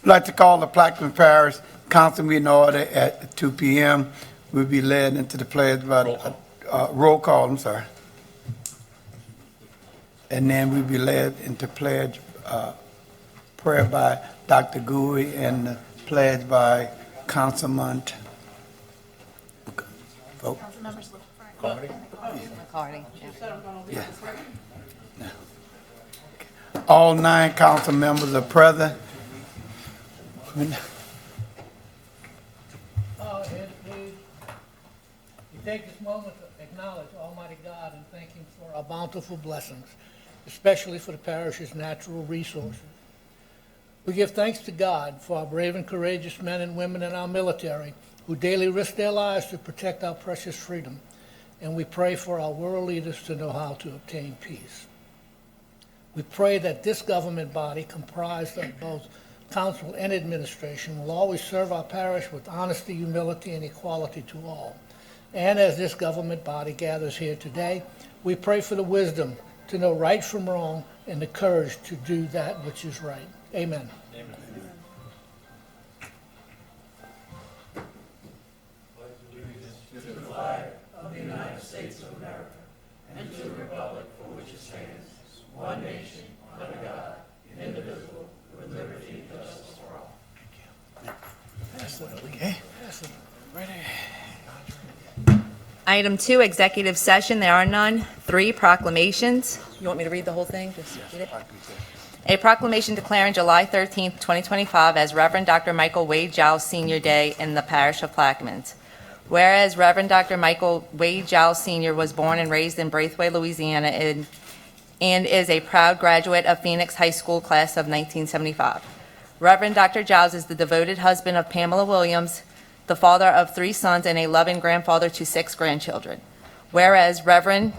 I'd like to call the Plaquemine Parish Council meeting order at 2 p.m. We'll be led into the pledge by roll call. I'm sorry. And then we'll be led into pledge prayer by Dr. Gouy and pledge by Councilman McCarty. Yeah. All 9 council members are present. We take this moment to acknowledge Almighty God and thank Him for our bountiful blessings, especially for the parish's natural resources. We give thanks to God for our brave and courageous men and women in our military who daily risk their lives to protect our precious freedom, and we pray for our world leaders to know how to obtain peace. We pray that this government body, comprised of both council and administration, will always serve our parish with honesty, humility, and equality to all. And as this government body gathers here today, we pray for the wisdom to know right from wrong and the courage to do that which is right. Amen. Amen. To the flag of the United States of America and to the republic for which it stands, one nation, under God, indivisible, with liberty and justice for all. Okay. Item 2, executive session. There are none. 3, proclamations. You want me to read the whole thing? Just read it. A proclamation declaring July 13th, 2025 as Reverend Dr. Michael Wade Giles Sr. Day in the parish of Plaquemines. Whereas Reverend Dr. Michael Wade Giles Sr. was born and raised in Braithwaite, Louisiana, and is a proud graduate of Phoenix High School class of 1975. Reverend Dr. Giles is the devoted husband of Pamela Williams, the father of 3 sons, and a loving grandfather to 6 grandchildren. Whereas Reverend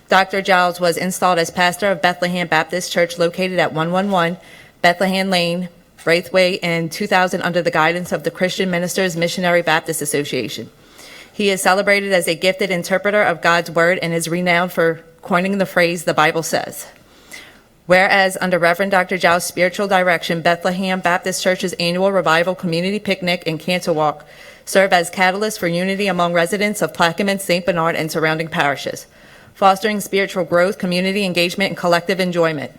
Dr. Giles was installed as pastor of Bethlehem Baptist Church located at 111 Bethlehem Lane, Braithwaite, in 2000 under the guidance of the Christian Ministers Missionary Baptist Association. He is celebrated as a gifted interpreter of God's word and is renowned for coining the phrase, "The Bible says." Whereas under Reverend Dr. Giles' spiritual direction, Bethlehem Baptist Church's annual revival community picnic and cancer walk serve as catalysts for unity among residents of Plaquemine, St. Bernard, and surrounding parishes, fostering spiritual growth, community engagement, and collective enjoyment.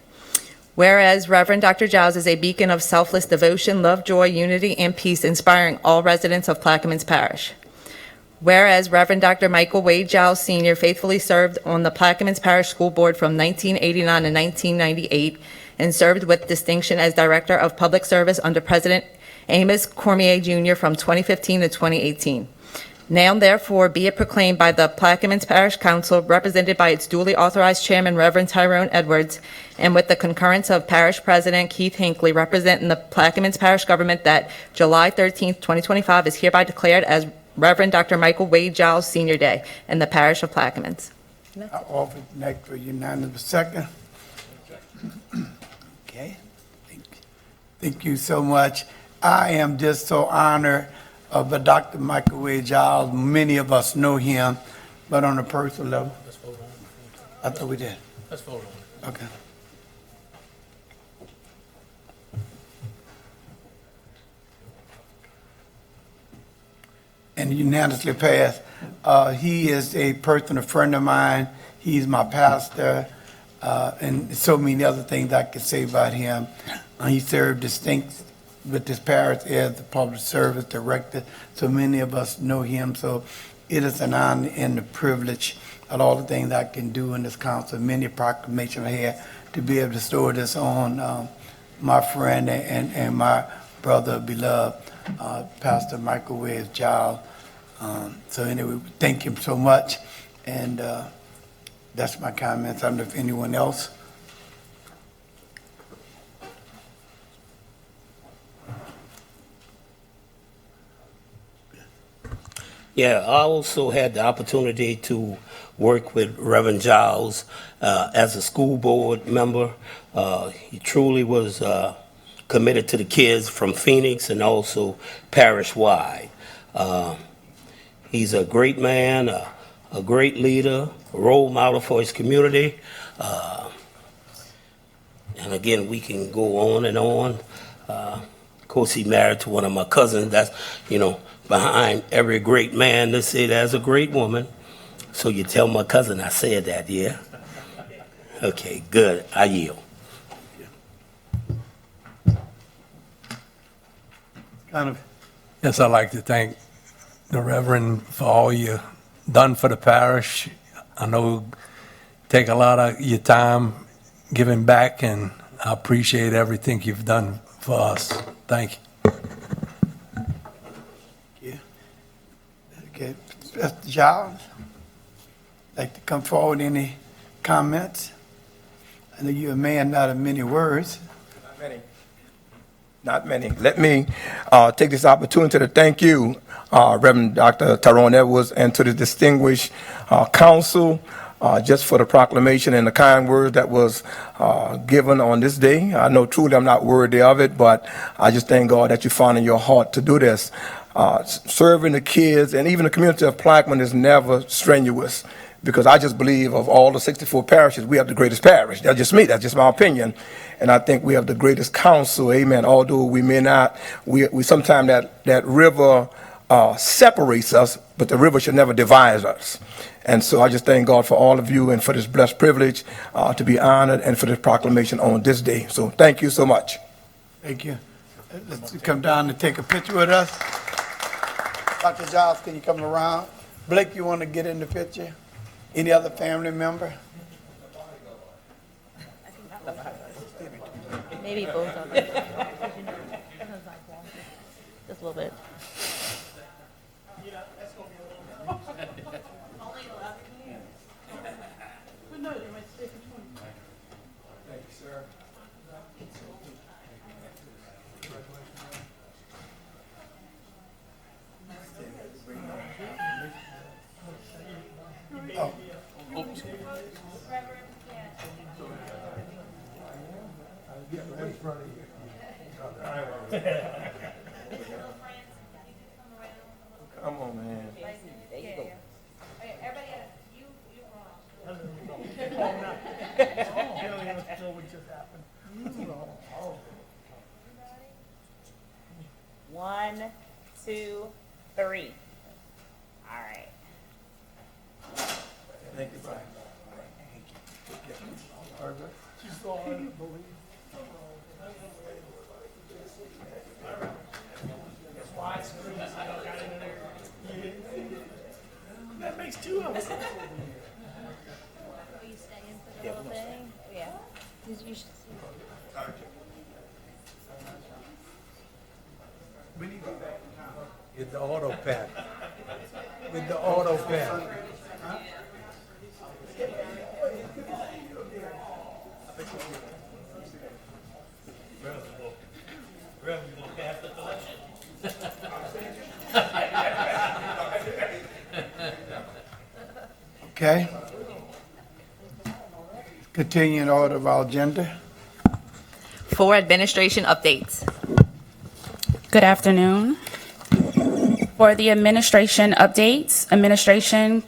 Whereas Reverend Dr. Giles is a beacon of selfless devotion, love, joy, unity, and peace, inspiring all residents of Plaquemines Parish. Whereas Reverend Dr. Michael Wade Giles Sr. faithfully served on the Plaquemines Parish School Board from 1989 to 1998 and served with distinction as Director of Public Service under President Amos Cormier Jr. from 2015 to 2018. Now, therefore, be it proclaimed by the Plaquemines Parish Council, represented by its duly authorized chairman, Reverend Tyrone Edwards, and with the concurrence of Parish President Keith Hinckley, representing the Plaquemines Parish government, that July 13th, 2025 is hereby declared as Reverend Dr. Michael Wade Giles Sr. Day in the parish of Plaquemines. I offer next for unanimous second. Okay. Thank you so much. I am just so honored of Dr. Michael Wade Giles. Many of us know him, but on a personal level. Let's vote on it. I thought we did. Let's vote on it. Okay. And unanimously passed. He is a personal friend of mine. He's my pastor, and so many other things I could say about him. He served distinct with this parish as the public service director. So many of us know him. So it is an honor and a privilege of all the things I can do in this council. Many proclamations I had to be able to store this on my friend and my brother, beloved Pastor Michael Wade Giles. So anyway, thank him so much. And that's my comments. I don't know if anyone else. Yeah, I also had the opportunity to work with Reverend Giles as a school board member. He truly was committed to the kids from Phoenix and also parish-wide. He's a great man, a great leader, a role model for his community. And again, we can go on and on. Of course, he married to one of my cousins. That's, behind every great man, they say there's a great woman. So you tell my cousin I said that, yeah? Okay, good. I yield. Kind of, Yes, I'd like to thank the Reverend for all you done for the parish. I know you take a lot of your time giving back, and I appreciate everything you've done for us. Thank you. yeah. Okay, Mr. Giles, like to come forward, any comments? I know you're a man not of many words. Not many. Let me take this opportunity to thank you, Reverend Dr. Tyrone Edwards, and to the distinguished council, just for the proclamation and the kind words that was given on this day. I know truly I'm not worthy of it, but I just thank God that you found in your heart to do this. Serving the kids and even the community of Plaquemine is never strenuous, because I just believe of all the 64 parishes, we have the greatest parish. That's just me. That's just my opinion. And I think we have the greatest council, amen, although we may not, we sometimes that river separates us, but the river should never divide us. And so I just thank God for all of you and for this blessed privilege to be honored and for this proclamation on this day. So thank you so much. Thank you. Let's come down and take a picture with us. Dr. Giles, can you come around? Blake, you want to get in the picture? Any other family member? Maybe both of them. Just a little bit. Come on, man. One, two, three. All right. Thank you, Brian. That makes two of us. Will you stay in for the whole thing? Yeah. You should see. Get the auto pack. Get the auto pack. Okay. Continuing order of our agenda. 4, administration updates. Good afternoon. For the administration updates, administration.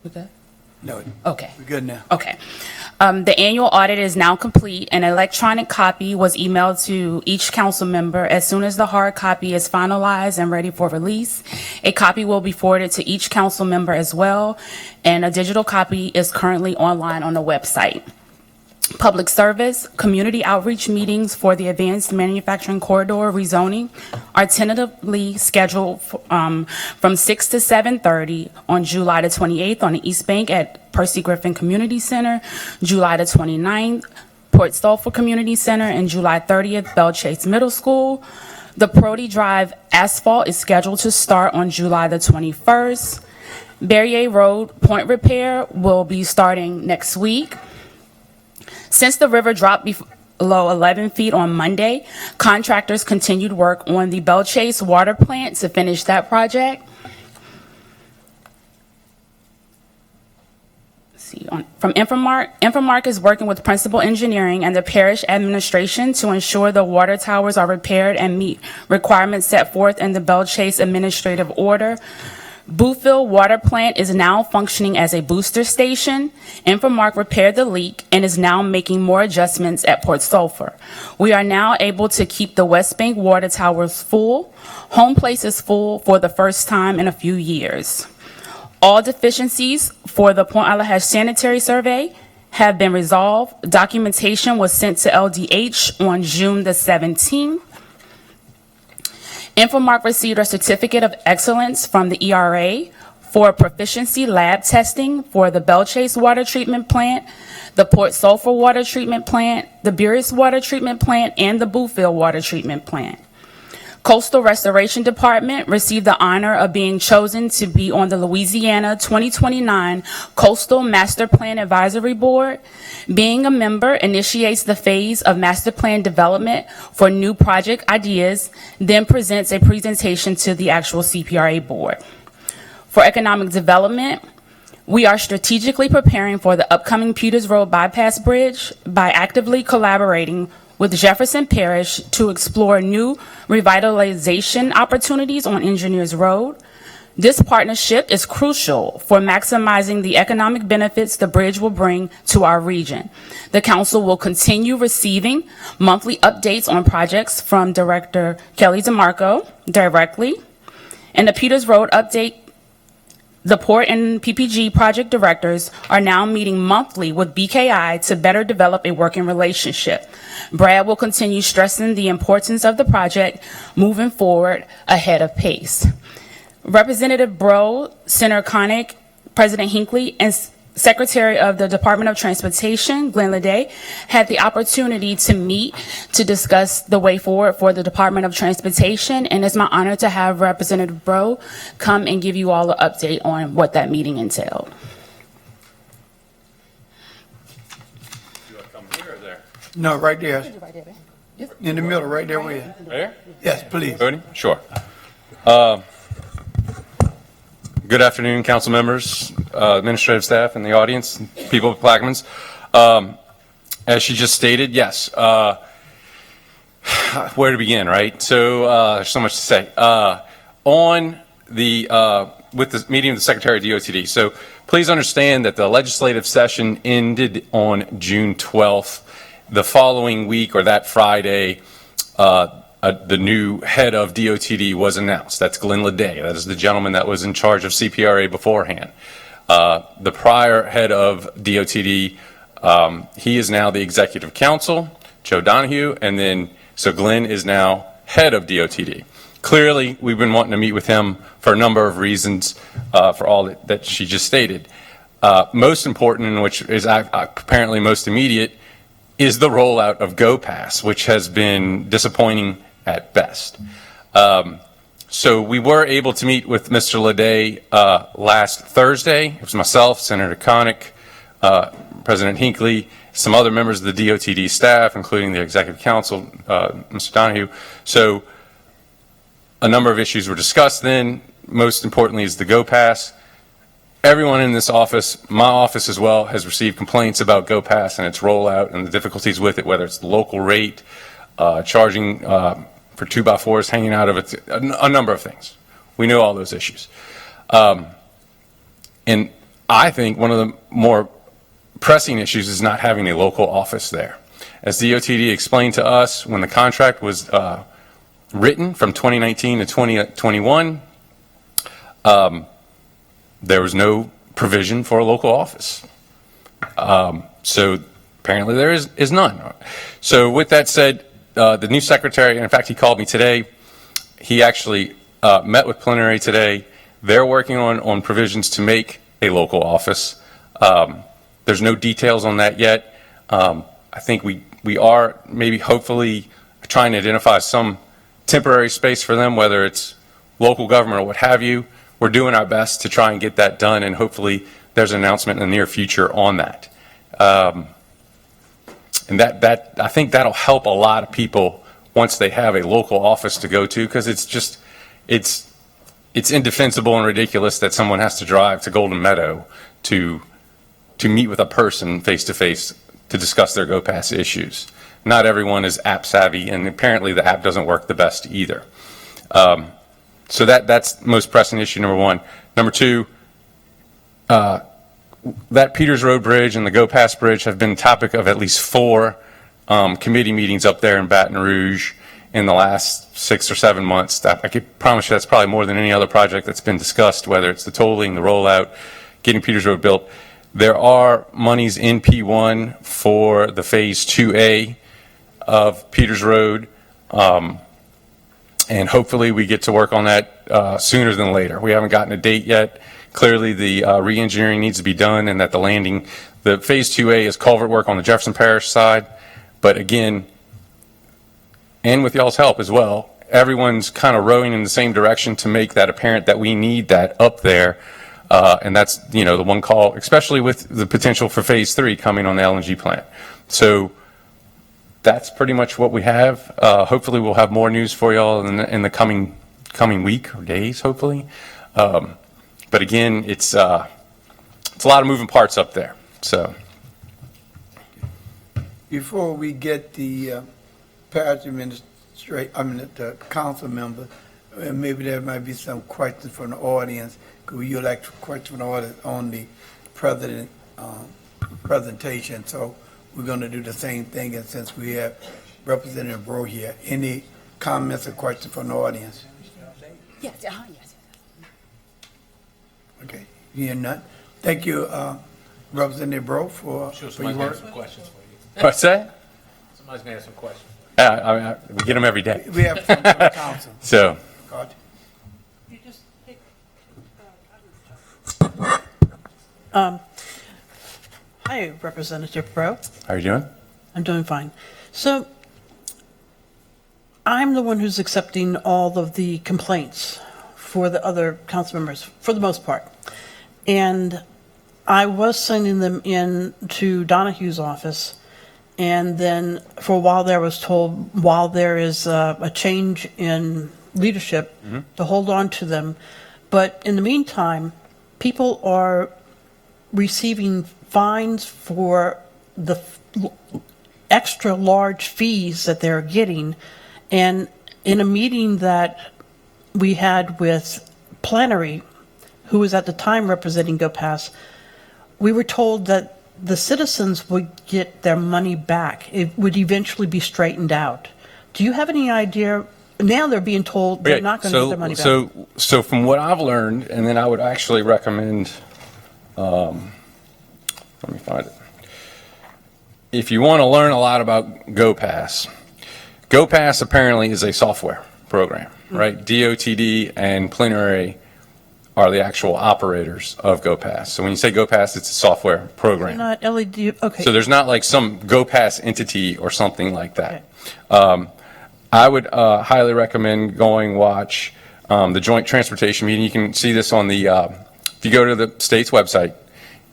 We good? No, Okay. we're good now. Okay. The annual audit is now complete. An electronic copy was emailed to each council member. As soon as the hard copy is finalized and ready for release, a copy will be forwarded to each council member as well, and a digital copy is currently online on the website. Public service, community outreach meetings for the Advanced Manufacturing Corridor rezoning are tentatively scheduled from 6 to 7:30 on July the 28th on the East Bank at Percy Griffin Community Center, July the 29th, Port Stolford Community Center, and July 30th, Belle Chase Middle School. The Prody Drive asphalt is scheduled to start on July the 21st. Berrier Road point repair will be starting next week. Since the river dropped below 11 feet on Monday, contractors continued work on the Belle Chase water plant to finish that project. From Infomark is working with Principal Engineering and the parish administration to ensure the water towers are repaired and meet requirements set forth in the Belle Chase Administrative Order. Boothville Water Plant is now functioning as a booster station. Infomark repaired the leak and is now making more adjustments at Port Sulphur. We are now able to keep the West Bank water towers full. Home Place is full for the first time in a few years. All deficiencies for the Point Alahaj sanitary survey have been resolved. Documentation was sent to LDH on June the 17th. Infomark received a certificate of excellence from the ERA for proficiency lab testing for the Bellchase Water Treatment Plant, the Port Sulphur Water Treatment Plant, the Beerus Water Treatment Plant, and the Boothville Water Treatment Plant. Coastal Restoration Department received the honor of being chosen to be on the Louisiana 2029 Coastal Master Plan Advisory Board. Being a member initiates the phase of master plan development for new project ideas, then presents a presentation to the actual CPRA board. For economic development, we are strategically preparing for the upcoming Peters Road Bypass Bridge by actively collaborating with Jefferson Parish to explore new revitalization opportunities on Engineers Road. This partnership is crucial for maximizing the economic benefits the bridge will bring to our region. The council will continue receiving monthly updates on projects from Director Kelly DeMarco directly. And the Peters Road update, the Port and PPG project directors are now meeting monthly with BKI to better develop a working relationship. Brad will continue stressing the importance of the project moving forward ahead of pace. Representative Bro, Senator Connick, President Hinckley, and Secretary of the Department of Transportation, Glenn Leday, had the opportunity to meet to discuss the way forward for the Department of Transportation, and it's my honor to have Representative Bro come and give you all an update on what that meeting entailed. You want to come here or there? No, right there. In the middle, right there where you. There? Yes, please. Voting? Sure. Good afternoon, council members, administrative staff, and the audience, people with Plaquemines. As she just stated, yes. Where to begin, right? So there's so much to say. On the with the meeting of the Secretary of DOTD. So please understand that the legislative session ended on June 12th. The following week, or that Friday, the new head of DOTD was announced. That's Glenn Leday. That is the gentleman that was in charge of CPRA beforehand. The prior head of DOTD, he is now the executive council, Joe Donahue, and then, so Glenn is now head of DOTD. Clearly, we've been wanting to meet with him for a number of reasons, for all that she just stated. Most important, and which is apparently most immediate, is the rollout of GoPass, which has been disappointing at best. So we were able to meet with Mr. Leday last Thursday. It was myself, Senator Connick, President Hinckley, some other members of the DOTD staff, including the Executive Council, Mr. Donahue. So a number of issues were discussed then. Most importantly is the GoPass. Everyone in this office, my office as well, has received complaints about GoPass and its rollout and the difficulties with it, whether it's the local rate, charging for 2x4s hanging out of it, a number of things. We know all those issues. And I think one of the more pressing issues is not having a local office there. As DOTD explained to us, when the contract was written from 2019 to 2021, there was no provision for a local office. So apparently there is none. So with that said, the new secretary, and in fact he called me today, he actually met with plenary today. They're working on provisions to make a local office. There's no details on that yet. I think we are maybe hopefully trying to identify some temporary space for them, whether it's local government or what have you. We're doing our best to try and get that done, and hopefully there's an announcement in the near future on that. And that I think that'll help a lot of people once they have a local office to go to, because it's indefensible and ridiculous that someone has to drive to Golden Meadow to meet with a person face to face to discuss their GoPass issues. Not everyone is app savvy, and apparently the app doesn't work the best either. So that's most pressing issue number one. Number two, that Peters Road Bridge and the Go Pass Bridge have been the topic of at least 4 committee meetings up there in Baton Rouge in the last 6 or 7 months. I can promise you that's probably more than any other project that's been discussed, whether it's the tolling, the rollout, getting Peters Road built. There are monies in P1 for the Phase 2A of Peters Road, and hopefully we get to work on that sooner than later. We haven't gotten a date yet. Clearly, the re-engineering needs to be done, and that the Phase 2A is culvert work on the Jefferson Parish side. But again, and with y'all's help as well, everyone's kind of rowing in the same direction to make that apparent that we need that up there. And that's, the one call, especially with the potential for Phase 3 coming on the LNG plant. So that's pretty much what we have. Hopefully we'll have more news for y'all in the coming week or days, hopefully. But again, it's a lot of moving parts up there. So Before we get the parish the council member, maybe there might be some questions from the audience. Could you like questions from the audience on the president presentation? So we're going to do the same thing, and since we have Representative Bro here, any comments or questions from the audience? Yes, yes. Okay, hearing none. Thank you, Representative Bro, for your work. Some questions for you. what's that? Somebody's gonna have some questions. We get them every day. We have some from the council. So, God. Hi, Representative Pro. how are you doing? I'm doing fine. So I'm the one who's accepting all of the complaints for the other council members, for the most part. And I was sending them in to Donahue's office. And then for a while there, I was told, while there is a change in leadership, to hold on to them. But in the meantime, people are receiving fines for the extra large fees that they're getting. And in a meeting that we had with Plenary, who was at the time representing Go Pass, we were told that the citizens would get their money back. It would eventually be straightened out. Do you have any idea? Now they're being told they're not going to get their money back. So from what I've learned, and then I would actually recommend, let me find it. If you want to learn a lot about Go Pass apparently is a software program, right? DOTD and Plenary are the actual operators of Go Pass. So when you say Go Pass, it's a software program. Not LED, okay. So there's not like some Go Pass entity or something like that. I would highly recommend going watch the joint transportation meeting. You can see this on the, if you go to the state's website,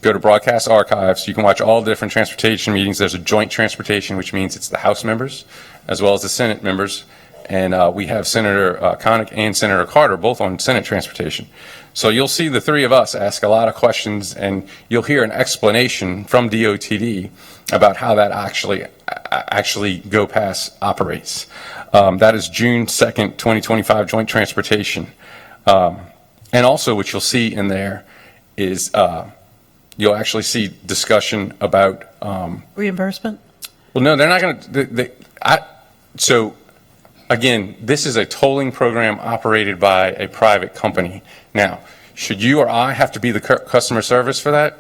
go to broadcast archives, you can watch all the different transportation meetings. There's a joint transportation, which means it's the House members as well as the Senate members. And we have Senator Connick and Senator Carter both on Senate transportation. So you'll see the three of us ask a lot of questions, and you'll hear an explanation from DOTD about how that actually Go Pass operates. That is June 2nd, 2025 joint transportation. And also what you'll see in there is you'll actually see discussion about Reimbursement? well, no, they're not going to. So, again, this is a tolling program operated by a private company. Now, should you or I have to be the customer service for that?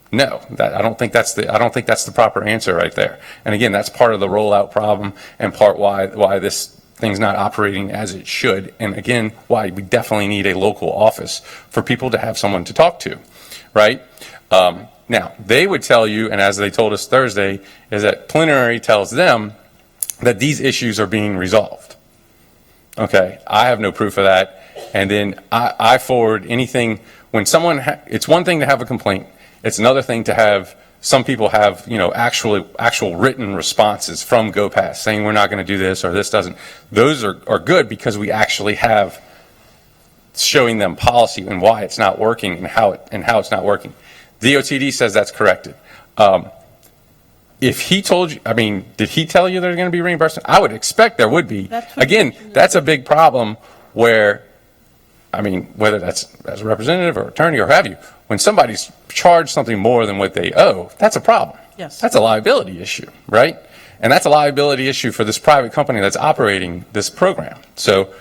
No, I don't think that's the proper answer right there. And again, that's part of the rollout problem and part why this thing's not operating as it should. And again, why we definitely need a local office for people to have someone to talk to, right? Now, they would tell you, and as they told us Thursday, is that Plenary tells them that these issues are being resolved. Okay, I have no proof of that. And then I forward anything, when someone, it's one thing to have a complaint. It's another thing to have, some people have, actual written responses from Go Pass saying we're not going to do this or this doesn't. Those are good because we actually have showing them policy and why it's not working and how it's not working. DOTD says that's corrected. If he told you, did he tell you there's going to be reimbursement? I would expect there would be. Again, that's a big problem where I mean, whether that's as a representative or attorney or have you, when somebody's charged something more than what they owe, that's a problem. Yes. That's a liability issue, right? And that's a liability issue for this private company that's operating this program. So,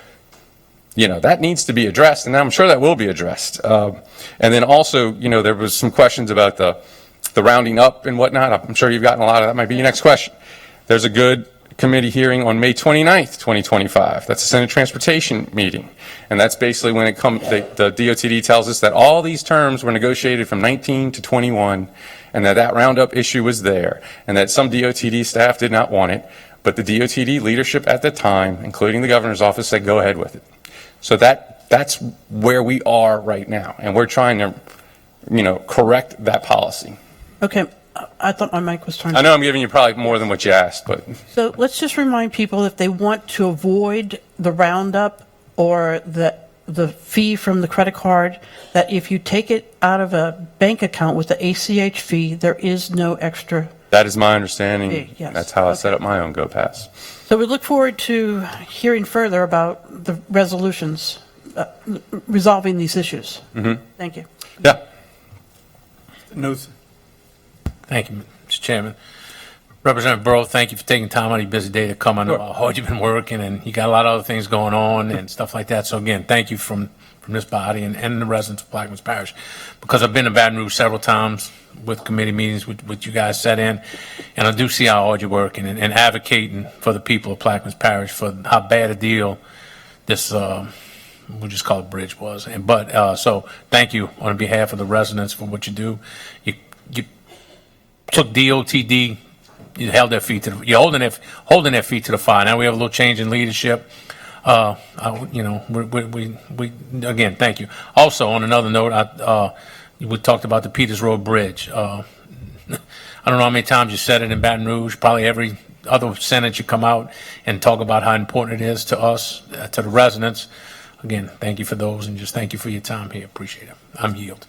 that needs to be addressed, and I'm sure that will be addressed. And then also, there was some questions about the rounding up and whatnot. I'm sure you've gotten a lot of that. Might be your next question. There's a good committee hearing on May 29th, 2025. That's a Senate Transportation meeting. And that's basically when it comes, the DOTD tells us that all these terms were negotiated from 19 to 21, and that roundup issue was there, and that some DOTD staff did not want it, but the DOTD leadership at the time, including the governor's office, said go ahead with it. So that's where we are right now, and we're trying to, correct that policy. Okay, I thought my mic was turned. I know I'm giving you probably more than what you asked, but So let's just remind people, if they want to avoid the roundup or the fee from the credit card, that if you take it out of a bank account with the ACH fee, there is no extra. that is my understanding. Yes. That's how I set up my own GoPass. So we look forward to hearing further about the resolutions, resolving these issues. Mm-hmm. Thank you. Yeah. Newsom. Thank you, Mr. Chairman. Representative Burrow, thank you for taking time out of your busy day to come. I know how hard you've been working, and you got a lot of other things going on and stuff like that. So again, thank you from this body and the residents of Plaquemines Parish, because I've been to Baton Rouge several times with committee meetings with you guys set in, and I do see how hard you're working and advocating for the people of Plaquemines Parish for how bad a deal this we'll just call it bridge was. So thank you on behalf of the residents for what you do. You took DOTD, you held their feet you're holding their feet to the fire. Now we have a little change in leadership. We again, thank you. Also, on another note, we talked about the Peters Road Bridge. I don't know how many times you said it in Baton Rouge. Probably every other Senate you come out and talk about how important it is to us, to the residents. Again, thank you for those, and just thank you for your time here. Appreciate it. I'm yield.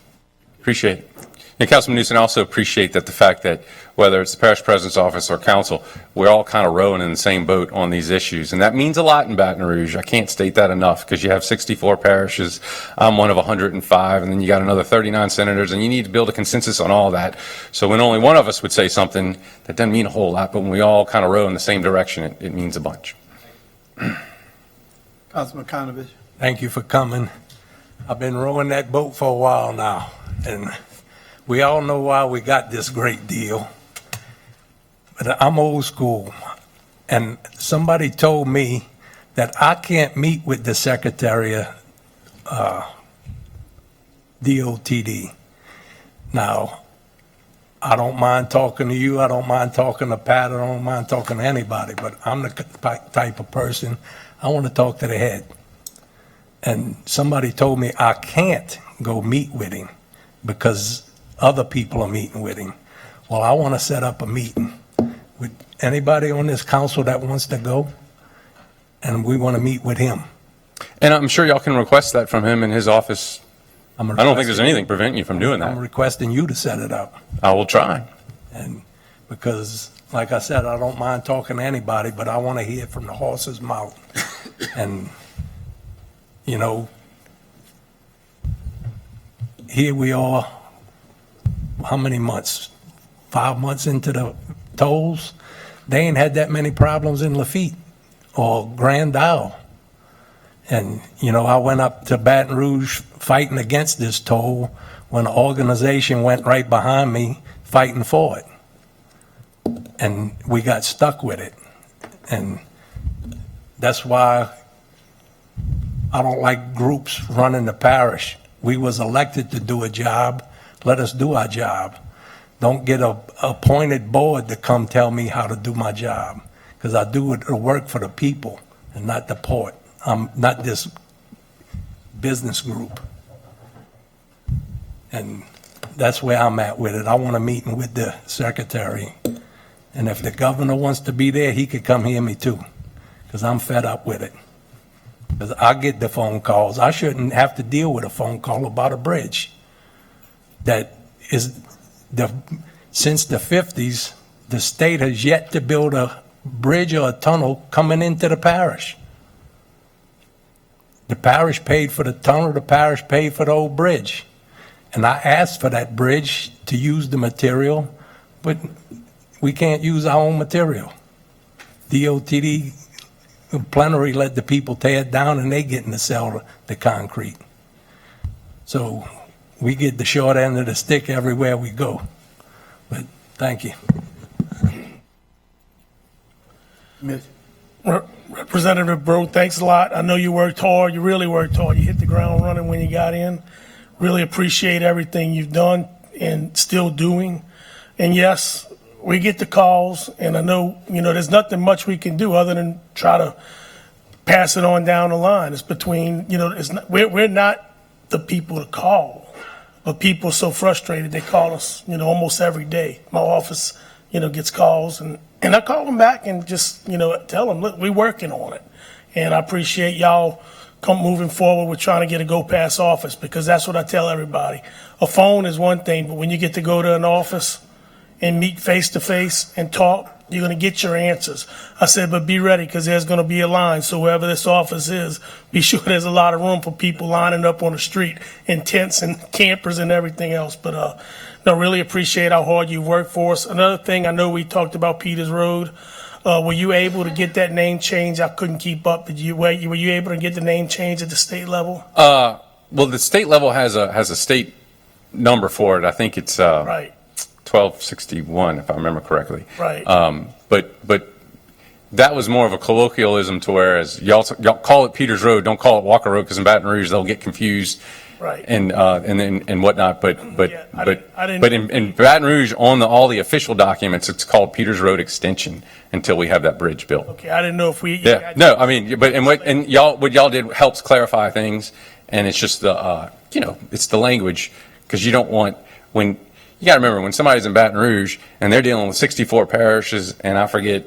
Appreciate it. And Councilman Newsom, I also appreciate that the fact that whether it's the parish president's office or council, we're all kind of rowing in the same boat on these issues. And that means a lot in Baton Rouge. I can't state that enough, because you have 64 parishes. I'm one of 105, and then you got another 39 senators, and you need to build a consensus on all that. So when only one of us would say something, that doesn't mean a whole lot, but when we all kind of row in the same direction, it means a bunch. Councilman Conovich. Thank you for coming. I've been rowing that boat for a while now, and we all know why we got this great deal. But I'm old school, and somebody told me that I can't meet with the Secretary of DOTD. Now, I don't mind talking to you, I don't mind talking to Pat, I don't mind talking to anybody, but I'm the type of person, I want to talk to the head. And somebody told me I can't go meet with him because other people are meeting with him. Well, I want to set up a meeting with anybody on this council that wants to go, and we want to meet with him. And I'm sure y'all can request that from him in his office. I don't think there's anything preventing you from doing that. I'm requesting you to set it up. I will try. And because, like I said, I don't mind talking to anybody, but I want to hear it from the horse's mouth. And, here we are, how many months? 5 months into the tolls? They ain't had that many problems in Lafitte or Grand Isle. And, I went up to Baton Rouge fighting against this toll when an organization went right behind me fighting for it. And we got stuck with it. And that's why I don't like groups running the parish. We was elected to do a job. Let us do our job. Don't get a appointed board to come tell me how to do my job, because I do the work for the people and not the port. I'm not this business group. And that's where I'm at with it. I want a meeting with the secretary. And if the governor wants to be there, he could come hear me too, because I'm fed up with it. Because I get the phone calls. I shouldn't have to deal with a phone call about a bridge that is since the 50s, the state has yet to build a bridge or a tunnel coming into the parish. The parish paid for the tunnel, the parish paid for the old bridge. And I asked for that bridge to use the material, but we can't use our own material. DOTD plenary let the people tear it down and they getting to sell the concrete. So we get the short end of the stick everywhere we go. But thank you. Representative Bro, thanks a lot. I know you worked hard. You really worked hard. You hit the ground running when you got in. Really appreciate everything you've done and still doing. And yes, we get the calls, and I know, there's nothing much we can do other than try to pass it on down the line. It's between, we're not the people to call, but people are so frustrated, they call us, almost every day. My office, gets calls, and I call them back and just, tell them, look, we're working on it. And I appreciate y'all moving forward with trying to get a go-pass office, because that's what I tell everybody. A phone is one thing, but when you get to go to an office and meet face-to-face and talk, you're going to get your answers. I said, but be ready, because there's going to be a line. So wherever this office is, be sure there's a lot of room for people lining up on the street in tents and campers and everything else. But no, really appreciate how hard you worked for us. Another thing, I know we talked about Peters Road. Were you able to get that name change? I couldn't keep up. Were you able to get the name change at the state level? Well, the state level has a state number for it. I think it's Right. 1261, if I remember correctly. Right. But that was more of a colloquialism to whereas y'all call it Peters Road, don't call it Walker Road, because in Baton Rouge they'll get confused. Right. And whatnot. But Yeah, I didn't- but in Baton Rouge, on all the official documents, it's called Peters Road Extension until we have that bridge built. Okay, I didn't know if we. Yeah. No, I mean, what y'all did helps clarify things, and it's just it's the language, because you don't want when. You got to remember, when somebody's in Baton Rouge and they're dealing with 64 parishes and I forget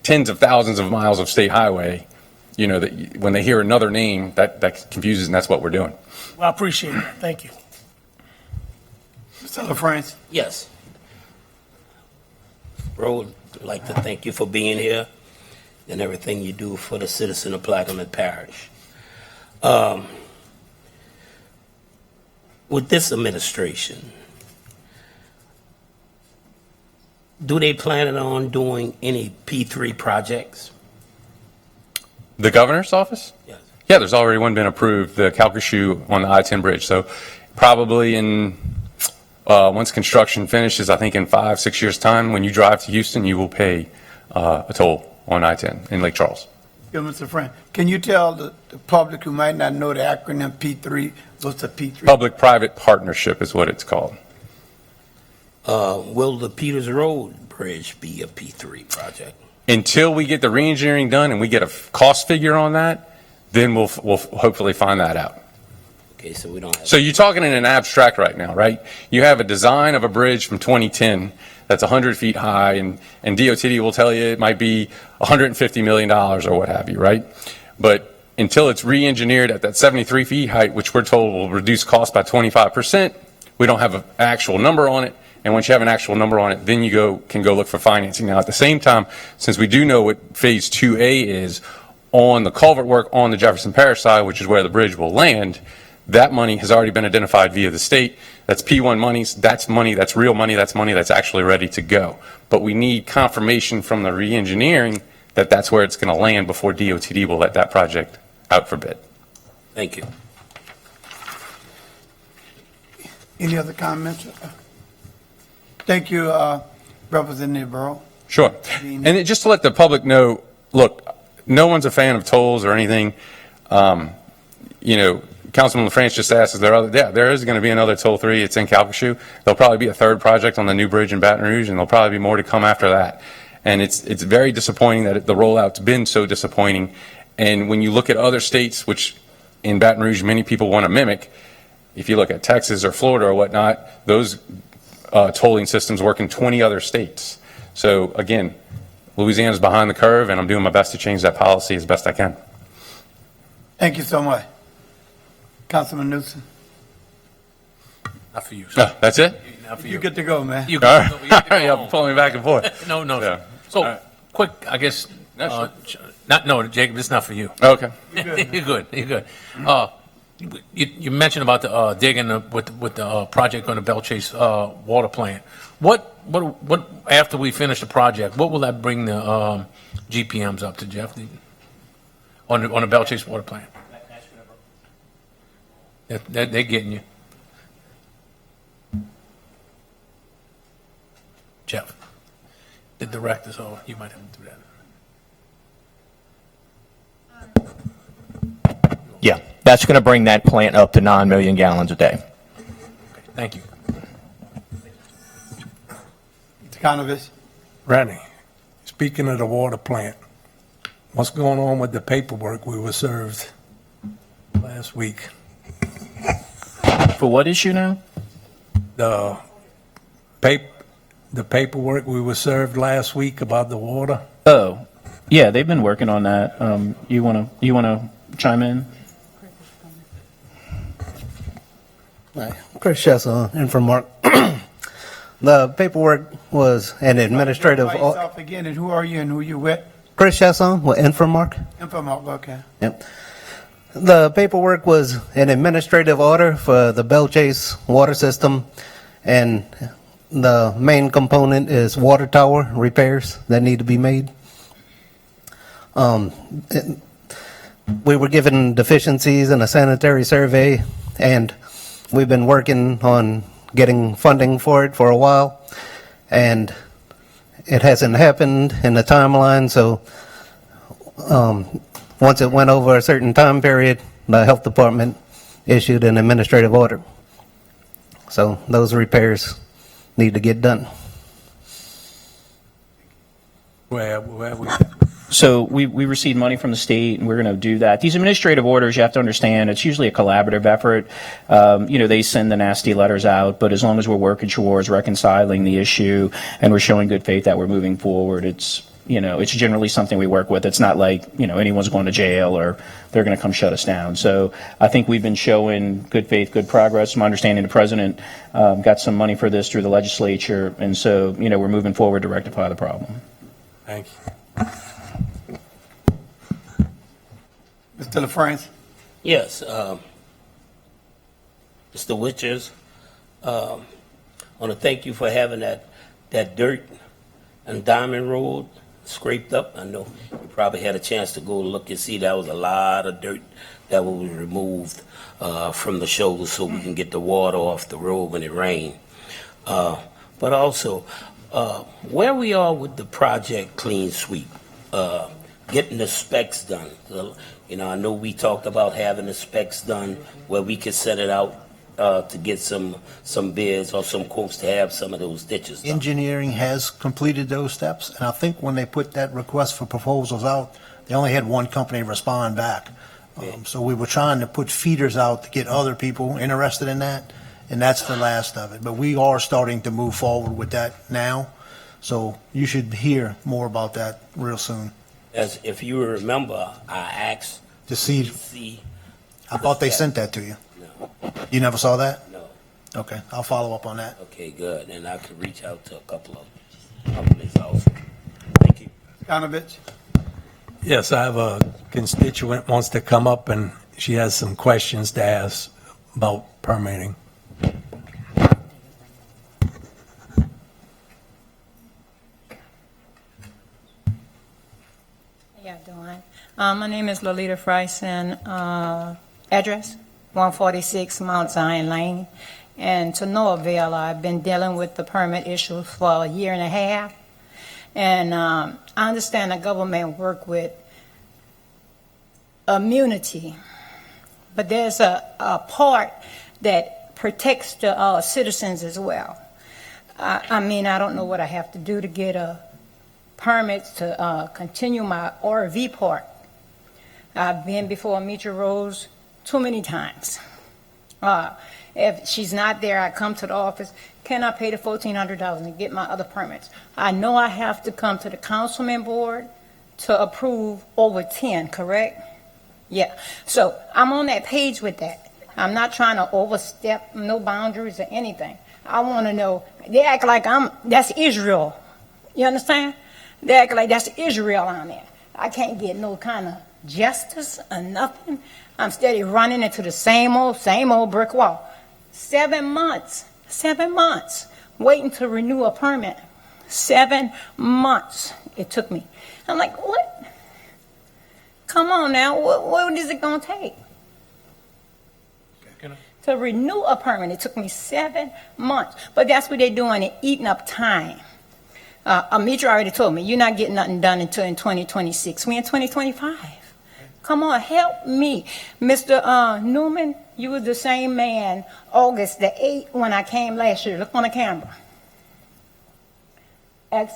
tens of thousands of miles of state highway, that when they hear another name, that confuses, and that's what we're doing. Well, I appreciate it. Thank you. Mr. LaFrance? Yes. Bro, I'd like to thank you for being here and everything you do for the citizen of Plaquemine Parish. With this administration, do they plan on doing any P3 projects? The governor's office? Yes. Yeah, there's already one been approved, the Calcasieu on the I-10 bridge. So probably once construction finishes, I think in 5-6 years' time, when you drive to Houston, you will pay a toll on I-10 in Lake Charles. Yeah, Mr. Friend, can you tell the public who might not know the acronym P3, what's the P3? Public-private partnership is what it's called. Will the Peters Road Bridge be a P3 project? Until we get the re-engineering done and we get a cost figure on that, then we'll hopefully find that out. Okay, so we don't have. So you're talking in an abstract right now, right? You have a design of a bridge from 2010 that's 100 feet high, and DOTD will tell you it might be $150 million or what have you, right? But until it's re-engineered at that 73 feet height, which we're told will reduce cost by 25%, we don't have an actual number on it. And once you have an actual number on it, then you can go look for financing. Now, at the same time, since we do know what Phase 2A is on the culvert work on the Jefferson Parish side, which is where the bridge will land, that money has already been identified via the state. That's P1 monies. That's money. That's real money. That's money that's actually ready to go. But we need confirmation from the re-engineering that that's where it's going to land before DOTD will let that project out for bid. Thank you. Any other comments? Thank you, Representative Burrow. Sure. And just to let the public know, look, no one's a fan of tolls or anything. Councilman LaFrance just asked, there is going to be another toll 3. It's in Calcasieu. There'll probably be a third project on the new bridge in Baton Rouge, and there'll probably be more to come after that. And it's very disappointing that the rollout's been so disappointing. And when you look at other states, which in Baton Rouge many people want to mimic, if you look at Texas or Florida or whatnot, those tolling systems work in 20 other states. So again, Louisiana's behind the curve, and I'm doing my best to change that policy as best I can. Thank you so much. Councilman Newsom. Not for you. No, that's it? Not for You get to go, man. You All right. go. You get to go You're home. pulling me back and forth. No. Yeah. So, All right. quick, I guess, No, No, Jacob, it's not for you. Okay. You're good. You're good. You mentioned about the digging with the project on the Bell Chase water plant. What after we finish the project, what will that bring the GPMs up to, Jeff? On the Bell Chase water plant? They're getting you. Jeff, the director, so you might have to do that. Yeah, that's going to bring that plant up to 9 million gallons a day. Okay, thank you. Kanovich? Randy, speaking of the water plant, what's going on with the paperwork we were served last week? For what issue now? The paperwork we were served last week about the water? Oh, yeah, they've been working on that. You wanna chime in? Hi, Chris Chessa, in from Mark. The paperwork was an administrative. By yourself again, and who are you and who you with? Chris Chessa, with Infomark. Infomark, okay. Yep. The paperwork was an administrative order for the Bell Chase water system, and the main component is water tower repairs that need to be made. We were given deficiencies in a sanitary survey, and we've been working on getting funding for it for a while, and it hasn't happened in the timeline, so once it went over a certain time period, the health department issued an administrative order. So those repairs need to get done. Where we? So we received money from the state, and we're going to do that. These administrative orders, you have to understand, it's usually a collaborative effort. They send the nasty letters out, but as long as we're working towards reconciling the issue and we're showing good faith that we're moving forward, it's generally something we work with. It's not like, anyone's going to jail or they're going to come shut us down. So I think we've been showing good faith, good progress. My understanding, the president got some money for this through the legislature, and so, we're moving forward to rectify the problem. Thank you. Mr. LaFrance? Yes, Mr. Witchers, I want to thank you for having that dirt and Diamond Road scraped up. I know you probably had a chance to go look and see that was a lot of dirt that was removed from the shoulder so we can get the water off the road when it rained. But also, where we are with the project Clean Sweep, getting the specs done. I know we talked about having the specs done where we could set it out to get some bids or some quotes to have some of those ditches done. Engineering has completed those steps, and I think when they put that request for proposals out, they only had one company respond back. So we were trying to put feeders out to get other people interested in that, and that's the last of it. But we are starting to move forward with that now, so you should hear more about that real soon. As if you remember, I asked To see, I thought they sent that to you. No, You never saw that? no. Okay, I'll follow up on that. Okay, good. And I could reach out to a couple of companies also. Thank you. Kanovich? Yes, I have a constituent wants to come up, and she has some questions to ask about permitting. How y'all doing? My name is Lolita Fryson, address 146 Mount Zion Lane. And to no avail, I've been dealing with the permit issue for a year and a half. And I understand the government work with immunity, but there's a part that protects the citizens as well. I don't know what I have to do to get a permit to continue my RV park. I've been before Mitra Rose too many times. If she's not there, I come to the office. Can I pay the $1,400 and get my other permits? I know I have to come to the councilman board to approve over 10, correct? Yeah. So I'm on that page with that. I'm not trying to overstep no boundaries or anything. I want to know. They act like that's Israel. You understand? They act like that's Israel on there. I can't get no kind of justice or nothing. I'm steady running into the same old brick wall. 7 months, waiting to renew a permit. 7 months it took me. I'm like, what? Come on now, what is it going to take? To renew a permit, it took me 7 months. But that's what they're doing, they're eating up time. Amitra already told me, you're not getting nothing done until in 2026. We're in 2025. Come on, help me. Mr. Newman, you was the same man August the 8th when I came last year. Look on the camera. Ask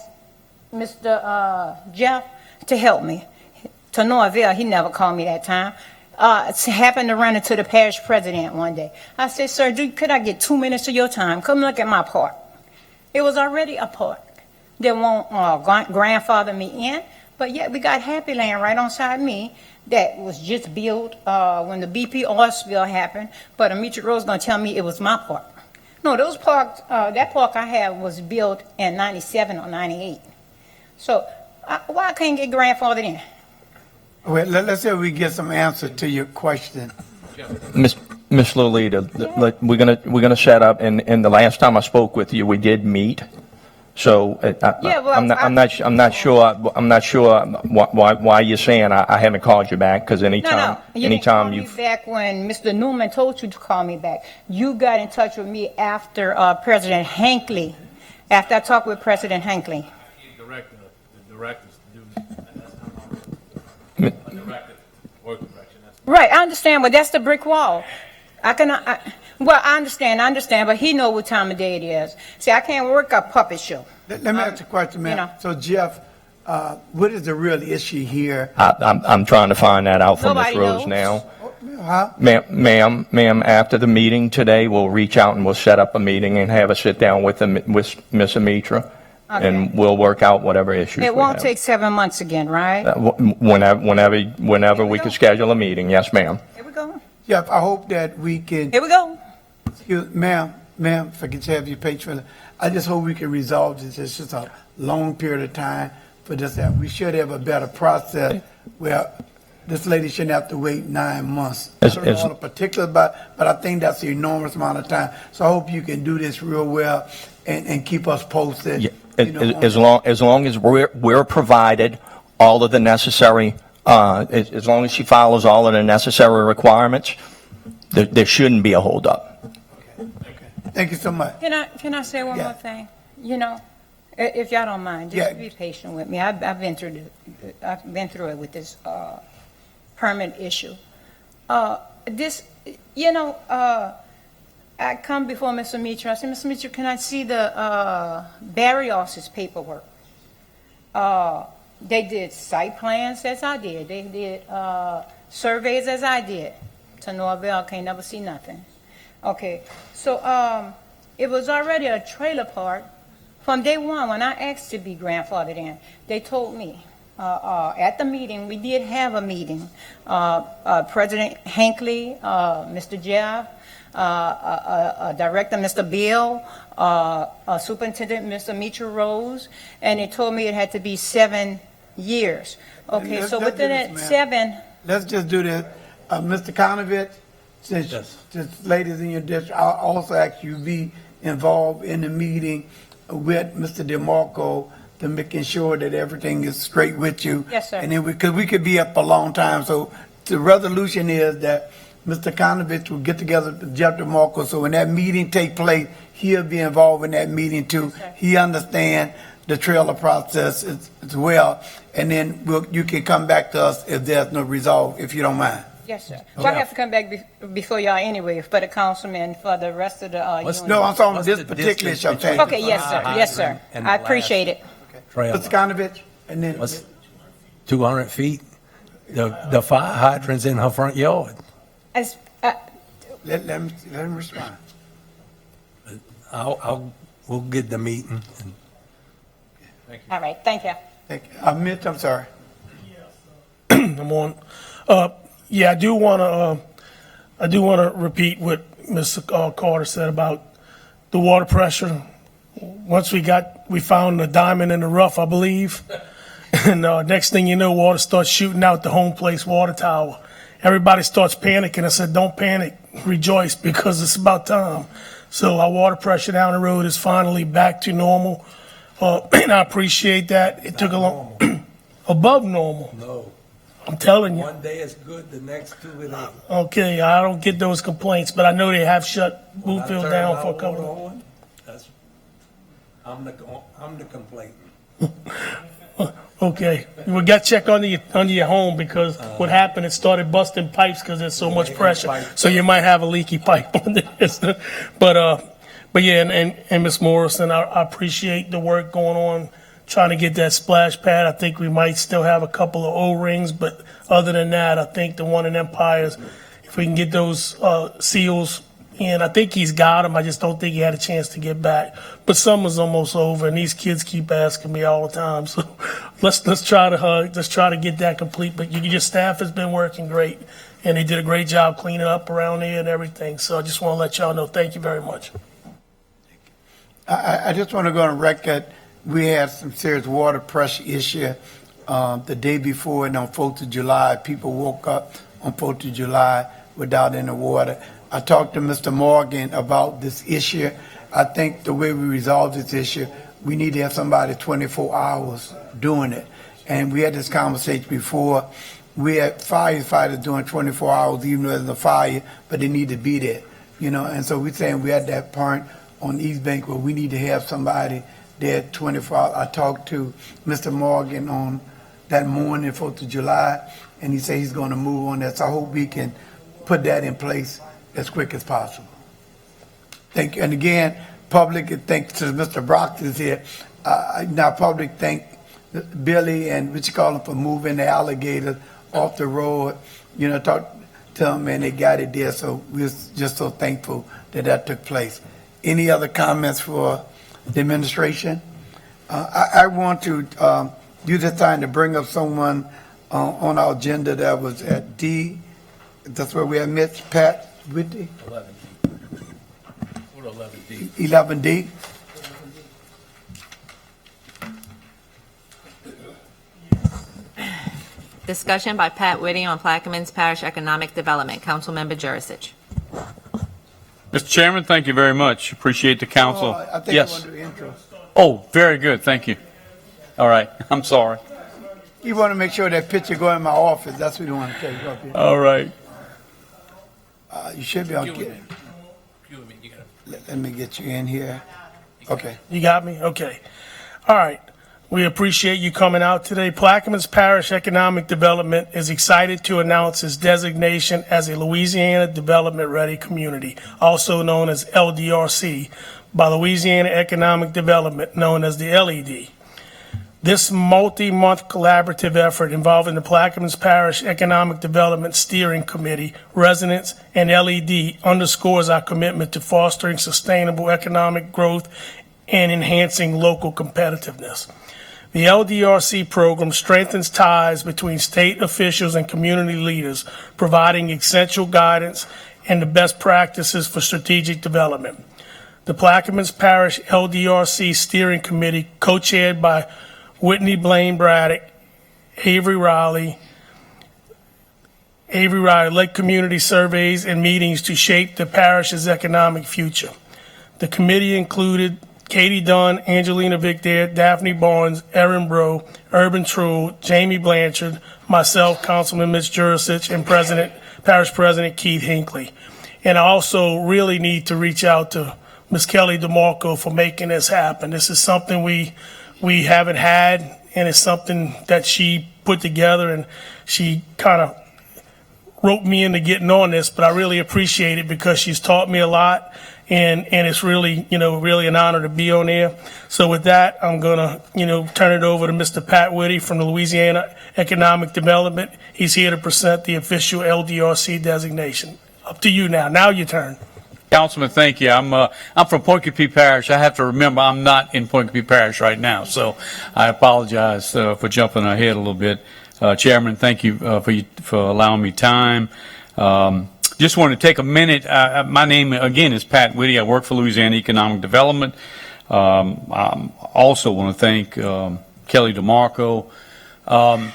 Mr. Jeff to help me. To no avail, he never called me that time. It happened to run into the parish president one day. I said, sir, could I get 2 minutes of your time? Come look at my park. It was already a park. They won't grandfather me in, but yet we got Happy Land right on side me that was just built when the BP oil spill happened, but Amitra Rose going to tell me it was my park. No, those parks, that park I have was built in 97 or 98. So why I can't get grandfathered in? Well, let's say we get some answer to your question. Miss Lolita, we're gonna set up, and the last time I spoke with you, we did meet. So I'm not sure why you're saying I haven't called you back, because anytime you didn't call me back when Mr. Newman told you to call me back. You got in touch with me after President Hinckley. After I talked with President Hinckley. The directors do Right, I understand, but that's the brick wall. Well, I understand, but he know what time of day it is. See, I can't work a puppet show. Let me ask you a question, ma'am. So, Jeff, what is the real issue here? I'm trying to find that out from Miss Rose now. Huh? Ma'am, after the meeting today, we'll reach out and we'll set up a meeting and have a sit down with Miss Amitra. Okay. And we'll work out whatever issues It we won't have. take 7 months again, right? Whenever we can schedule a meeting. Yes, ma'am. Here we go. Jeff, I hope that we can. Here we go. Ma'am, if I can have your patron, I just hope we can resolve this. It's just a long period of time for this. We should have a better process where this lady shouldn't have to wait 9 months. I don't know all the particulars, but I think that's an enormous amount of time. So I hope you can do this real well and keep us posted. Yeah. As long as we're provided all of the necessary, as long as she follows all of the necessary requirements, there shouldn't be a holdup. Okay. Thank you so much. Can I say one more thing? You know, if y'all don't mind, just be patient with me. I've been through it with this permit issue. I come before Mr. Mitra. I said, Mr. Mitra, can I see the Barrios's paperwork? They did site plans as I did. They did surveys as I did. To no avail, can't never see nothing. Okay, so it was already a trailer park. From day one, when I asked to be grandfathered in, they told me at the meeting, we did have a meeting. President Hinckley, Mr. Jeff, Director Mr. Bill, Superintendent Mr. Mitra Rose, and they told me it had to be 7 years. Okay, so within that 7. Let's just do this. Mr. Konovich, since ladies in your district, I'll also ask you to be involved in the meeting with Mr. DeMarco to making sure that everything is straight with you. Yes, sir. And then because we could be up for a long time. So the resolution is that Mr. Konovich will get together with Jeff DeMarco. So when that meeting take place, he'll be involved in that meeting too. Yes, he understands the trailer process as well. And then you can come back to us if there's no resolve, if you don't mind. Yes, sir. Well, I have to come back before y'all anyway, for the councilman, for the rest of the union. No, I'm talking about this particular issue. Okay, yes, sir. Yes, sir. I appreciate it. Mr. Konovich, and then 200 feet. The fire hydrant's in her front yard. Let him respond. We'll get the meeting. All right, thank you. Mitch, I'm sorry. I'm on. I do want to repeat what Mr. Carter said about the water pressure. Once we found the diamond in the rough, I believe. And next thing you know, water starts shooting out the home place water tower. Everybody starts panicking. I said, don't panic, rejoice, because it's about time. So our water pressure down the road is finally back to normal. And I appreciate that. It took a long, above normal. No. I'm telling you. One day is good, the next two it ain't. Okay, I don't get those complaints, but I know they have shut Bluefield down for a couple of. I'm the complainant. Okay, we got to check under your home because what happened, it started busting pipes because there's so much pressure. So you might have a leaky pipe under this. But yeah, and Ms. Morrison, I appreciate the work going on, trying to get that splash pad. I think we might still have a couple of O-rings, but other than that, I think the one in Empires, if we can get those seals in, I think he's got them. I just don't think he had a chance to get back. But summer's almost over, and these kids keep asking me all the time. So let's try to get that complete. But your staff has been working great, and they did a great job cleaning up around there and everything. So I just want to let y'all know, thank you very much. I just want to go on record. We had some serious water pressure issue the day before, and on 4th of July, people woke up on 4th of July without any water. I talked to Mr. Morgan about this issue. I think the way we resolve this issue, we need to have somebody 24 hours doing it. And we had this conversation before. We had firefighters doing 24 hours, even though there's a fire, but they need to be there, And so we're saying we had that point on East Bank where we need to have somebody there 24 hours. I talked to Mr. Morgan on that morning, 4th of July, and he said he's going to move on that. So I hope we can put that in place as quick as possible. Thank you. And again, public, thanks to Mr. Brock is here. Now, public, thank Billy and what you call him for moving the alligator off the road. Talk to them, and they got it there. So we're just so thankful that took place. Any other comments for the administration? I want to use this time to bring up someone on our agenda that was at D. That's where we have Ms. Pat Whitty. 11D. What 11D? 11D. Discussion by Pat Whitty on Plaquemines Parish Economic Development. Councilmember Jurisic. Mr. Chairman, thank you very much. Appreciate the council. I think yes. I want to do intro. Oh, very good. Thank you. All right. I'm sorry. You want to make sure that picture go in my office. That's what you want to take up here. All right. You should be on. Let me get you in here. Okay. You got me? Okay. All right. We appreciate you coming out today. Plaquemines Parish Economic Development is excited to announce its designation as a Louisiana Development Ready Community, also known as LDRC, by Louisiana Economic Development, known as the LED. This multi-month collaborative effort involving the Plaquemines Parish Economic Development Steering Committee, residents, and LED underscores our commitment to fostering sustainable economic growth and enhancing local competitiveness. The LDRC program strengthens ties between state officials and community leaders, providing essential guidance and the best practices for strategic development. The Plaquemines Parish LDRC Steering Committee, co-chaired by Whitney Blaine Braddock, Avery Riley, led community surveys and meetings to shape the parish's economic future. The committee included Katie Dunn, Angelina Victor, Daphne Barnes, Erin Bro, Urban Trull, Jamie Blanchard, myself, Councilman Mitch Jurisic, and Parish President Keith Hinckley. And I also really need to reach out to Ms. Kelly DeMarco for making this happen. This is something we haven't had, and it's something that she put together, and she kind of roped me into getting on this, but I really appreciate it because she's taught me a lot. And it's really, really an honor to be on there. So with that, I'm going to, turn it over to Mr. Pat Whitty from the Louisiana Economic Development. He's here to present the official LDRC designation. Up to you now. Now your turn. Councilman, thank you. I'm from Poicatepee Parish. I have to remember I'm not in Poicatepee Parish right now, so I apologize for jumping ahead a little bit. Chairman, thank you for allowing me time. Just want to take a minute. My name, again, is Pat Whitty. I work for Louisiana Economic Development. I also want to thank Kelly DeMarco I've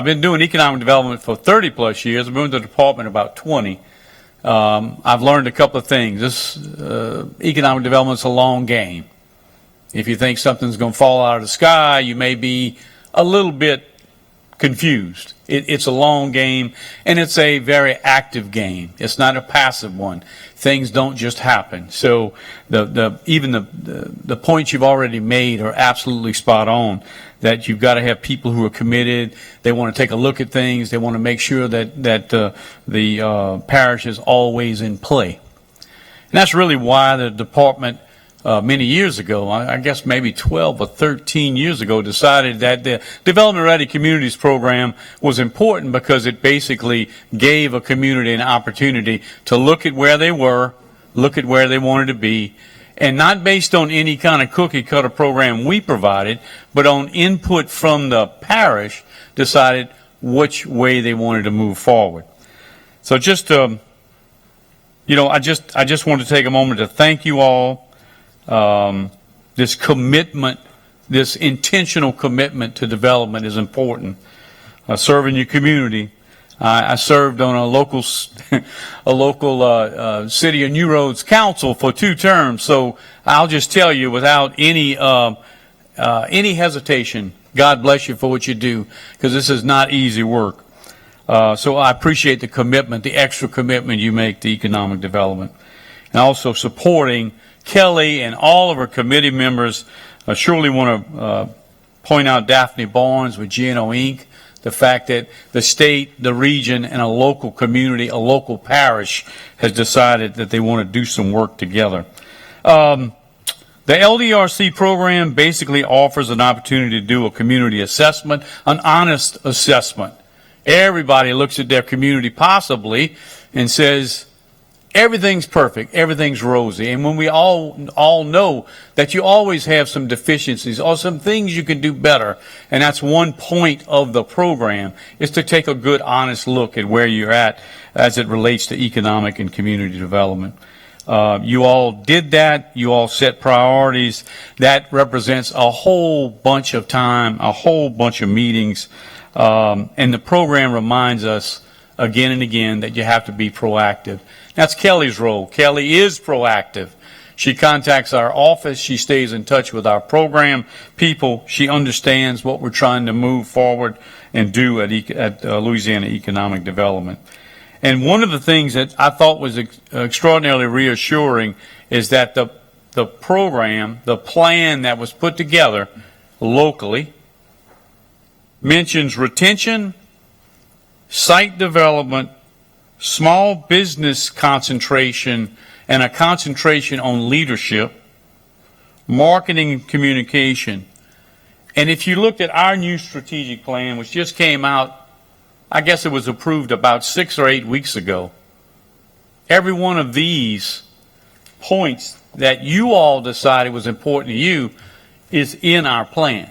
been doing economic development for 30 plus years. I've been in the department about 20. I've learned a couple of things. This economic development's a long game. If you think something's going to fall out of the sky, you may be a little bit confused. It's a long game, and it's a very active game. It's not a passive one. Things don't just happen. So even the points you've already made are absolutely spot on, that you've got to have people who are committed. They want to take a look at things. They want to make sure that the parish is always in play. And that's really why the department many years ago, I guess maybe 12 or 13 years ago, decided that the Development Ready Communities program was important because it basically gave a community an opportunity to look at where they were, look at where they wanted to be, and not based on any kind of cookie cutter program we provided, but on input from the parish, decided which way they wanted to move forward. So just, I just want to take a moment to thank you all. This commitment, this intentional commitment to development is important. Serving your community. I served on a local City of New Roads Council for 2 terms. So I'll just tell you without any hesitation, God bless you for what you do, because this is not easy work. So I appreciate the commitment, the extra commitment you make to economic development, and also supporting Kelly and all of our committee members. I surely want to point out Daphne Barnes with GNO Inc., the fact that the state, the region, and a local community, a local parish has decided that they want to do some work together. The LDRC program basically offers an opportunity to do a community assessment, an honest assessment. Everybody looks at their community possibly and says, everything's perfect, everything's rosy. And when we all know that you always have some deficiencies or some things you can do better, and that's one point of the program, is to take a good, honest look at where you're at as it relates to economic and community development. You all did that. You all set priorities. That represents a whole bunch of time, a whole bunch of meetings. And the program reminds us again and again that you have to be proactive. That's Kelly's role. Kelly is proactive. She contacts our office. She stays in touch with our program people. She understands what we're trying to move forward and do at Louisiana Economic Development. And one of the things that I thought was extraordinarily reassuring is that the program, the plan that was put together locally, mentions retention, site development, small business concentration, and a concentration on leadership, marketing and communication. And if you looked at our new strategic plan, which just came out, I guess it was approved about 6 or 8 weeks ago, every one of these points that you all decided was important to you is in our plan.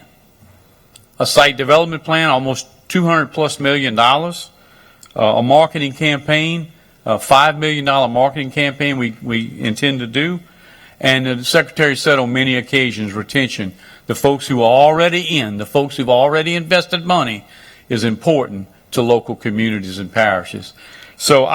A site development plan, almost $200+ million. A marketing campaign, a $5 million marketing campaign we intend to do. And the Secretary said on many occasions, retention. The folks who are already in, the folks who've already invested money is important to local communities and parishes. So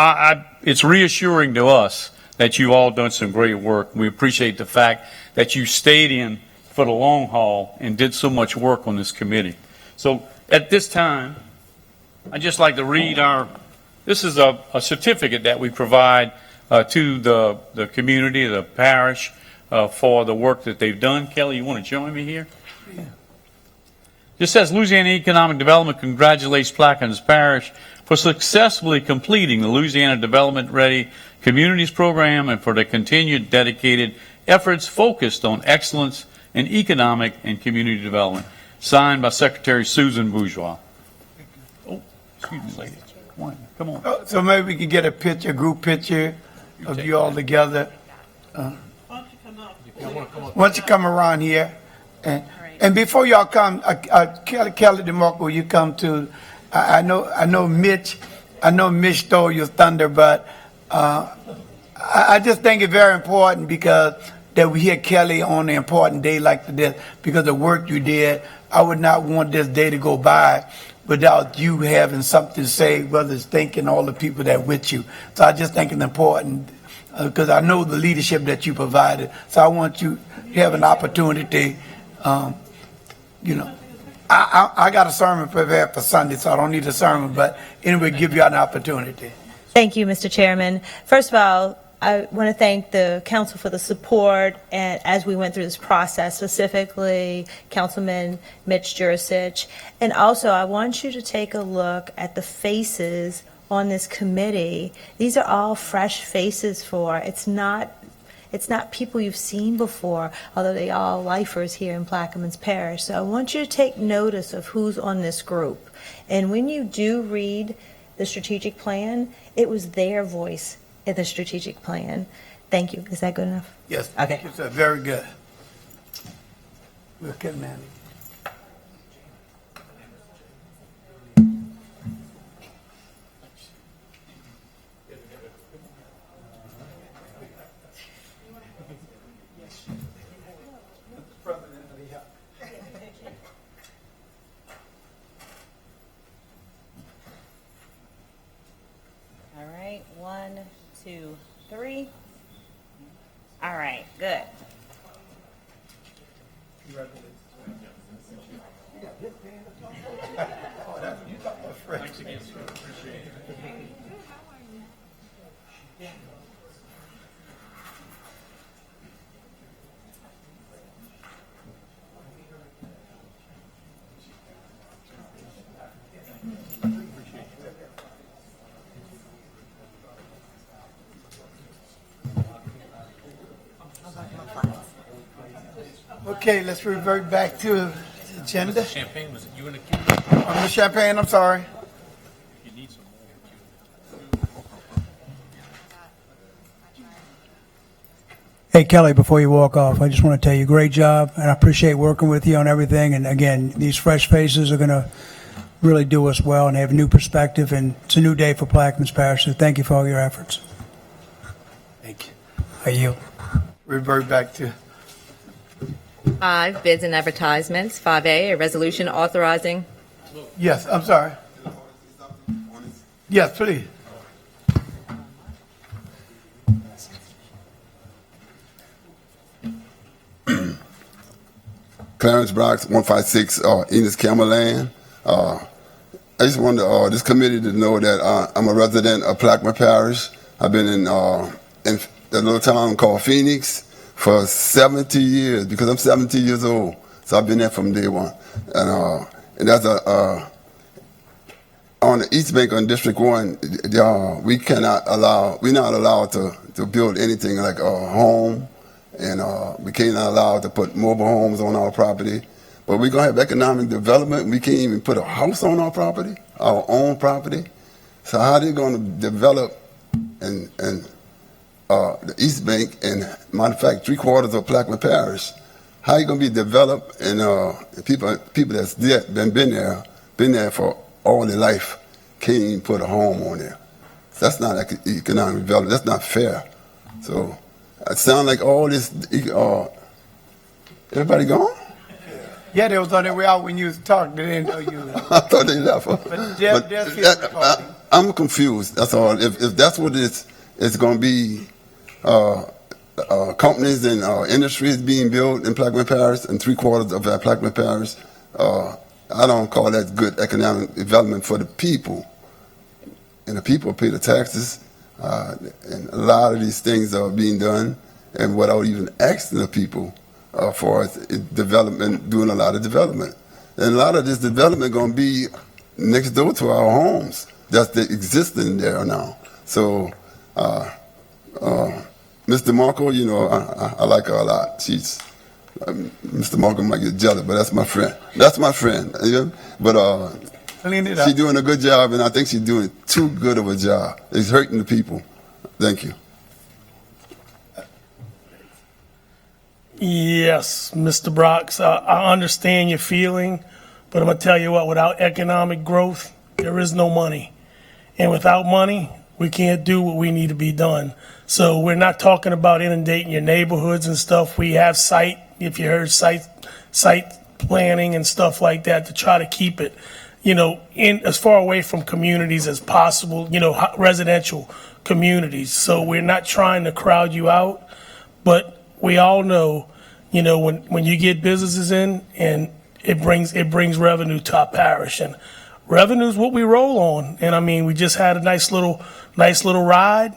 it's reassuring to us that you all done some great work. We appreciate the fact that you stayed in for the long haul and did so much work on this committee. So at this time, I'd just like to read this is a certificate that we provide to the community, the parish, for the work that they've done. Kelly, you want to join me here? Yeah. This says, Louisiana Economic Development congratulates Plaquemines Parish for successfully completing the Louisiana Development Ready Communities Program and for the continued dedicated efforts focused on excellence in economic and community development. Signed by Secretary Susan Bourgeois. Oh, excuse me, lady. Come on. So maybe we can get a picture, group picture of you all together. Why don't you come around here? And before y'all come, Kelly DeMarco, will you come to? I know Mitch stole your thunder, but I just think it's very important because that we hear Kelly on an important day like this because of the work you did I would not want this day to go by without you having something to say, whether it's thanking all the people that with you. So I just think it's important, because I know the leadership that you provided. So I want you to have an opportunity, you know, I got a sermon prepared for Sunday, so I don't need a sermon, but anyway, give you an opportunity. Thank you, Mr. Chairman. First of all, I want to thank the council for the support, and as we went through this process, specifically Councilman Mitch Jurasich. And also, I want you to take a look at the faces on this committee. These are all fresh faces it's not people you've seen before, although they all lifers here in Plaquemines Parish. So I want you to take notice of who's on this group. And when you do read the strategic plan, it was their voice in the strategic plan. Thank you. Is that good enough? Yes. Okay. Thank you, sir. Very good. We'll get Manny. All right, 1, 2, 3. All right, good. Okay, let's revert back to the agenda. Champagne, was it you and the The champagne, I'm sorry. You need some Hey, Kelly, before you walk off, I just want to tell you, great job, and I appreciate working with you on everything. And again, these fresh faces are going to really do us well, and they have a new perspective, and it's a new day for Plaquemines Parish, so thank you for all your efforts. Thank you. I yield. Revert back to 5, bids and advertisements. 5A, a resolution authorizing. Yes, I'm sorry. Yes, please. Clarence Brox, 156 Enos Camelland. I just wanted this committee to know that I'm a resident of Plaquemines Parish. I've been in a little town called Phoenix for 70 years, because I'm 70 years old. So I've been there from day one. And that's on the East Bank on District 1, we're not allowed to build anything like a home, and we can't allow to put mobile homes on our property. But we're going to have economic development. We can't even put a house on our property, our own property. So how are they going to develop and the East Bank, and matter of fact, 3/4 of Plaquemines Parish? How are you going to be developed, and people that's been there for all their life can't even put a home on there? That's not economic development. That's not fair. So it sounds like all this. Everybody gone? Yeah, they was on their way out when you was talking. They didn't know you. I thought they left. But I'm confused. That's all. If that's what it's going to be. Companies and industries being built in Plaquemines Parish, and 3/4 of that Plaquemines Parish. I don't call that good economic development for the people. And the people pay the taxes, and a lot of these things are being done, and without even asking the people for development, doing a lot of development. And a lot of this development going to be next door to our homes that's existing there now. So, Mr. Marco, you know, I like her a lot. She's Mr. Marco might get jealous, but that's my friend. That's my friend. You know? But she's doing a good job, and I think she's doing too good of a job. It's hurting the people. Thank you. Yes, Mr. Brox, I understand your feeling, but I'm going to tell you what, without economic growth, there is no money. And without money, we can't do what we need to be done. So we're not talking about inundating your neighborhoods and stuff. We have site, if you heard site planning and stuff like that to try to keep it, in as far away from communities as possible, residential communities. So we're not trying to crowd you out, but we all know, when you get businesses in, and it brings revenue to our parish, and revenue is what we roll on. And I mean, we just had a nice little ride,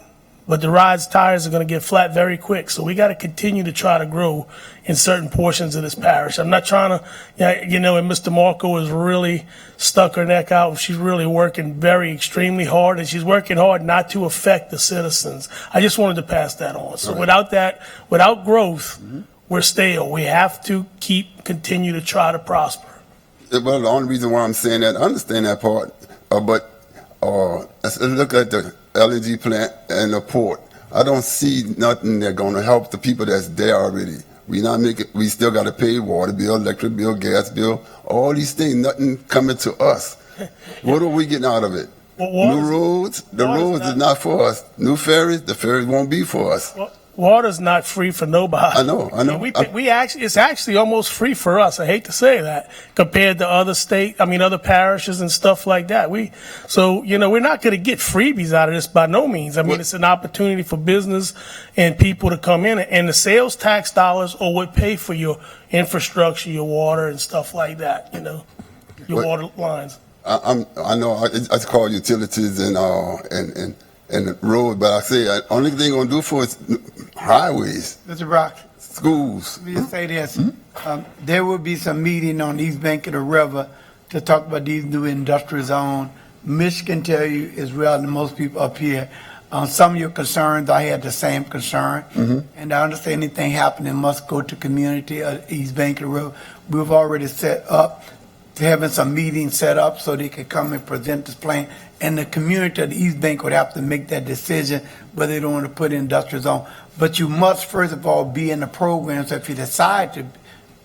but the ride's tires are going to get flat very quick. So we got to continue to try to grow in certain portions of this parish. I'm not trying to, and Mr. Marco has really stuck her neck out. She's really working extremely hard, and she's working hard not to affect the citizens. I just wanted to pass that on. So without growth, we're stale. We have to continue to try to prosper. Well, the only reason why I'm saying that, I understand that part, but let's look at the LNG plant and the port. I don't see nothing that's going to help the people that's there already. We still got to pay water bill, electric bill, gas bill, all these things. Nothing coming to us. What are we getting out of it? New roads. The roads is not for us. New ferries. The ferries won't be for us. Water's not free for nobody. I know. It's actually almost free for us. I hate to say that, compared to other parishes and stuff like that. We're not going to get freebies out of this by no means. I mean, it's an opportunity for business and people to come in, and the sales tax dollars are what pay for your infrastructure, your water and stuff like that. Your water lines. I know. I call utilities and the road, but I say only thing they're gonna do for is highways, Mr. Brock, schools. let me just say this. There will be some meeting on the East Bank of the river to talk about these new industrial zones. Mitch can tell you as well than most people up here. Some of your concerns, I had the same concern. And I understand anything happening must go to community of East Bank of the river. We've already set up to having some meetings set up so they could come and present this plan. And the community of the East Bank would have to make that decision whether they don't want to put in industrial zone. But you must, first of all, be in the program. So if you decide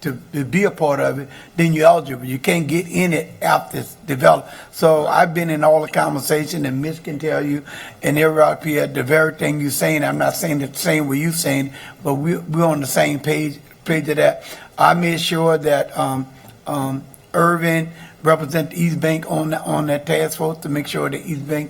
to be a part of it, then you're eligible. You can't get in it after it's developed. So I've been in all the conversation, and Mitch can tell you, and everybody up here, the very thing you're saying, I'm not saying it the same way you're saying, but we're on the same page of that. I made sure that Irvin represent the East Bank on that task force to make sure the East Bank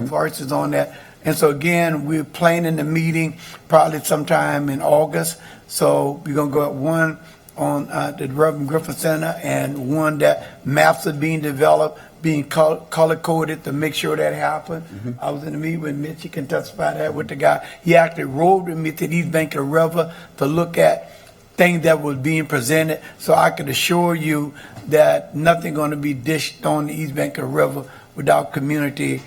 voice is on that. And so again, we're planning the meeting probably sometime in August. So we're gonna go at one on the Reverend Griffin Center, and one that maps are being developed, being color coded to make sure that happened. I was in a meeting with Mitch. He can testify that with the guy. He actually rode with me to the East Bank of the river to look at things that was being presented, so I could assure you that nothing going to be dished on the East Bank of the river without community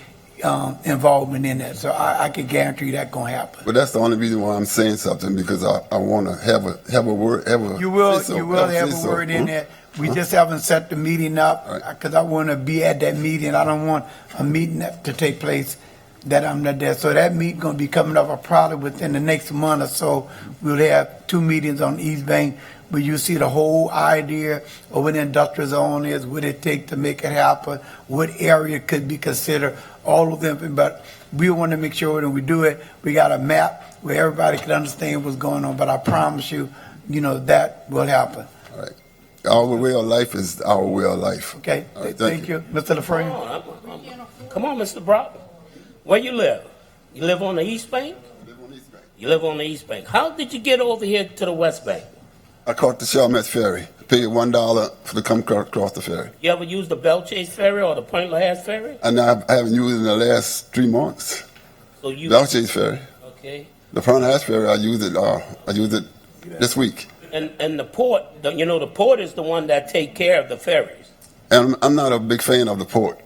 involvement in that. So I can guarantee you that's going to happen. But that's the only reason why I'm saying something, because I want to have a word. You will have a word in there. We just haven't set the meeting up because I want to be at that meeting. I don't want a meeting to take place that I'm not there. So that meeting going to be coming up probably within the next month or so. We'll have 2 meetings on East Bank where you see the whole idea of what the industrial zone is, what it takes to make it happen, what area could be considered, all of them. But we want to make sure that we do it. We got a map where everybody can understand what's going on. But I promise you, that will happen. All right. Our way of life is our way of life. Okay. Right, thank you. Mr. LaFrey. Come on, Mr. Brock. Where you live? You live on the East Bank? I live on the East Bank. You live on the East Bank. How did you get over here to the West Bank? I caught the Chalmette Ferry. Paid $1 to come across the ferry. You ever used the Belchase Ferry or the Point Lahaz Ferry? And I haven't used it in the last 3 months. So you Belchase Ferry. Okay. The Point Lahaz Ferry, I used it this week. And the port, the port is the one that take care of the ferries. And I'm not a big fan of the port.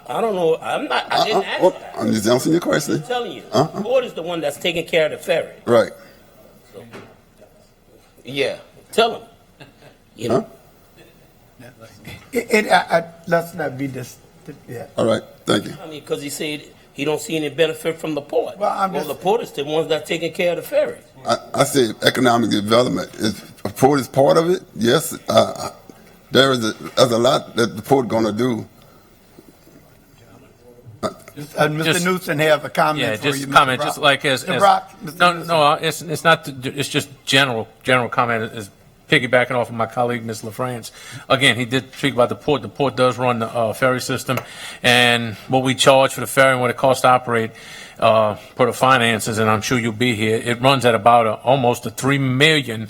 I don't know. I'm not. I didn't ask that. I'm just answering your question. I'm telling you. The port is the one that's taking care of the ferry. Right. So, yeah. Tell him. Let's not be this. Yeah. All right. Thank you. I mean, because he said he don't see any benefit from the port. Well, the port is the ones that taking care of the ferry. I say economic development. A port is part of it. Yes. There's a lot that the port going to do. Mr. Newsom have a comment for you. Yeah, just comment, just like as Brock, no, it's not. It's just general comment. As piggybacking off of my colleague, Ms. LaFrance. Again, he did speak about the port. The port does run the ferry system, and what we charge for the ferry and what it costs to operate for the finances, and I'm sure you'll be here, it runs at about almost a $3 million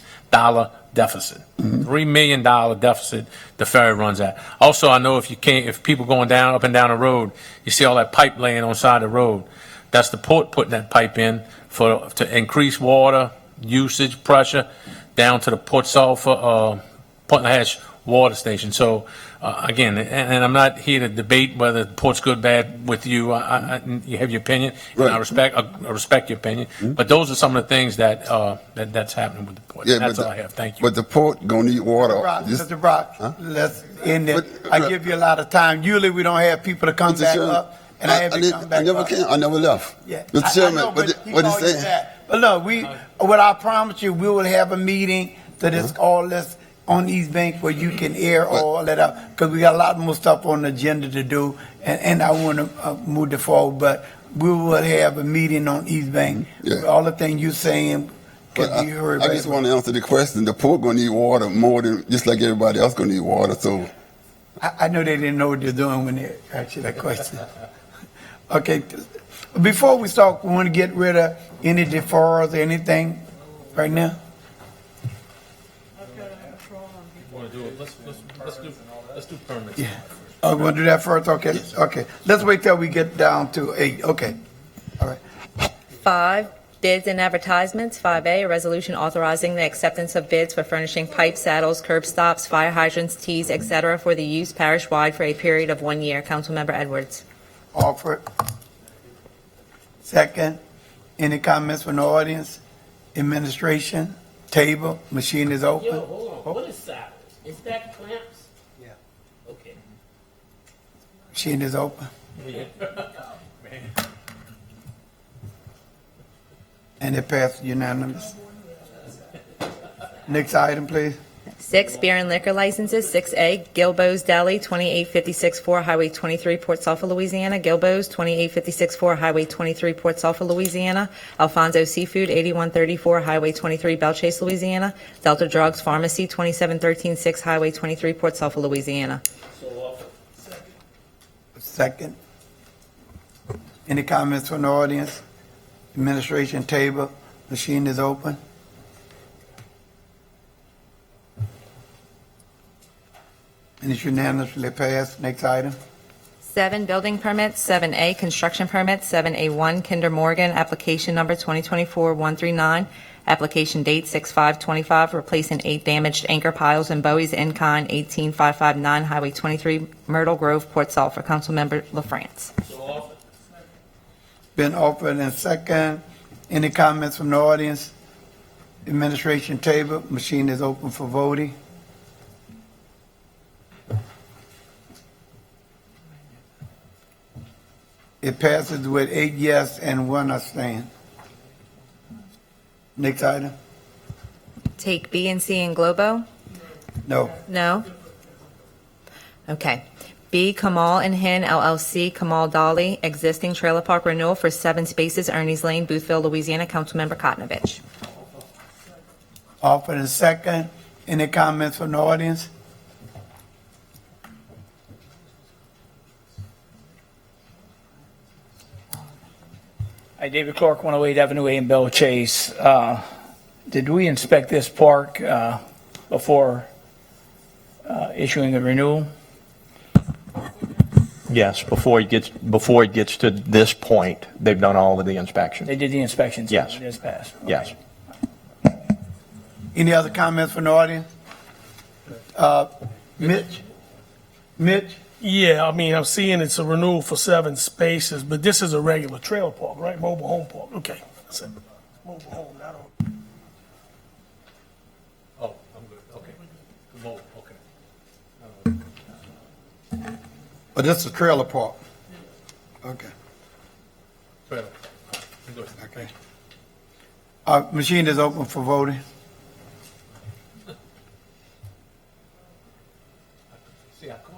deficit. $3 million deficit the ferry runs at. Also, I know if people going down, up and down the road, you see all that pipe laying on the side of the road. That's the port putting that pipe in to increase water usage, pressure, down to the Port Sulphur, Port Nahash water station. So, again, and I'm not here to debate whether the port's good, bad with you. You have your opinion, and I respect your opinion. But those are some of the things that's happening with the port. Yeah, that's all I have. Thank you. But the port gonna need water. Mr. Brock, let's end it. I give you a lot of time. Usually we don't have people to come back up, and I have you come back up. I never left. Yeah. Mr. Chairman, what you saying? But look, what I promise you, we will have a meeting that is all this on East Bank where you can air all that out, because we got a lot more stuff on the agenda to do, and I want to move it forward, but we will have a meeting on East Bank. All the things you're saying can be heard. I just want to answer the question. The port going to need water more than, just like everybody else going to need water, so. I know they didn't know what they're doing when they asked you that question. Okay, before we start, we want to get rid of any deferrals or anything right now? Let's do permits. Yeah. Oh, we want to do that first? Okay. Okay. Let's wait till we get down to 8. Okay. All right. 5, bids and advertisements. 5A, a resolution authorizing the acceptance of bids for furnishing pipe saddles, curb stops, fire hydrants, tees, etc. for the use parish-wide for a period of 1 year. Councilmember Edwards. Offered. Second. Any comments from the audience? Administration? Table? Machine is open? Yo, hold on. What is saddles? Is that clamps? Yeah. Okay. Machine is open. Yeah. And it passed unanimous. Next item, please. 6, beer and liquor licenses. 6A, Gilbo's Deli, 28564 Highway 23, Port Sulphur, Louisiana. Gilbo's, 28564 Highway 23, Port Sulphur, Louisiana. Alfonso Seafood, 8134 Highway 23, Belchase, Louisiana. Delta Drugs Pharmacy, 27136 Highway 23, Port Sulphur, Louisiana. Second. Any comments from the audience? Administration table. Machine is open. And it's unanimously passed. Next item. 7, building permits. 7A, construction permits. 7A1, Kinder Morgan, application number 2024-139. Application date 6/5/25, replacing 8 damaged anchor piles and buoys in kind, 18559 Highway 23, Myrtle Grove, Port Sulphur. Councilmember LaFrance. Been offered and second. Any comments from the audience? Administration table. Machine is open for voting. It passes with 8 yes and 1 abstain. Next item. Take B and C and Globo. No. No? Okay. B, Kamal and Hen LLC, Kamal Dolly, existing trailer park renewal for 7 spaces, Ernie's Lane, Boothville, Louisiana. Councilmember Kotnovich. Offered and second. Any comments from the audience? Hi, David Clark, 108 Avenue A in Belle Chase. Did we inspect this park before issuing a renewal? Yes, before it gets to this point, they've done all of the inspections. They did the inspections? Yes. It is passed? Okay. Yes. Any other comments from the audience? Mitch? Yeah, I mean, I'm seeing it's a renewal for 7 spaces, but this is a regular trailer park, right? Mobile home park. Okay. That's it. Mobile home, not on. Oh, I'm good. Okay. Mobile, okay. But this is a trailer park. Okay. Trailer. I'm good. Okay. Machine is open for voting.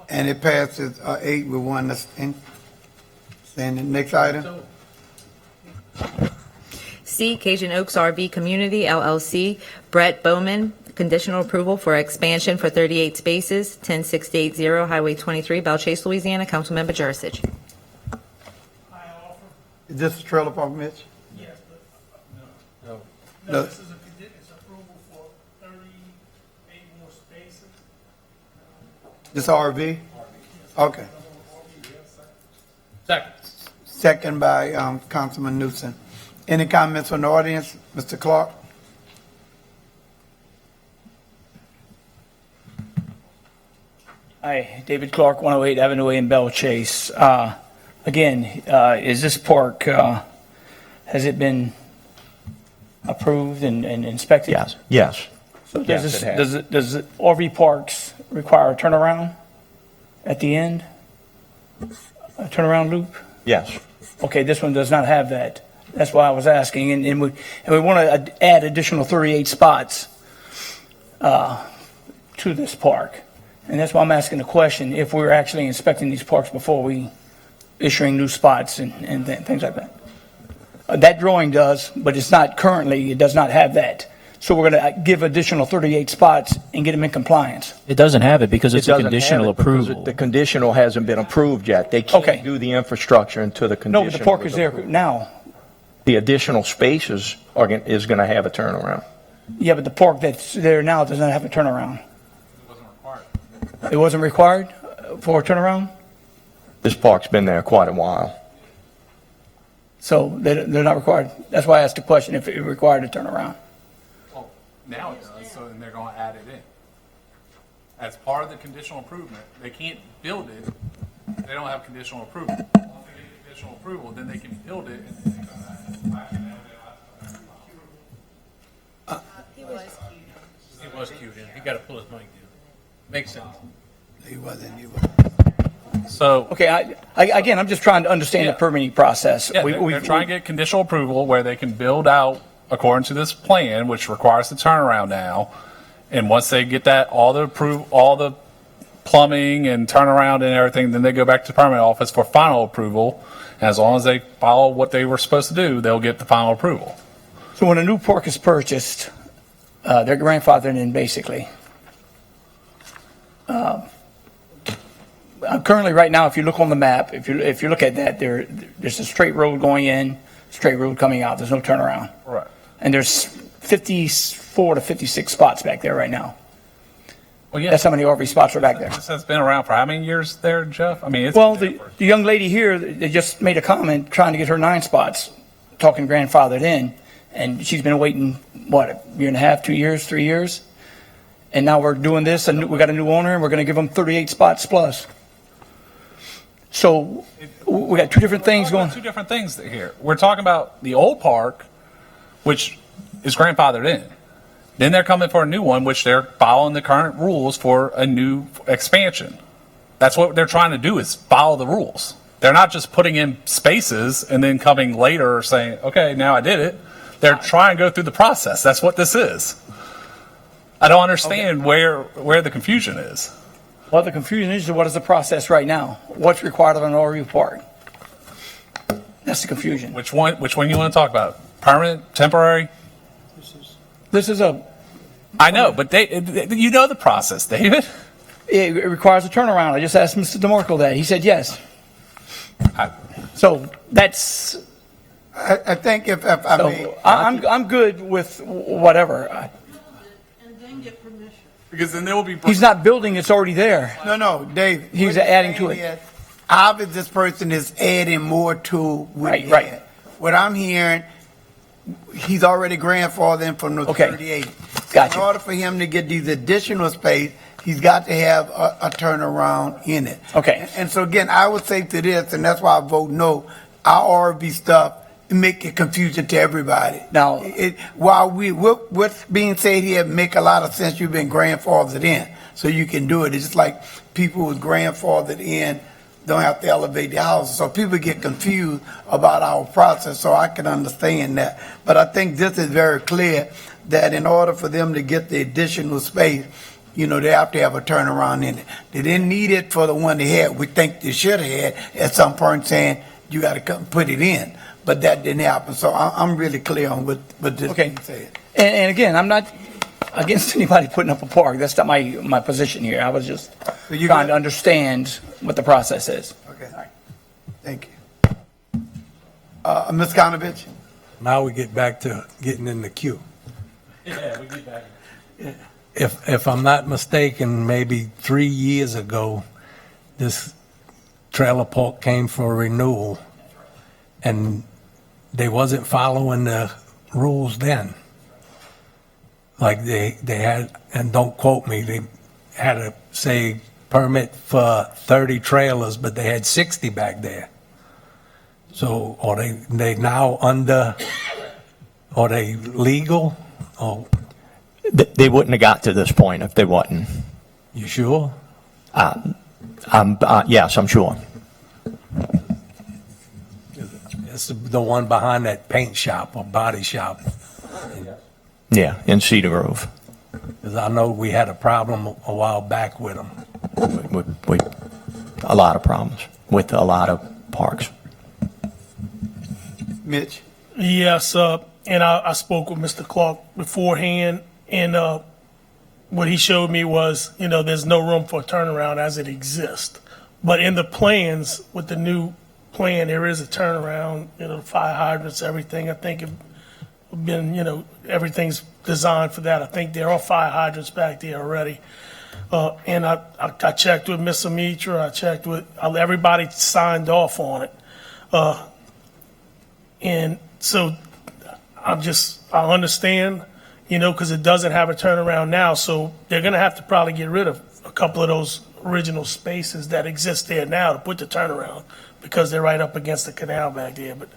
And it passes 8 with 1 abstain. Standing. Next item. C, Cajun Oaks RV Community LLC, Brett Bowman, conditional approval for expansion for 38 spaces, 10680 Highway 23, Belle Chase, Louisiana. Councilmember Jurisic. Is this a trailer park, Mitch? Yes, but No. no, this is it's approval for 38 more spaces. This RV? Okay. Second. Second by Councilman Newsom. Any comments from the audience? Mr. Clark? Hi, David Clark, 108 Avenue A in Belle Chase. Again, is this park, has it been approved and inspected? Yes. So Yes, does it has. does RV parks require a turnaround at the end? A turnaround loop? Yes. Okay, this one does not have that. That's why I was asking, and we want to add additional 38 spots to this park. And that's why I'm asking the question, if we're actually inspecting these parks before we issuing new spots and things like that. That drawing does, but it's not currently, it does not have that. So we're going to give additional 38 spots and get them in compliance. It doesn't have it because it's It a doesn't have conditional it because approval. The conditional hasn't been approved yet. They can't do the infrastructure until the No, conditional. but the park is there now. The additional spaces is going to have a turnaround. Yeah, but the park that's there now does not have a turnaround. It wasn't required for a turnaround? This park's been there quite a while. So they're not required. That's why I asked the question if it required a turnaround. Well, now it does, so then they're going to add it in. As part of the conditional improvement, they can't build it. They don't have conditional approval. Once they get conditional approval, then they can build it. He was cued in. He got to pull his mic down. Makes sense. He wasn't. So okay, again, I'm just trying to understand the permitting process. Yeah, they're trying to get conditional approval where they can build out according to this plan, which requires the turnaround now. And once they get that, all the plumbing and turnaround and everything, then they go back to the permit office for final approval. And as long as they follow what they were supposed to do, they'll get the final approval. So when a new park is purchased, they're grandfathered in basically. Currently, right now, if you look on the map, if you look at that, there's a straight road going in, straight road coming out. There's no turnaround. Right. And there's 54 to 56 spots back there right now. Well, yeah. That's how many RV spots are back there. This has been around for how many years there, Jeff? I mean, it's Well, the young lady here, they just made a comment trying to get her 9 spots, talking grandfathered in, and she's been waiting, what, a year and a half, 2 years, 3 years? And now we're doing this, and we got a new owner, and we're going to give them 38 spots plus. So we got two different things going. Two different things here. We're talking about the old park, which is grandfathered in. Then they're coming for a new one, which they're following the current rules for a new expansion. That's what they're trying to do, is follow the rules. They're not just putting in spaces and then coming later saying, okay, now I did it. They're trying to go through the process. That's what this is. I don't understand where the confusion is. Well, the confusion is, what is the process right now? What's required of an RV park? That's the confusion. Which one you want to talk about? Permanent, temporary? This is a... I know, but you know the process, David. It requires a turnaround. I just asked Mr. DeMarco that. He said yes. So that's... I think if I may... I'm good with whatever. Because then there will be... He's not building, it's already there. No, Dave. He's adding to it. Obviously, this person is adding more to what he had. What I'm hearing, he's already grandfathered in from the 38. Gotcha. In order for him to get these additional space, he's got to have a turnaround in it. Okay. And so again, I would say to this, and that's why I vote no, our RV stuff, make it confusing to everybody. Now, while what's being said here make a lot of sense, you've been grandfathered in, so you can do it. It's just like people with grandfathered in don't have to elevate the houses. So people get confused about our process, so I can understand that. But I think this is very clear that in order for them to get the additional space, they have to have a turnaround in it. They didn't need it for the one they had. We think they should have had at some point saying, you got to come put it in. But that didn't happen. So I'm really clear on what this being said. And again, I'm against anybody putting up a park. That's not my position here. I was just trying to understand what the process is. Okay. Thank you. Ms. Konovich? Now we get back to getting in the queue. Yeah, we get back. If I'm not mistaken, maybe 3 years ago, this trailer park came for renewal, and they wasn't following the rules then. Like they had, and don't quote me, they had a, say, permit for 30 trailers, but they had 60 back there. So are they now under, are they legal? Or They wouldn't have got to this point if they wasn't. you sure? Yes, I'm sure. It's the one behind that paint shop or body shop. Yeah, in Cedar Grove. Because I know we had a problem a while back with them. We a lot of problems with a lot of parks. Mitch? Yes, and I spoke with Mr. Clark beforehand, and what he showed me was, there's no room for a turnaround as it exists. But in the plans, with the new plan, there is a turnaround, fire hydrants, everything. I think have been, everything's designed for that. I think there are fire hydrants back there already. And I checked with Ms. Amitra, I checked with, everybody signed off on it. And so I understand, because it doesn't have a turnaround now. So they're going to have to probably get rid of a couple of those original spaces that exist there now to put the turnaround, because they're right up against the canal back there. But,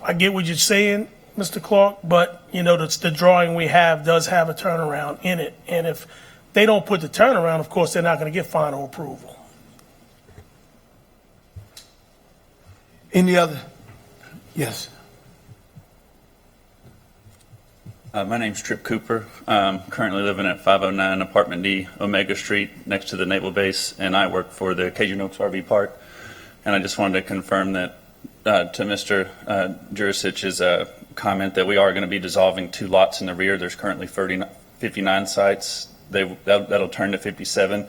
I get what you're saying, Mr. Clark, but, the drawing we have does have a turnaround in it. And if they don't put the turnaround, of course, they're not going to get final approval. Any other? Yes. My name's Trip Cooper. Currently living at 509 Apartment D, Omega Street, next to the Naval Base, and I work for the Cajun Oaks RV Park. And I just wanted to confirm that to Mr. Jurisich's comment that we are going to be dissolving 2 lots in the rear. There's currently 59 sites. That'll turn to 57.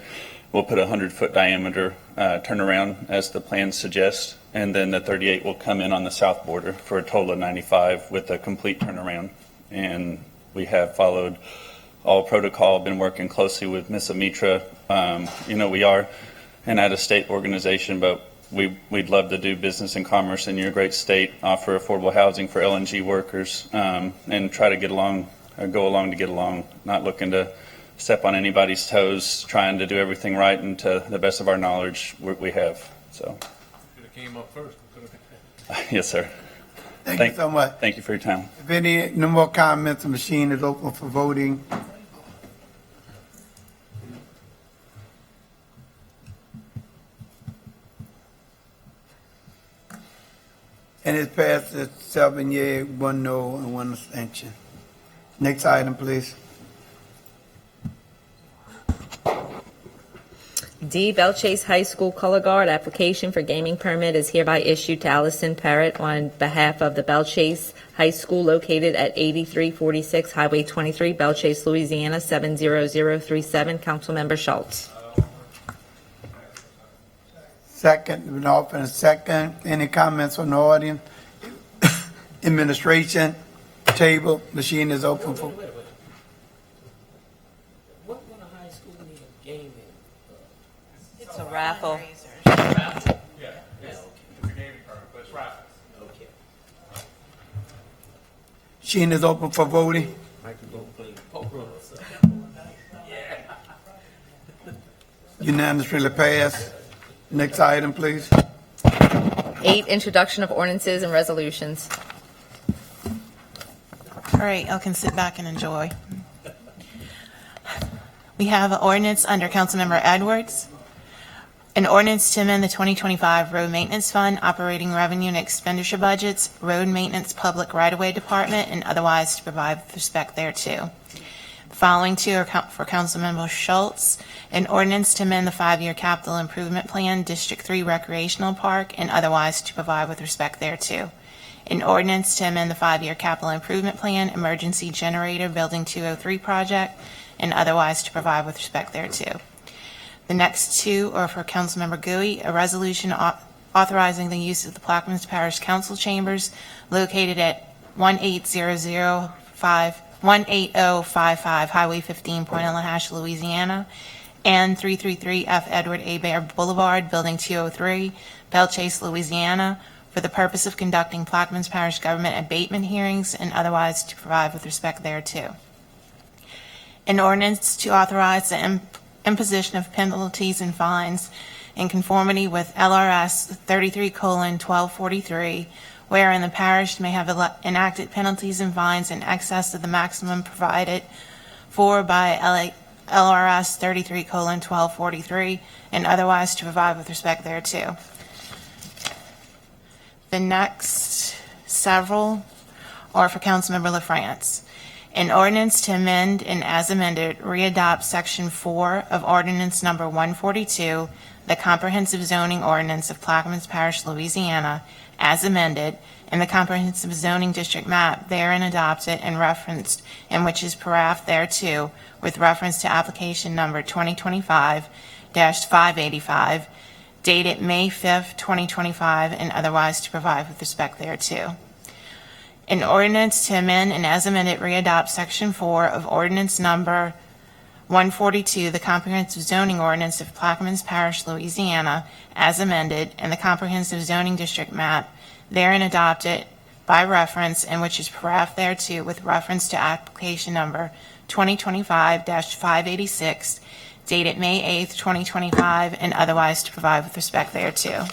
We'll put a 100-foot diameter turnaround as the plan suggests, and then the 38 will come in on the south border for a total of 95 with a complete turnaround. And we have followed all protocol, been working closely with Ms. Amitra. We are an out-of-state organization, but we'd love to do business and commerce in your great state, offer affordable housing for LNG workers, and try to go along to get along, not looking to step on anybody's toes, trying to do everything right, and to the best of our knowledge, we have. So. Could have came up first. Yes, sir. Thank you so much. Thank you for your time. If no more comments, the machine is open for voting. And it's passed at 7 yea, 1 no, and 1 abstention. Next item, please. D, Belchase High School Color Guard application for gaming permit is hereby issued to Allison Parrott on behalf of the Belchase High School located at 8346 Highway 23, Belchase, Louisiana, 70037. Councilmember Schultz. Second, been offered a second. Any comments from the audience? Administration, table, machine is open for. It's a raffle. Machine is open for voting. Unanimously passed. Next item, please. 8, introduction of ordinances and resolutions. All right, y'all can sit back and enjoy. We have an ordinance under Councilmember Edwards. An ordinance to amend the 2025 Road Maintenance Fund, operating revenue and expenditure budgets, road maintenance public right-of-way department, and otherwise to provide with respect thereto. The following two are for Councilmember Schultz. An ordinance to amend the 5-year capital improvement plan, District 3 Recreational Park, and otherwise to provide with respect thereto. An ordinance to amend the 5-year capital improvement plan, Emergency Generator Building 203 project, and otherwise to provide with respect thereto. The next two are for Councilmember Gooey, a resolution authorizing the use of the Plaquemines Parish Council chambers located at 18055 Highway 15, Point Ellahash, Louisiana, and 333 F. Edward A. Baer Boulevard, Building 203, Bellchase, Louisiana, for the purpose of conducting Plaquemines Parish government abatement hearings and otherwise to provide with respect thereto. An ordinance to authorize the imposition of penalties and fines in conformity with LRS 33:1243, wherein the parish may have enacted penalties and fines in excess of the maximum provided for by LRS 33:1243, and otherwise to provide with respect thereto. The next several are for Councilmember LaFrance. An ordinance to amend and as amended readopt Section 4 of Ordinance Number 142, the Comprehensive Zoning Ordinance of Plaquemines Parish, Louisiana, as amended, and the Comprehensive Zoning District Map therein adopted and referenced, and which is paraph thereto, with reference to application number 2025-585, dated May 5th, 2025, and otherwise to provide with respect thereto. An ordinance to amend and as amended readopt Section 4 of Ordinance Number 142, the Comprehensive Zoning Ordinance of Plaquemines Parish, Louisiana, as amended, and the Comprehensive Zoning District Map therein adopted by reference, and which is paraph thereto, with reference to application number 2025-586, dated May 8th, 2025, and otherwise to provide with respect thereto.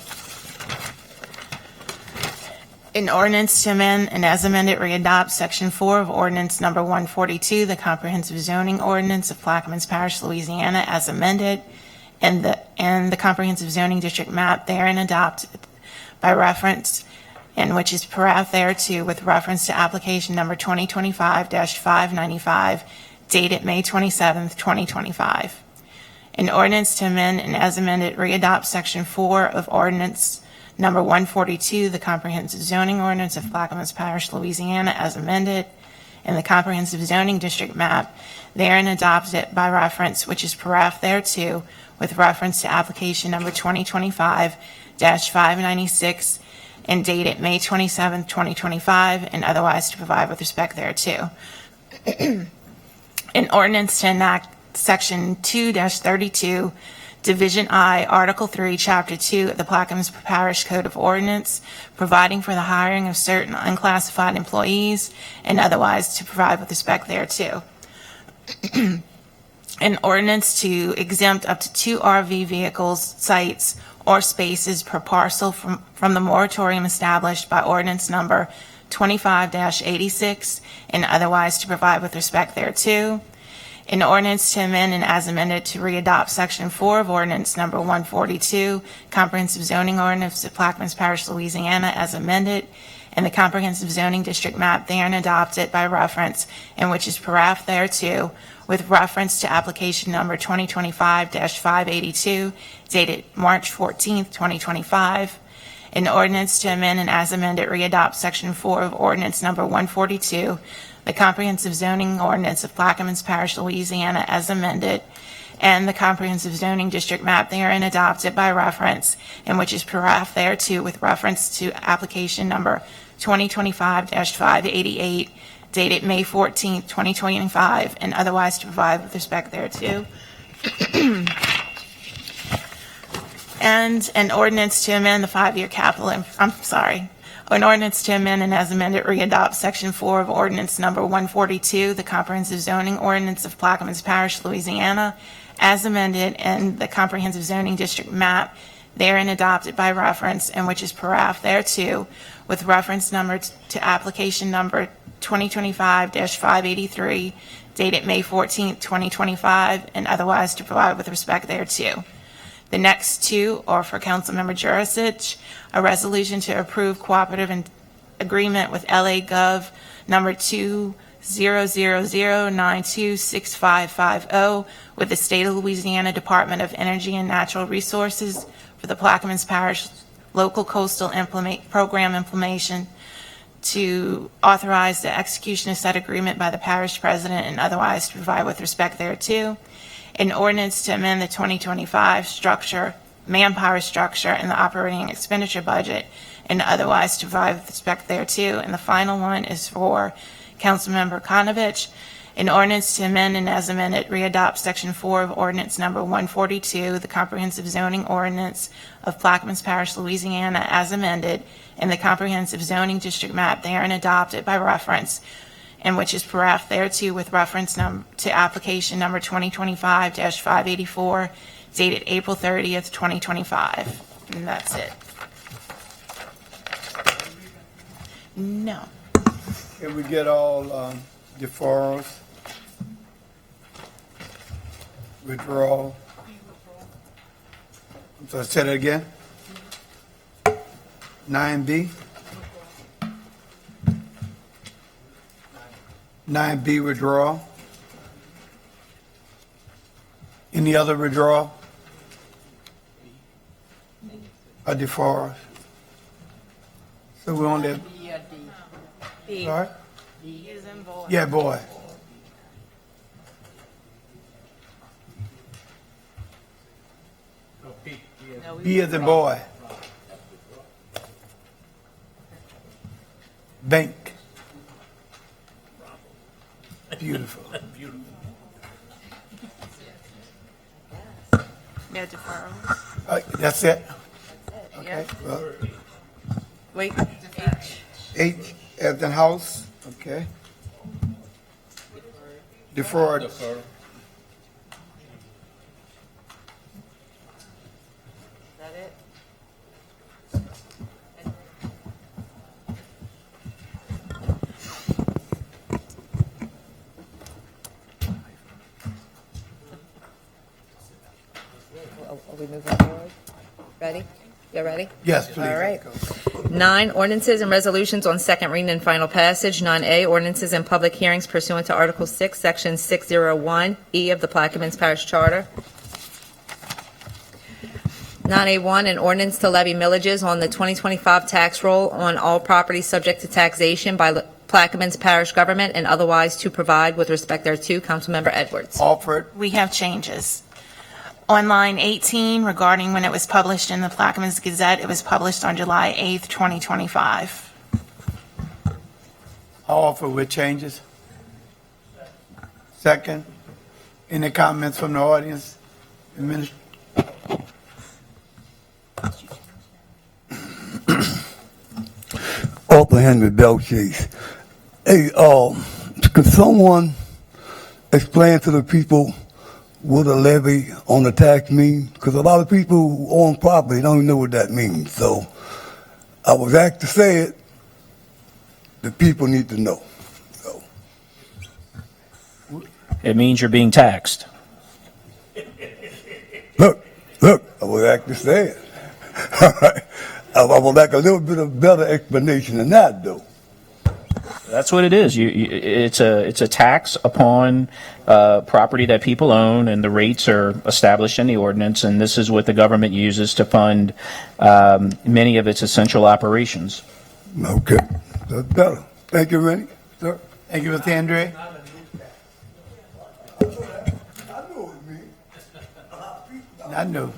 An ordinance to amend and as amended readopt Section 4 of Ordinance Number 142, the Comprehensive Zoning Ordinance of Plaquemines Parish, Louisiana, as amended, and the Comprehensive Zoning District Map therein adopted by reference, and which is paraph thereto, with reference to application number 2025-595, dated May 27th, 2025. An ordinance to amend and as amended readopt Section 4 of Ordinance Number 142, the Comprehensive Zoning Ordinance of Plaquemines Parish, Louisiana, as amended, and the Comprehensive Zoning District Map therein adopted by reference, which is paraph thereto, with reference to application number 2025-596, and dated May 27, 2025, and otherwise to provide with respect thereto. An ordinance to enact Section 2-32, Division I, Article 3, Chapter 2 of the Plaquemines Parish Code of Ordinance, providing for the hiring of certain unclassified employees and otherwise to provide with respect thereto. An ordinance to exempt up to 2 RV vehicles, sites, or spaces per parcel from the moratorium established by Ordinance Number 25-86 and otherwise to provide with respect thereto. An ordinance to amend and as amended to readopt Section 4 of Ordinance Number 142, Comprehensive Zoning Ordinance of Plaquemines Parish, Louisiana, as amended, and the Comprehensive Zoning District Map therein adopted by reference, and which is paraph thereto, with reference to application number 2025-582, dated March 14th, 2025. An ordinance to amend and as amended readopt Section 4 of Ordinance Number 142, the Comprehensive Zoning Ordinance of Plaquemines Parish, Louisiana, as amended, and the Comprehensive Zoning District Map therein adopted by reference, and which is paraph thereto, with reference to application number 2025-588, dated May 14th, 2025, and otherwise to provide with respect thereto. And an ordinance to amend the 5-year capital, an ordinance to amend and as amended readopt Section 4 of Ordinance Number 142, the Comprehensive Zoning Ordinance of Plaquemines Parish, Louisiana, as amended, and the Comprehensive Zoning District Map therein adopted by reference, and which is paraph thereto, with reference number to application number 2025-583, dated May 14th, 2025, and otherwise to provide with respect thereto. The next two are for Councilmember Jurisic, a resolution to approve cooperative agreement with LA Gov number 2 000926550 with the State of Louisiana Department of Energy and Natural Resources for the Plaquemines Parish Local Coastal Program Implementation, to authorize the execution of said agreement by the parish president and otherwise to provide with respect thereto. An ordinance to amend the 2025 manpower structure and the operating expenditure budget and otherwise to provide with respect thereto. And the final one is for Councilmember Konovich. An ordinance to amend and as amended readopt Section 4 of Ordinance Number 142, the Comprehensive Zoning Ordinance of Plaquemines Parish, Louisiana, as amended, and the Comprehensive Zoning District Map therein adopted by reference, and which is paraphrased thereto with reference to application number 2025-584, dated April 30th, 2025. And that's it. No. Can we get all deferrals? Withdrawal? So say that again? 9B? 9B withdrawal? Any other withdrawal? Or deferrals? So we on that? B. Sorry? B is in boy. Yeah, boy. B as in boy. Bank. Beautiful. No deferrals. That's it? Okay. Yep. Well, Wait. H as in house. Okay. Deferred. Is that it? Are we moving forward? Ready? You ready? Yes, please. All right. 9, ordinances and resolutions on second reading and final passage. 9A, ordinances and public hearings pursuant to Article 6, Section 601E of the Plaquemines Parish Charter. 9A1, an ordinance to levy millages on the 2025 tax roll on all properties subject to taxation by Plaquemines Parish government and otherwise to provide with respect thereto. Councilmember Edwards. Offered. We have changes. On line 18, regarding when it was published in the Plaquemines Gazette, it was published on July 8th, 2025. Offer with changes. Second. Any comments from the audience? Arthur Henry Belchase. Hey, could someone explain to the people what a levy on the tax means? Because a lot of people who own property don't even know what that means. So I was asked to say it. The people need to know. So. It means you're being taxed. Look, I was asked to say it. All right. I would like a little bit of better explanation than that, though. That's what it is. It's a tax upon property that people own, and the rates are established in the ordinance. And this is what the government uses to fund many of its essential operations. Okay, that's better. Thank you, Rennie. Sir. Thank you, Mr. Andre. I know.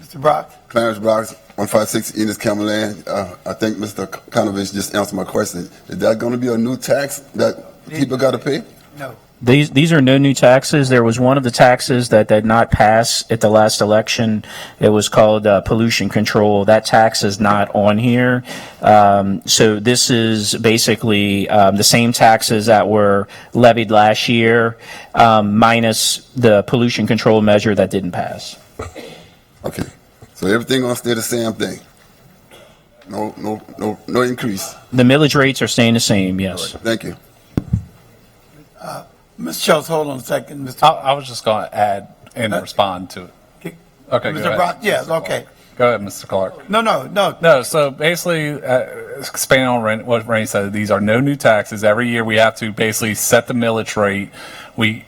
Mr. Brock. Clarence Brock, 156 Enos Camelland. I think Mr. Konovich just answered my question. Is that going to be a new tax that people got to pay? No. These are no new taxes. There was one of the taxes that did not pass at the last election. It was called pollution control. That tax is not on here. So this is basically the same taxes that were levied last year, minus the pollution control measure that didn't pass. Okay. So everything gonna stay the same thing. No increase. The millage rates are staying the same. Yes. Right. Thank you. Ms. Schultz, hold on a second. I was just going to add and respond to it. Okay. Okay, go Mr. ahead. Brock, yes, okay. Go ahead, Mr. Clark. No. So basically, expanding on what Randy said, these are no new taxes. Every year we have to basically set the millage rate. We're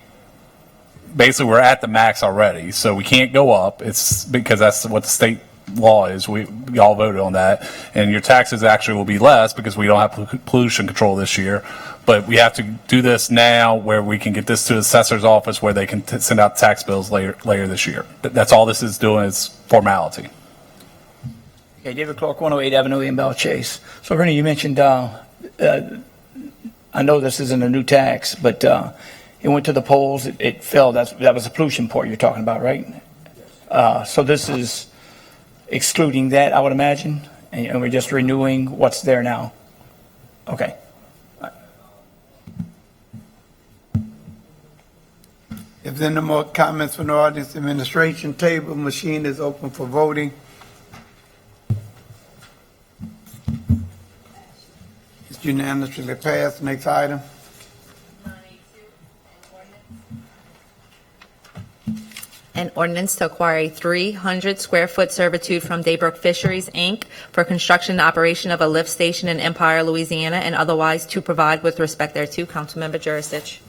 at the max already, so we can't go up. It's because that's what the state law is. We all voted on that, and your taxes actually will be less because we don't have pollution control this year. But we have to do this now, where we can get this to the assessor's office, where they can send out tax bills later this year. That's all this is doing, is formality. Okay, David Clark, 108 Avenue in Bell Chase. So, Rennie, you mentioned, I know this isn't a new tax, but it went to the polls, it fell. That was the pollution part you're talking about, right? So this is excluding that, I would imagine, and we're just renewing what's there now. Okay. If there are no more comments from the audience, administration table machine is open for voting. It's unanimously passed. Next item. An ordinance to acquire a 300-square-foot servitude from Daybrook Fisheries, Inc. for construction and operation of a lift station in Empire, Louisiana, and otherwise to provide with respect thereto. Councilmember Jurisic.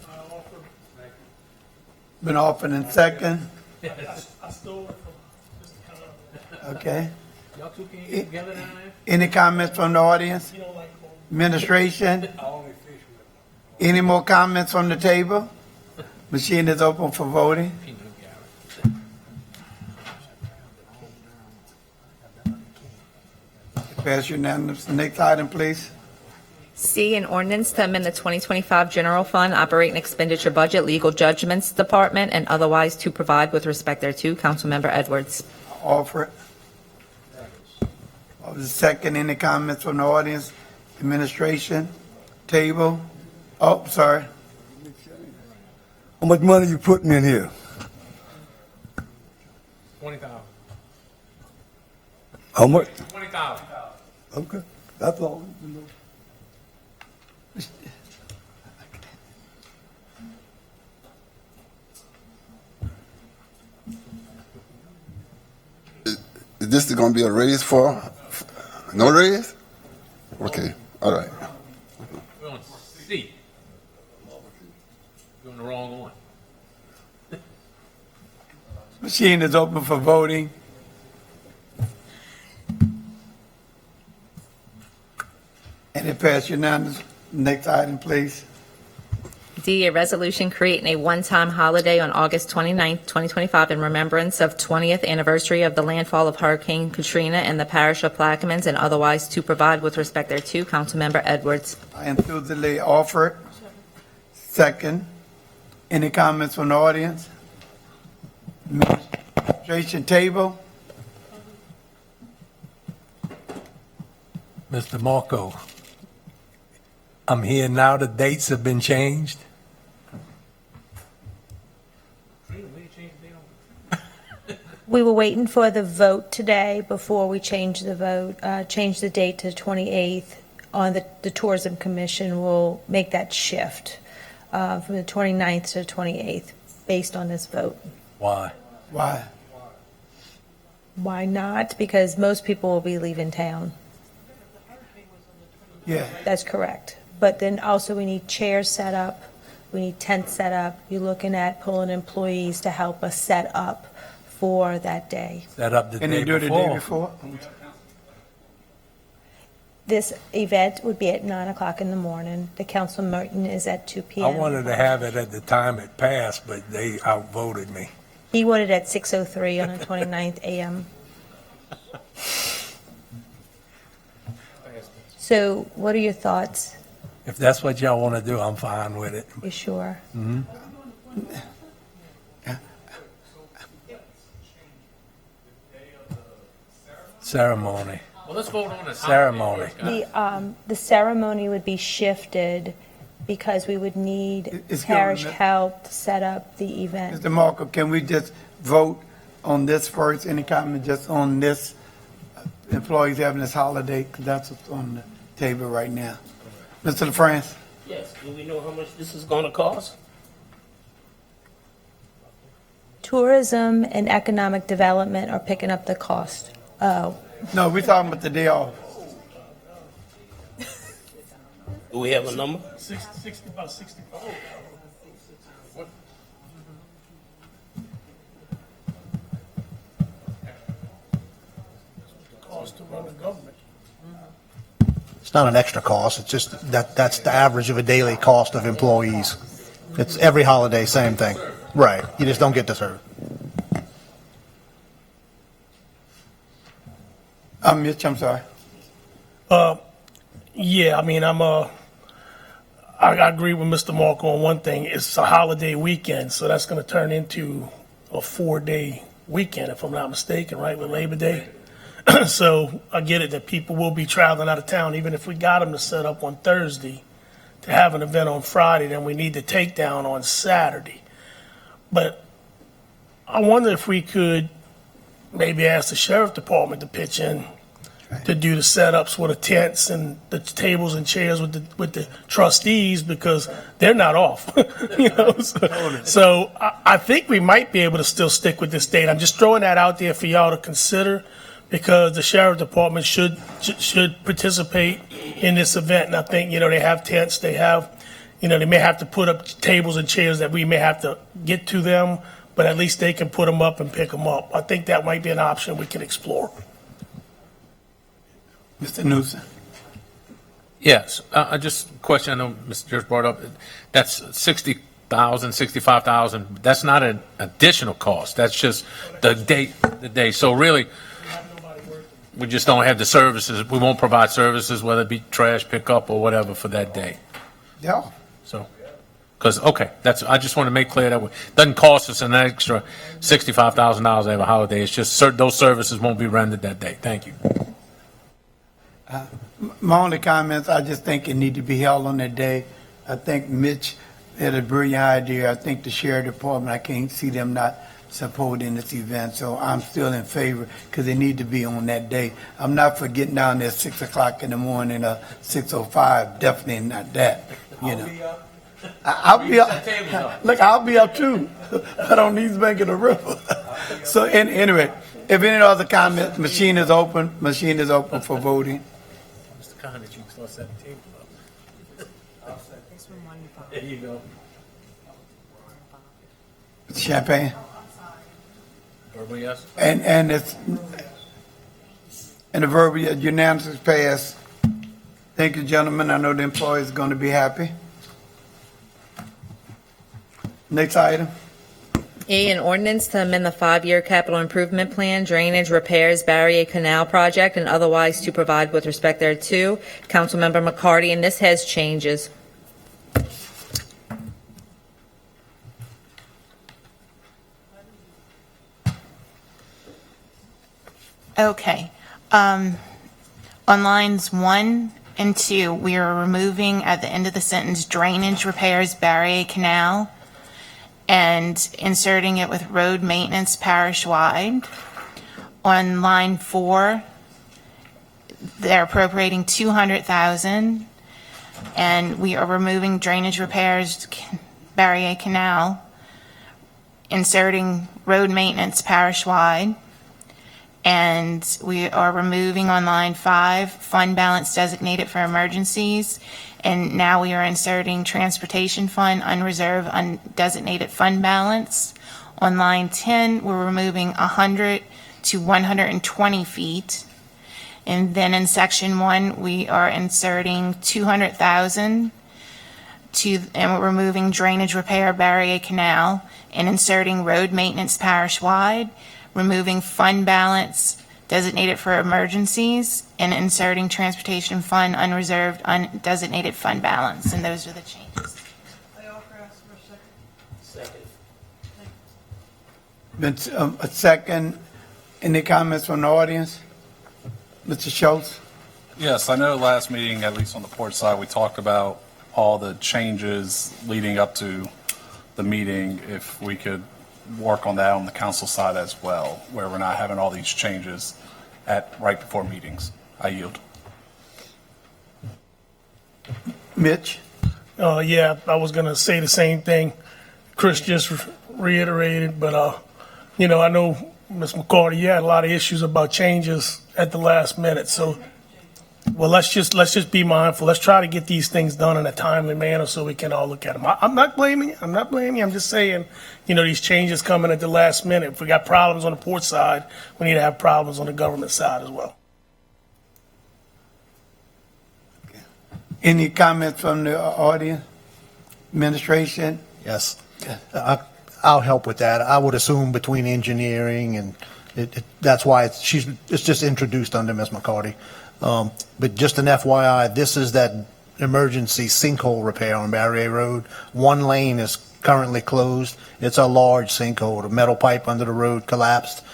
Been offered and second. I stole it from Mr. Okay. Y'all two can't get together down there? Any comments from the audience? Administration? Any more comments from the table? Machine is open for voting. Pass unanimous. Next item, please. C, an ordinance to amend the 2025 general fund operating expenditure budget legal judgments department and otherwise to provide with respect thereto. Councilmember Edwards. Offer it. Of the second, any comments from the audience? Administration? Table? Oh, sorry. How much money you putting in here? 20,000. How much? 20,000. Okay, that's all. Is this going to be a raise for? No raise? Okay, all right. We're on C. We're on the wrong one. Machine is open for voting. And it passed unanimous. Next item, please. D, a resolution creating a one-time holiday on August 29, 2025 in remembrance of 20th anniversary of the landfall of Hurricane Katrina in the parish of Plaquemines and otherwise to provide with respect thereto. Councilmember Edwards. I enthusiastically offer it. Second. Any comments from the audience? Administration table. Mr. Marco, I'm here now. The dates have been changed. We were waiting for the vote today before we changed the vote, changed the date to 28th. On the Tourism Commission will make that shift from the 29th to the 28th based on this vote. Why? Why? Why not? Because most people will be leaving town. Yeah. That's correct. But then also we need chairs set up. We need tents set up. You're looking at pulling employees to help us set up for that day. Set up the Can day they do it before. the day before? This event would be at 9 o'clock in the morning. The council meeting is at 2 I p.m. wanted to have it at the time it passed, but they outvoted me. He wanted it at 6:03 on the 29th a.m. So what are your thoughts? If that's what y'all want to do, I'm fine with it. You sure? Mm-hmm. Ceremony. Well, let's vote on the Ceremony. The ceremony would be shifted because we would need It's parish government. help to set up the event. Mr. Marco, can we just vote on this first? Any comment just on this? Employees having this holiday, because that's what's on the table right now. Mr. LaFrance? Yes, do we know how much this is going to cost? Tourism and economic development are picking up the cost. No, we're talking about the day off. Do we have a number? About 65. Cost to run the government. It's not an extra cost, it's just that's the average of a daily cost of employees. It's every holiday, same thing. Right, you just don't get to serve. Mitch, I'm sorry. Yeah, I mean, I agree with Mr. Marco on one thing. It's a holiday weekend, so that's going to turn into a 4-day weekend, if I'm not mistaken, right, with Labor Day. So I get it that people will be traveling out of town. Even if we got them to set up on Thursday to have an event on Friday, then we need the takedown on Saturday. But I wonder if we could maybe ask the sheriff department to pitch in to do the setups with the tents and the tables and chairs with the trustees, because they're not off. You know, so I think we might be able to still stick with this date. I'm just throwing that out there for y'all to consider, because the sheriff department should participate in this event. And I think, you know, they have tents, they have, you know, they may have to put up tables and chairs that we may have to get to them, but at least they can put them up and pick them up. I think that might be an option we can explore. Mr. Newsom. Yes, I just question, I know Mr. Just brought up, that's 60,000, 65,000. That's not an additional cost. That's just the day. So really, we just don't have the services. We won't provide services, whether it be trash pickup or whatever, for that day. Yeah. So, because, okay, I just want to make clear that it doesn't cost us an extra $65,000 every holiday. It's just those services won't be rendered that day. Thank you. My only comments, I just think it need to be held on that day. I think Mitch had a brilliant idea. I think the sheriff department, I can't see them not supporting this event. So I'm still in favor, because they need to be on that day. I'm not for getting down there at 6 o'clock in the morning, 6:05. Definitely not that, you know. I'll be up. Look, I'll be up too. I don't need to make it a river. So anyway, if any other comments, machine is open. Machine is open for voting. Mr. Condit, you can set the table up. There you go. Champagne. Verbal yes? And it's the verbal unanimous pass. Thank you, gentlemen. I know the employees are going to be happy. Next item. E, an ordinance to amend the 5-year capital improvement plan, drainage repairs, barrier canal project, and otherwise to provide with respect thereto. Councilmember McCarty, and this has changes. Okay. On lines 1 and 2, we are removing at the end of the sentence drainage repairs, barrier canal, and inserting it with road maintenance parish-wide. On line 4, they're appropriating $200,000, and we are removing drainage repairs, barrier canal, inserting road maintenance parish-wide. And we are removing on line 5, fund balance designated for emergencies. And now we are inserting transportation fund, unreserved, undesignated fund balance. On line 10, we're removing 100 to 120 feet. And then in section 1, we are inserting 200,000 and we're removing drainage repair, barrier canal, and inserting road maintenance parish-wide, removing fund balance designated for emergencies, and inserting transportation fund, unreserved, undesignated fund balance. And those are the changes. Been a second. Any comments from the audience? Mr. Schultz? Yes, I know last meeting, at least on the port side, we talked about all the changes leading up to the meeting. If we could work on that on the council side as well, where we're not having all these changes right before meetings. I yield. Mitch? Yeah, I was going to say the same thing Chris just reiterated, but, you know, I know Ms. McCarty, you had a lot of issues about changes at the last minute, so, well, let's just be mindful. Let's try to get these things done in a timely manner so we can all look at them. I'm not blaming you. I'm just saying, these changes coming at the last minute. If we got problems on the port side, we need to have problems on the government side as well. Any comments from the audience? Administration? Yes. I'll help with that. I would assume between engineering and that's why it's just introduced under Ms. McCarty. But just an FYI, this is that emergency sinkhole repair on Barrier Road. One lane is currently closed. It's a large sinkhole. The metal pipe under the road collapsed.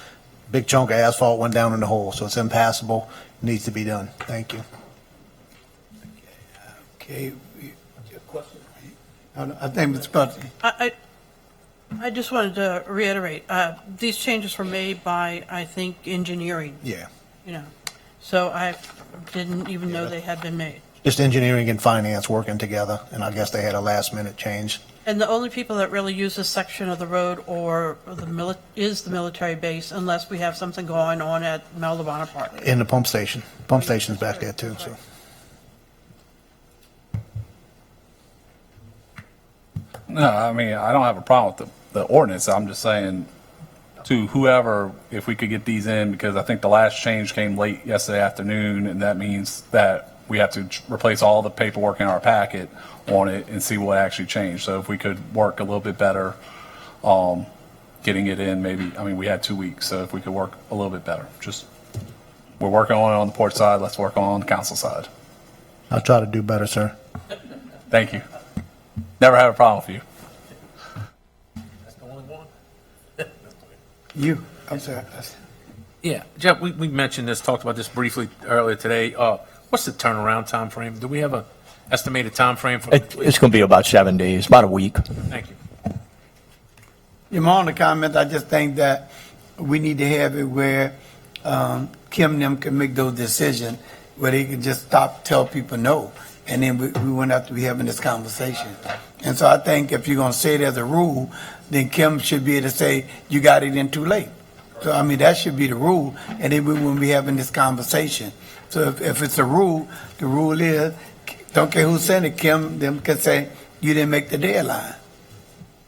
Big chunk of asphalt went down in the hole, so it's impassable. Needs to be done. Thank you. Okay. I think Ms. Spencer. I just wanted to reiterate, these changes were made by, I think, engineering. Yeah. So I didn't even know they had been made. Just engineering and finance working together, and I guess they had a last-minute change. And the only people that really use this section of the road is the military base, unless we have something going on at Meldavana Park. In the pump station. Pump station's back there, too, so. No, I mean, I don't have a problem with the ordinance. I'm just saying to whoever, if we could get these in, because I think the last change came late yesterday afternoon, and that means that we have to replace all the paperwork in our packet on it and see what actually changed. So if we could work a little bit better, getting it in, maybe, I mean, we had 2 weeks, so if we could work a little bit better. We're working on the port side, let's work on the council side. I'll try to do better, sir. Thank you. Never had a problem with you. That's the only one. You, I'm sorry. Yeah, Jeff, we mentioned this, talked about this briefly earlier today. What's the turnaround time frame? Do we have a estimated time frame for? It's going to be about 7 days, about a week. Thank you. Your on comment, I just think that we need to have it where Kim and them can make those decisions, where they can just tell people no, and then we wouldn't have to be having this conversation. And so I think if you're going to say it as a rule, then Kim should be able to say, you got it in too late. So, I mean, that should be the rule, and then we wouldn't be having this conversation. So if it's a rule, the rule is, don't care who sent it, Kim, them can say, you didn't make the deadline.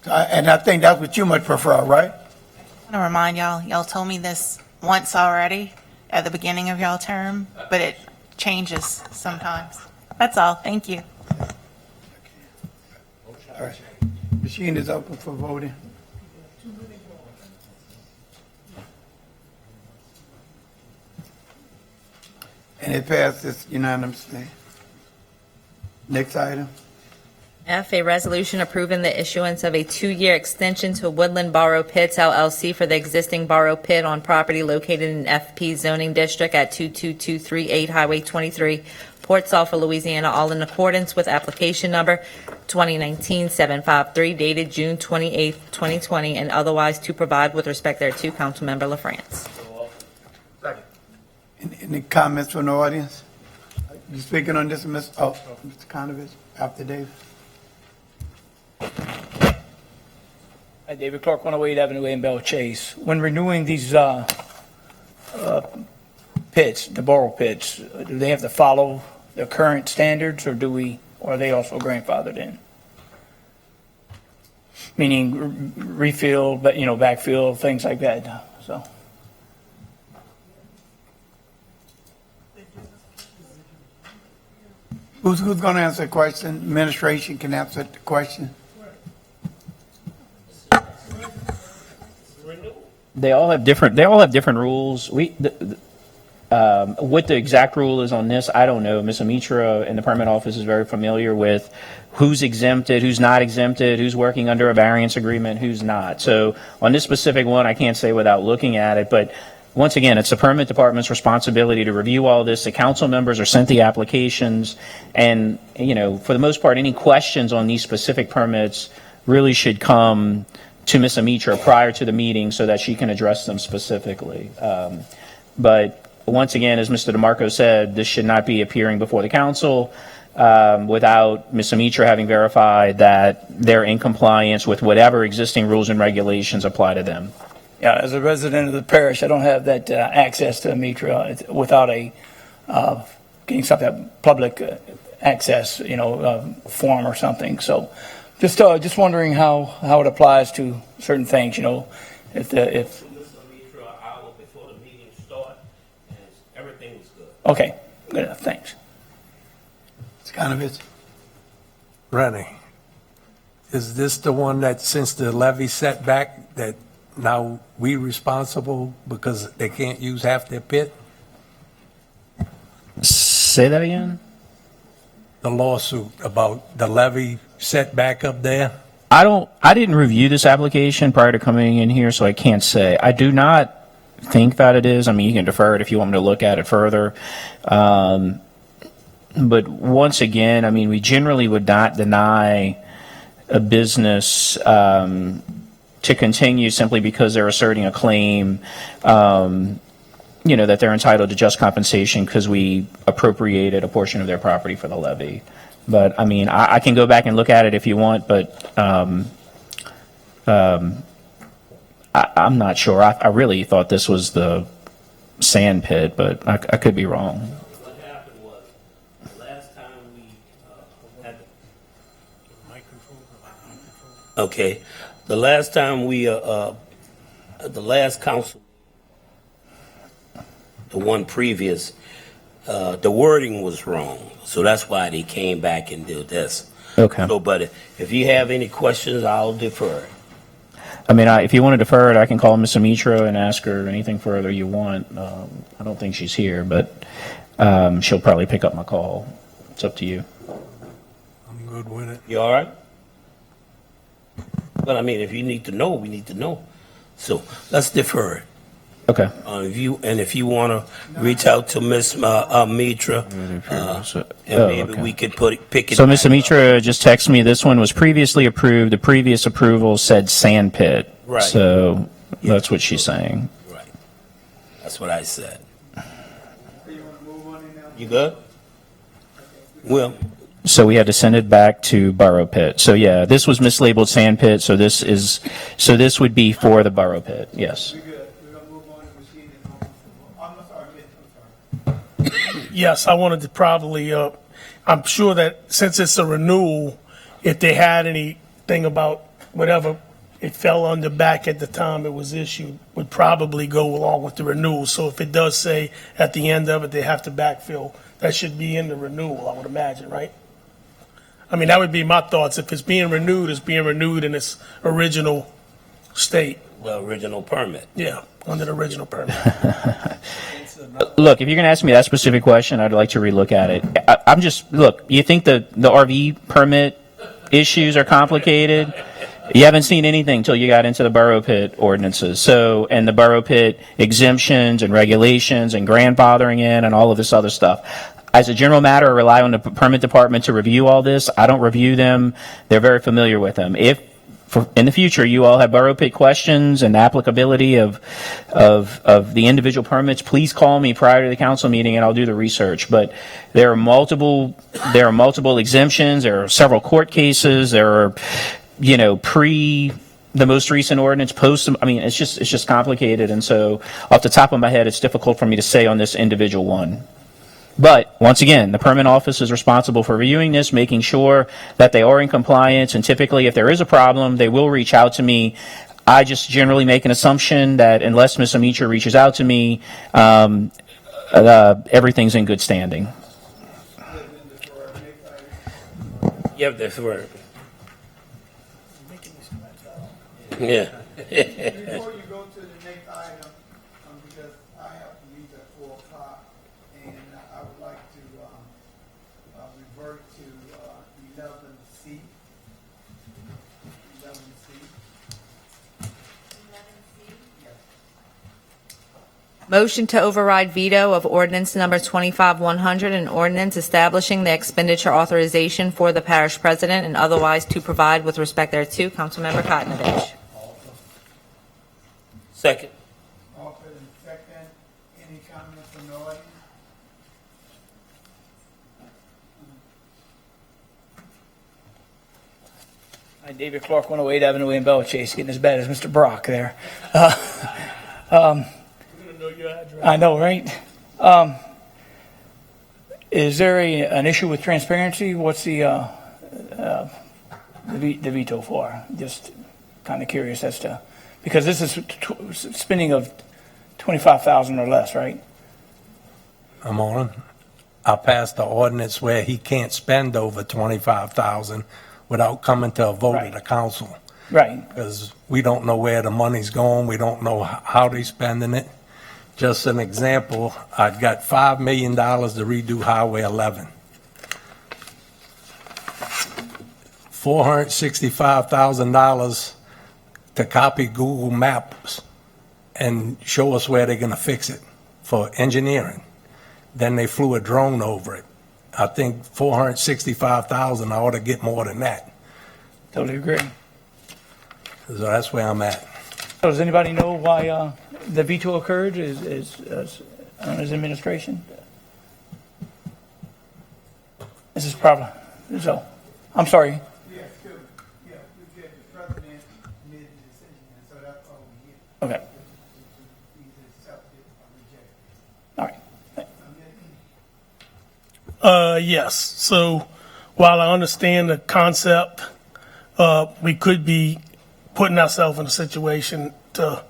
And I think that's what you much prefer, right? I want to remind y'all told me this once already at the beginning of y'all term, but it changes sometimes. That's all. Thank you. All right. Machine is open for voting. And it passes unanimously. Next item. F, a resolution approving the issuance of a 2-year extension to Woodland Borrow Pits LLC for the existing borrow pit on property located in FP zoning district at 22238 Highway 23, Port Sulphur, Louisiana, all in accordance with application number 2019-753 dated June 28, 2020, and otherwise to provide with respect thereto. Councilmember LaFrance. Any comments from the audience? You speaking on this, Mr. Conovich, after Dave? Hi, David Clark, 108 Avenue A in Bell Chase. When renewing these pits, the borrow pits, do they have to follow the current standards, or are they also grandfathered in? Meaning refill, but backfill, things like that. So. Who's going to answer the question? Administration can answer the question. They all have different rules. What the exact rule is on this, I don't know. Ms. Amitra in the permit office is very familiar with who's exempted, who's not exempted, who's working under a variance agreement, who's not. So on this specific one, I can't say without looking at it, but once again, it's the permit department's responsibility to review all this. The council members are sent the applications, and for the most part, any questions on these specific permits really should come to Ms. Amitra prior to the meeting so that she can address them specifically. But once again, as Mr. DeMarco said, this should not be appearing before the council without Ms. Amitra having verified that they're in compliance with whatever existing rules and regulations apply to them. Yeah, as a resident of the parish, I don't have that access to Mitra without getting some that public access, form or something. So, just wondering how it applies to certain things. If okay, good enough. Thanks. It's kind of it. Rennie, is this the one that since the levee setback that now we responsible because they can't use half their pit? Say that again? The lawsuit about the levee setback up there? I didn't review this application prior to coming in here, so I can't say. I do not think that it is. I mean, you can defer it if you want me to look at it further. But once again, I mean, we generally would not deny a business to continue simply because they're asserting a claim, that they're entitled to just compensation because we appropriated a portion of their property for the levy. But, I mean, I can go back and look at it if you want, but I'm not sure. I really thought this was the sand pit, but I could be wrong. What happened was, the last time we had okay, the last time we, the last council, the one previous, the wording was wrong. So that's why they came back and did this. Okay. So, but if you have any questions, I'll defer. I mean, if you want to defer it, I can call Ms. Amitra and ask her anything further you want. I don't think she's here, but she'll probably pick up my call. It's up to you. I'm good with it. You all right? Well, I mean, if you need to know, we need to know. So let's defer it. Okay. If you want to reach out to Ms. Mitra, and maybe we could pick it. So Ms. Amitra just texted me. This one was previously approved. The previous approval said sand pit. Right. So that's what she's saying. Right. That's what I said. You good? Well. So we had to send it back to Borough Pit. So yeah, this was mislabeled sand pit. So this would be for the Borough Pit. Yes. Yes, I wanted to probably, I'm sure that since it's a renewal, if they had anything about whatever it fell under back at the time it was issued, would probably go along with the renewal. So if it does say at the end of it they have to backfill, that should be in the renewal, I would imagine, right? I mean, that would be my thoughts. If it's being renewed in its original state. Well, original permit. Yeah, under the original permit. Look, if you're going to ask me that specific question, I'd like to relook at it. Look, you think the RV permit issues are complicated? You haven't seen anything until you got into the Borough Pit ordinances. So, and the Borough Pit exemptions and regulations and grandfathering in and all of this other stuff. As a general matter, I rely on the permit department to review all this. I don't review them. They're very familiar with them. If in the future you all have Borough Pit questions and applicability of the individual permits, please call me prior to the council meeting and I'll do the research. But there are multiple exemptions. There are several court cases. There are, pre the most recent ordinance, post. I mean, it's just complicated. And so off the top of my head, it's difficult for me to say on this individual one. But once again, the permit office is responsible for reviewing this, making sure that they are in compliance. And typically, if there is a problem, they will reach out to me. I just generally make an assumption that unless Ms. Amitra reaches out to me, everything's in good standing. Yep, that's right. Yeah. Before you go to the next item, because I have to leave at 4 o'clock, and I would like to revert to 11C. 11C. Motion to override veto of ordinance number 25-100, an ordinance establishing the expenditure authorization for the parish president and otherwise to provide with respect thereto. Councilmember Kotnovich. Second. Offered and second. Any comments from the audience? Hi, David Clark, 108 Avenue in Bellchase, getting as bad as Mr. Brock there. I know, right? Is there an issue with transparency? What's the veto for? Just kind of curious as to, because this is spending of 25,000 or less, right? I'm on. I passed the ordinance where he can't spend over 25,000 without coming to a vote of the council. Right. Because we don't know where the money's going. We don't know how they're spending it. Just an example, I got $5 million to redo Highway 11. $465,000 to copy Google Maps and show us where they're going to fix it for engineering. Then they flew a drone over it. I think 465,000, I ought to get more than that. Totally agree. So that's where I'm at. So does anybody know why the veto occurred on his administration? This is probably, so, I'm sorry. Okay. All right. Yes. So while I understand the concept, we could be putting ourselves in a situation to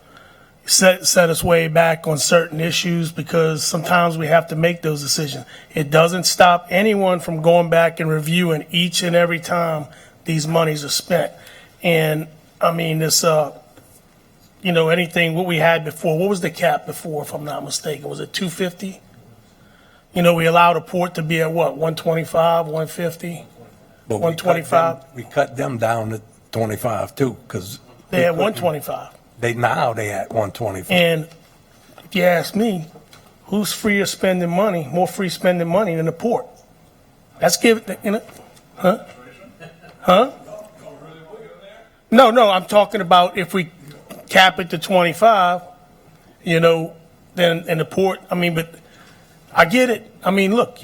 set us way back on certain issues because sometimes we have to make those decisions. It doesn't stop anyone from going back and reviewing each and every time these monies are spent. And I mean, this, anything what we had before, what was the cap before, if I'm not mistaken? Was it 250? We allowed a port to be at what, 125, 150, But 125? we cut them down to 25 too, because They had 125. Now they at 125. And if you ask me, who's freer spending money, more free spending money than the port? Let's give it, huh? No, I'm talking about if we cap it to 25, then in the port, but I get it. Look,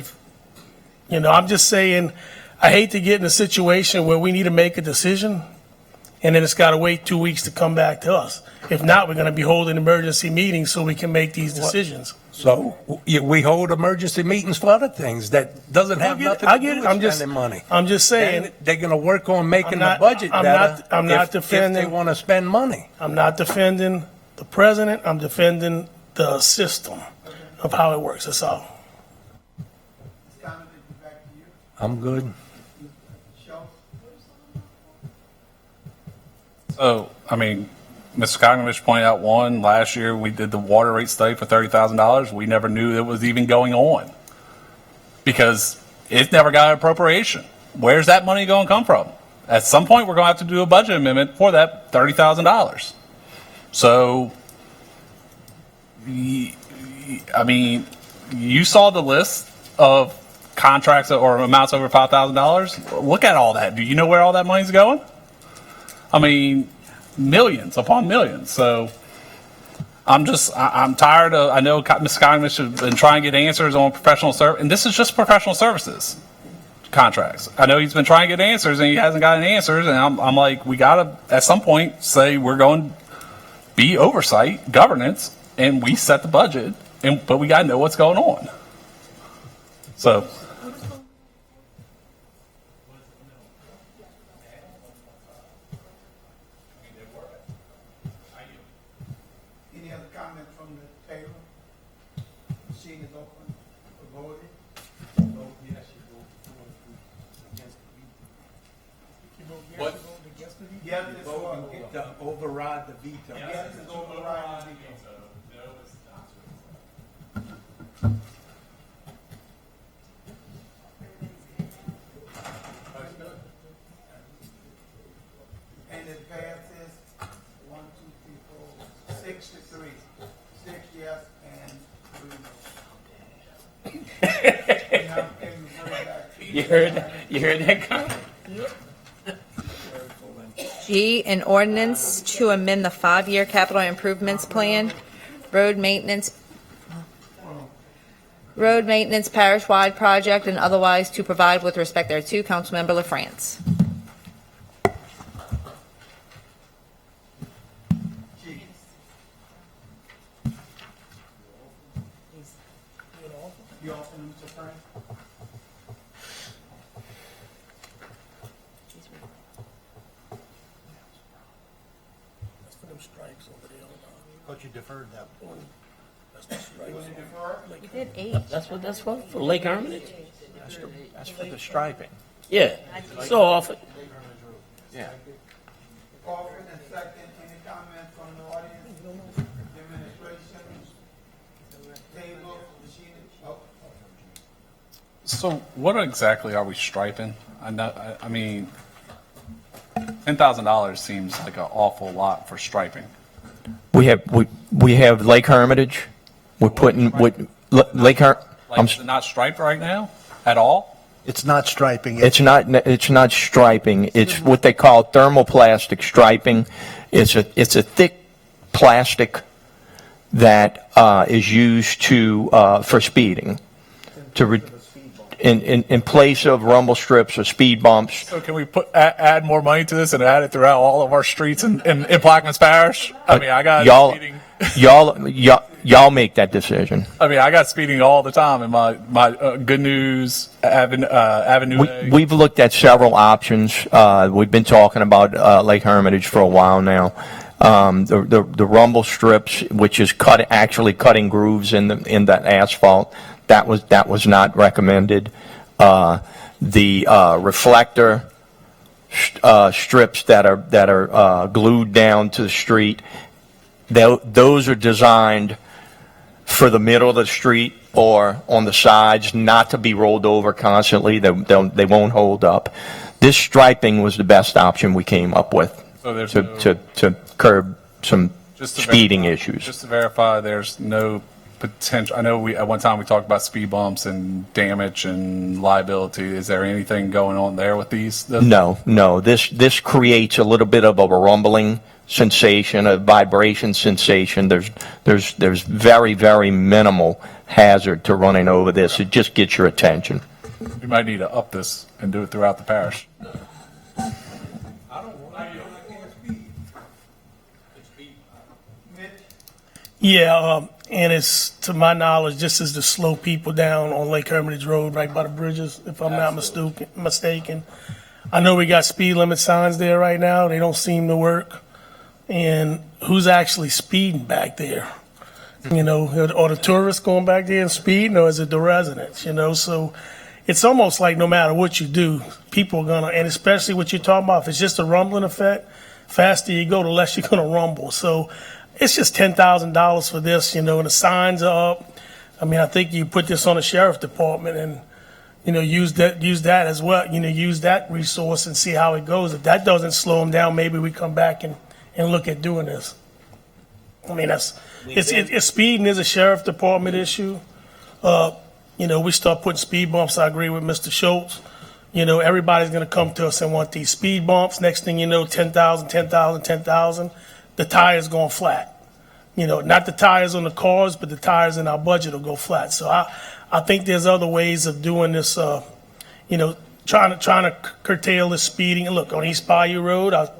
I'm just saying, I hate to get in a situation where we need to make a decision and then it's got to wait 2 weeks to come back to us. If not, we're going to be holding emergency meetings so we can make these decisions. So we hold emergency meetings for other things that doesn't have nothing to do with spending money. I'm just saying. Then they're going to work on making the budget better if they want to spend money. I'm not defending the president. I'm defending the system of how it works. That's all. I'm good. So, Mr. Cognovich pointed out last year we did the water rate study for $30,000. We never knew it was even going on because it never got an appropriation. Where's that money going to come from? At some point, we're going to have to do a budget amendment for that $30,000. So, you saw the list of contracts or amounts over $5,000. Look at all that. Do you know where all that money's going? Millions upon millions. So I'm tired of, I know Mr. Cognovich has been trying to get answers on professional service, and this is just professional services contracts. I know he's been trying to get answers and he hasn't gotten answers, and I'm like, we got to, at some point, say we're going to be oversight, governance, and we set the budget, but we got to know what's going on. So. Any other comments from the table? Machine is open for voting. Vote yes, you vote against the veto. What? Yes, it's Vote to override the veto. Yes, it's override the veto. And it passes 1, 2, 3, 4, 6 to 3. 6 yes and 3 no. You heard that comment? G, an ordinance to amend the 5-year capital improvements plan, road maintenance parish-wide project, and otherwise to provide with respect thereto. Councilmember LaFrance. You offering them to Frank? That's for them stripes over there. But you deferred that one. That's the stripes. We did 8. That's for Lake Hermitage? That's for the striping. Yeah, so often. Yeah. Offered and second, any comments from the audience? Administration, table, machine, So what exactly are we striping? I mean, $10,000 seems like an awful lot for striping. We have Lake Hermitage. We're putting Lake Her. Like, is it not striped right now at all? It's not striping. It's not striping. It's what they call thermoplastic striping. It's a thick plastic that is used for speeding, in place of rumble strips or speed bumps. So can we add more money to this and add it throughout all of our streets in Plaquemines Parish? I mean, I got speeding. Y'all make that decision. I mean, I got speeding all the time in my Good News Avenue. We've looked at several options. We've been talking about Lake Hermitage for a while now. The rumble strips, which is actually cutting grooves in that asphalt, that was not recommended. The reflector strips that are glued down to the street, those are designed for the middle of the street or on the sides, not to be rolled over constantly. They won't hold up. This striping was the best option we came up with to curb some speeding issues. Just to verify, there's no potential. I know at one time we talked about speed bumps and damage and liability. Is there anything going on there with these? No. This creates a little bit of a rumbling sensation, a vibration sensation. There's very, very minimal hazard to running over this. It just gets your attention. We might need to up this and do it throughout the parish. Yeah, and it's, to my knowledge, this is to slow people down on Lake Hermitage Road, right by the bridges, if I'm not mistaken. I know we got speed limit signs there right now. They don't seem to work. And who's actually speeding back there? You know, are the tourists going back there and speeding, or is it the residents? You know, so it's almost like no matter what you do, people are gonna, and especially what you're talking about, if it's just a rumbling effect, faster you go, the less you're gonna rumble. So it's just $10,000 for this, you know, and the signs are up. I mean, I think you put this on the sheriff department and, you know, use that as well. You know, use that resource and see how it goes. If that doesn't slow them down, maybe we come back and look at doing this. I mean, it's speeding is a sheriff department issue. You know, we start putting speed bumps. I agree with Mr. Schultz. You know, everybody's going to come to us and want these speed bumps. Next thing you know, 10,000, 10,000, 10,000. The tire's going flat. You know, not the tires on the cars, but the tires in our budget will go flat. So I think there's other ways of doing this. You know, trying to curtail the speeding. And look, on East Bayou Road, I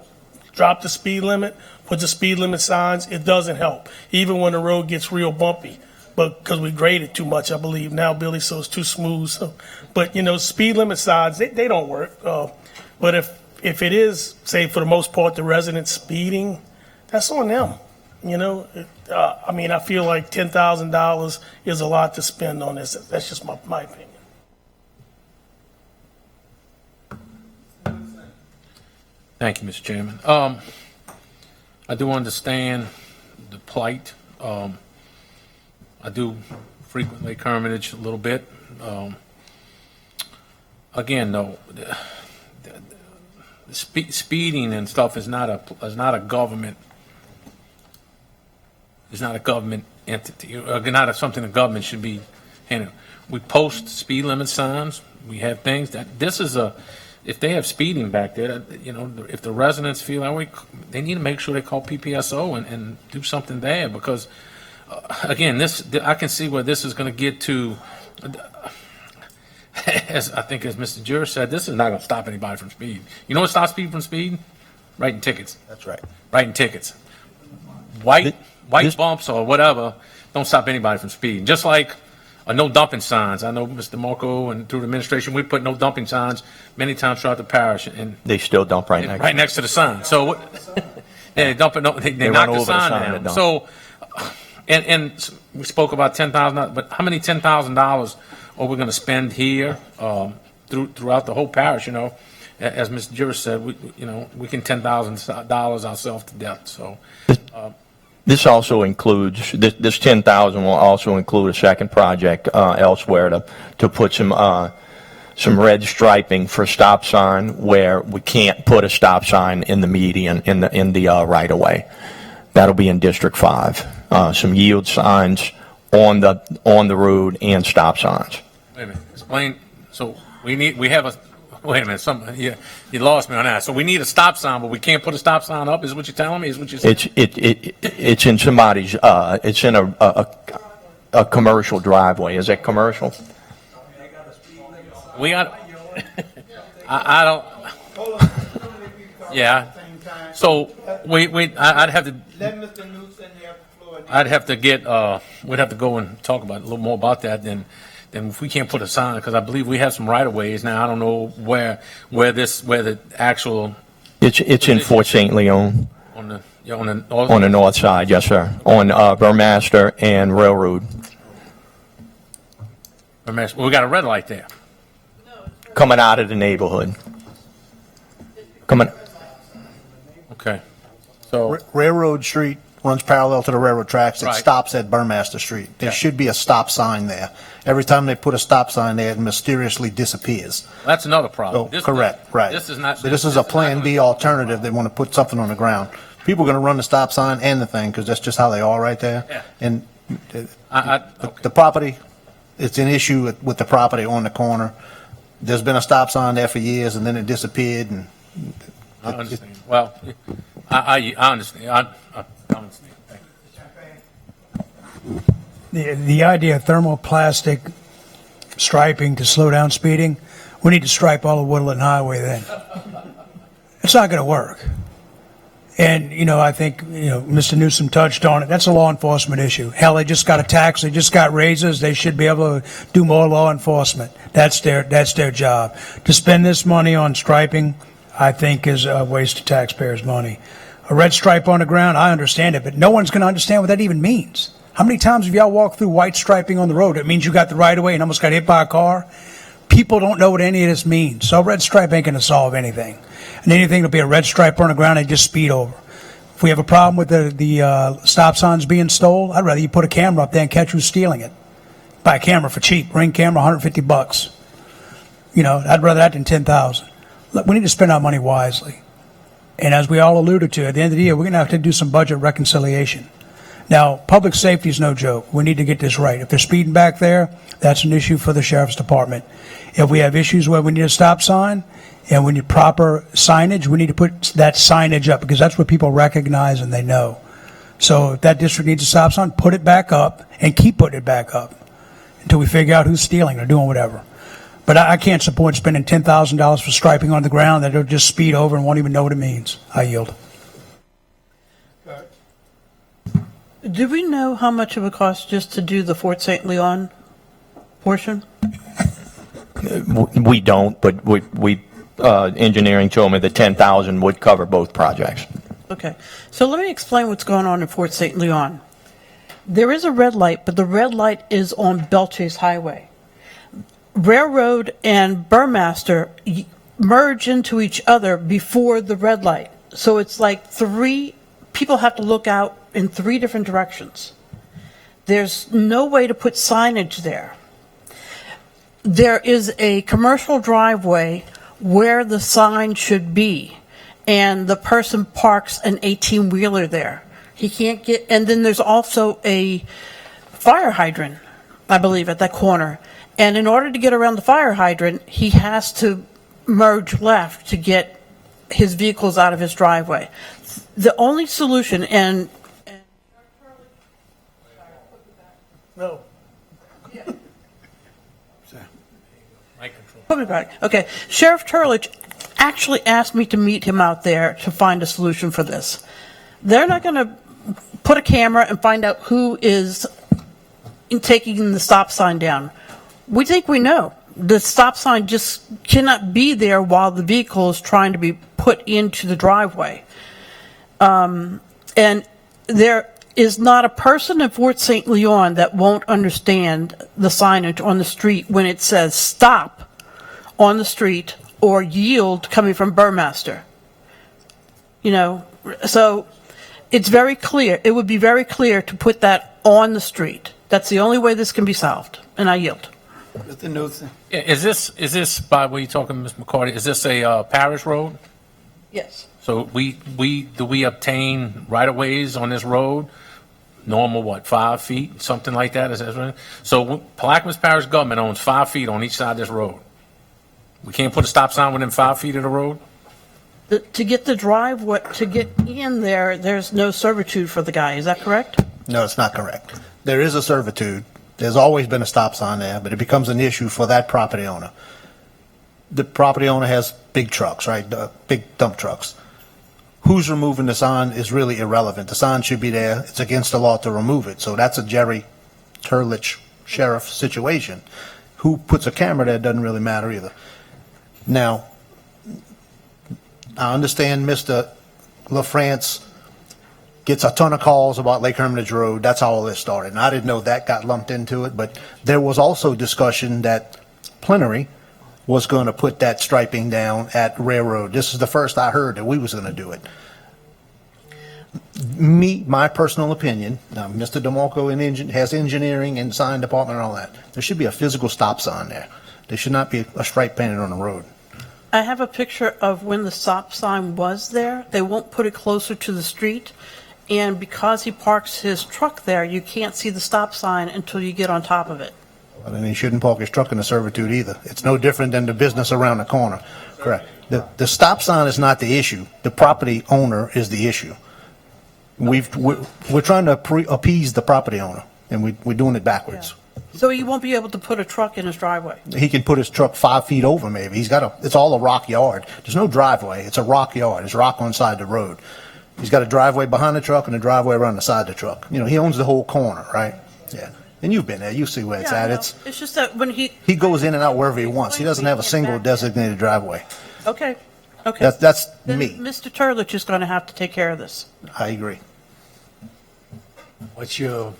drop the speed limit, put the speed limit signs. It doesn't help, even when the road gets real bumpy. But because we graded too much, I believe now, Billy, so it's too smooth. So, but you know, speed limit signs, they don't work. But if it is, say for the most part, the residents speeding, that's on them. You know, I mean, I feel like $10,000 is a lot to spend on this. That's just my opinion. Thank you, Mr. Chairman. I do understand the plight. I do frequent Lake Hermitage a little bit. Again, though, the speeding and stuff is not a government. It's not a government entity, not something the government should be handling. We post speed limit signs. We have things that this is a. If they have speeding back there, you know, if the residents feel that way, they need to make sure they call PPSO and do something there because, again, I can see where this is going to get to. As Mr. Juror said, this is not going to stop anybody from speeding. You know what stops people from speeding? Writing tickets. That's right. Writing tickets. White bumps or whatever don't stop anybody from speeding. Just like no dumping signs. I know Mr. Marco and through the administration, we put no dumping signs many times throughout the parish, and They still dump right next. to the sign. So they dump it. They run knock over the the sign sign down. and dump. So, and we spoke about $10,000, but how many $10,000 are we going to spend here throughout the whole parish? You know, as Mr. Juris said, we can $10,000 ourselves to death. So. This also includes, this 10,000 will also include a second project elsewhere to put some red striping for stop sign where we can't put a stop sign in the median, in the right of way. That'll be in District 5. Some yield signs on the road and stop signs. Wait a minute. Explain. So we have a. Wait a minute. You lost me on that. So we need a stop sign, but we can't put a stop sign up. Is what you're telling me? Is what you're saying? It's in somebody's. It's in a commercial driveway. Is that commercial? We got. I don't. Yeah. So I'd have to. I'd have to get. We'd have to go and talk about a little more about that than if we can't put a sign, because I believe we have some right of ways now. I don't know where the actual. It's in Fort St. Leon. On the on the north side, yes, sir. On Burmaster and Railroad. Well, we got a red light there. Coming out of the neighborhood. Coming. Okay. So Railroad Street runs parallel to the railroad tracks. It Right. stops at Burmaster Street. There should be a stop sign there. Every time they put a stop sign there, it mysteriously disappears. That's another problem. So, correct, right. This is not. So this is a Plan B alternative. They want to put something on the ground. People are going to run the stop sign and the thing because that's just how they are right there. Yeah. And Okay. the property, it's an issue with the property on the corner. There's been a stop sign there for years, and then it disappeared. And I understand. Well, I understand. I understand. Thank you. The idea of thermoplastic striping to slow down speeding, we need to stripe all of Woodland Highway then. It's not going to work. And, I think, Mr. Newsom touched on it. That's a law enforcement issue. Hell, they just got a tax. They just got raises. They should be able to do more law enforcement. That's their job. To spend this money on striping, I think, is a waste of taxpayers' money. A red stripe on the ground, I understand it, but no one's going to understand what that even means. How many times have y'all walked through white striping on the road? It means you got the right of way and almost got hit by a car. People don't know what any of this means. So a red stripe ain't going to solve anything. And anything will be a red stripe on the ground and just speed over. If we have a problem with the stop signs being stolen, I'd rather you put a camera up there and catch who's stealing it. Buy a camera for cheap. Ring camera, $150. I'd rather that than $10,000. Look, we need to spend our money wisely. And as we all alluded to, at the end of the year, we're going to have to do some budget reconciliation. Now, public safety is no joke. We need to get this right. If they're speeding back there, that's an issue for the sheriff's department. If we have issues where we need a stop sign and we need proper signage, we need to put that signage up because that's what people recognize and they know. So if that district needs a stop sign, put it back up and keep putting it back up until we figure out who's stealing or doing whatever. But I can't support spending $10,000 for striping on the ground that will just speed over and won't even know what it means. I yield. Do we know how much it would cost just to do the Fort St. Leon portion? We don't, but engineering told me that 10,000 would cover both projects. Okay, so let me explain what's going on in Fort St. Leon. There is a red light, but the red light is on Belchase Highway. Railroad and Burmaster merge into each other before the red light. So it's like people have to look out in 3 different directions. There's no way to put signage there. There is a commercial driveway where the sign should be, and the person parks an 18-wheeler there. He can't get, and then there's also a fire hydrant, I believe, at that corner. And in order to get around the fire hydrant, he has to merge left to get his vehicles out of his driveway. The only solution, and No. put me back. Okay, Sheriff Turlich actually asked me to meet him out there to find a solution for this. They're not going to put a camera and find out who is in taking the stop sign down. We think we know. The stop sign just cannot be there while the vehicle is trying to be put into the driveway. And there is not a person in Fort St. Leon that won't understand the signage on the street when it says stop on the street or yield coming from Burmaster. You know, so it's very clear. It would be very clear to put that on the street. That's the only way this can be solved. And I yield. Mr. Newsom. Is this, by what you're talking, Ms. McCarty, is this a parish road? Yes. So do we obtain right-of-ways on this road? Normal, 5 feet, something like that? Is that right? So Plaquemines Parish government owns 5 feet on each side of this road. We can't put a stop sign within 5 feet of the road? To get the driveway, to get in there, there's no servitude for the guy. Is that correct? No, it's not correct. There is a servitude. There's always been a stop sign there, but it becomes an issue for that property owner. The property owner has big trucks, right? Big dump trucks. Who's removing the sign is really irrelevant. The sign should be there. It's against the law to remove it. So that's a Jerry Turlich sheriff situation. Who puts a camera there doesn't really matter either. Now, I understand Mr. LaFrance gets a ton of calls about Lake Hermitage Road. That's how all this started. And I didn't know that got lumped into it, but there was also discussion that Plenary was going to put that striping down at Railroad. This is the first I heard that we was going to do it. My personal opinion, now Mr. DeMarco has engineering and sign department and all that. There should be a physical stop sign there. There should not be a stripe painted on the road. I have a picture of when the stop sign was there. They won't put it closer to the street. And because he parks his truck there, you can't see the stop sign until you get on top of it. Well, then he shouldn't park his truck in the servitude either. It's no different than the business around the corner. Correct. The stop sign is not the issue. The property owner is the issue. We're trying to appease the property owner, and we're doing it backwards. Yeah. So he won't be able to put a truck in his driveway? He can put his truck 5 feet over maybe. It's all a rock yard. There's no driveway. It's a rock yard. It's rock on side of the road. He's got a driveway behind the truck and a driveway around the side of the truck. You know, he owns the whole corner, right? Yeah. And you've been there. You see where it's at. It's just that when he goes in and out wherever he wants. He doesn't have a single designated driveway. Okay. Okay. That's then me. Mr. Turlich is going to have to take care of this. I agree. What's your,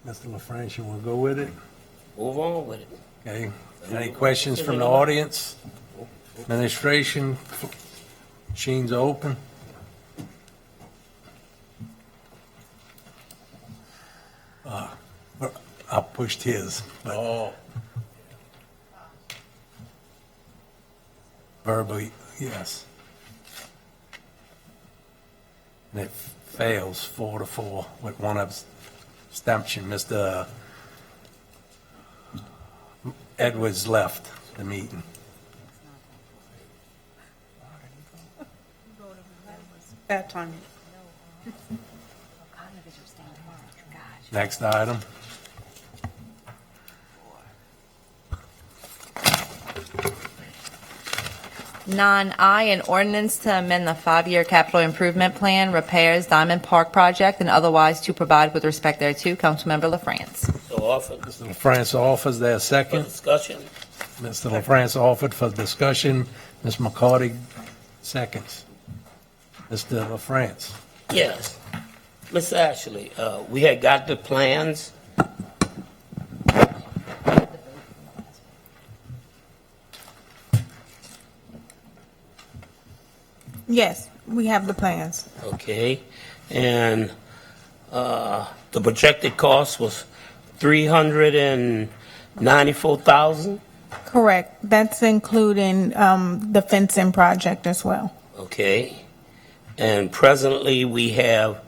Mr. LaFrance, you want to go with it? Move on with it. Okay. Any questions from the audience? Administration, machines open. I pushed his. But verbally, yes. And it fails 4-4 with one abstention. Mr. Edwards left the meeting. Bad timing. Next item. Non-I, an ordinance to amend the 5-year capital improvement plan, repairs, Diamond Park project, and otherwise to provide with respect thereto. Councilmember LaFrance. So offered. Mr. LaFrance offers there a second. For discussion. Mr. LaFrance offered for discussion. Ms. McCarty seconds. Mr. LaFrance. Yes. Ms. Ashley, we had got the plans. Yes, we have the plans. Okay. And the projected cost was $394,000. Correct. That's including the fencing project as well. Okay. And presently we have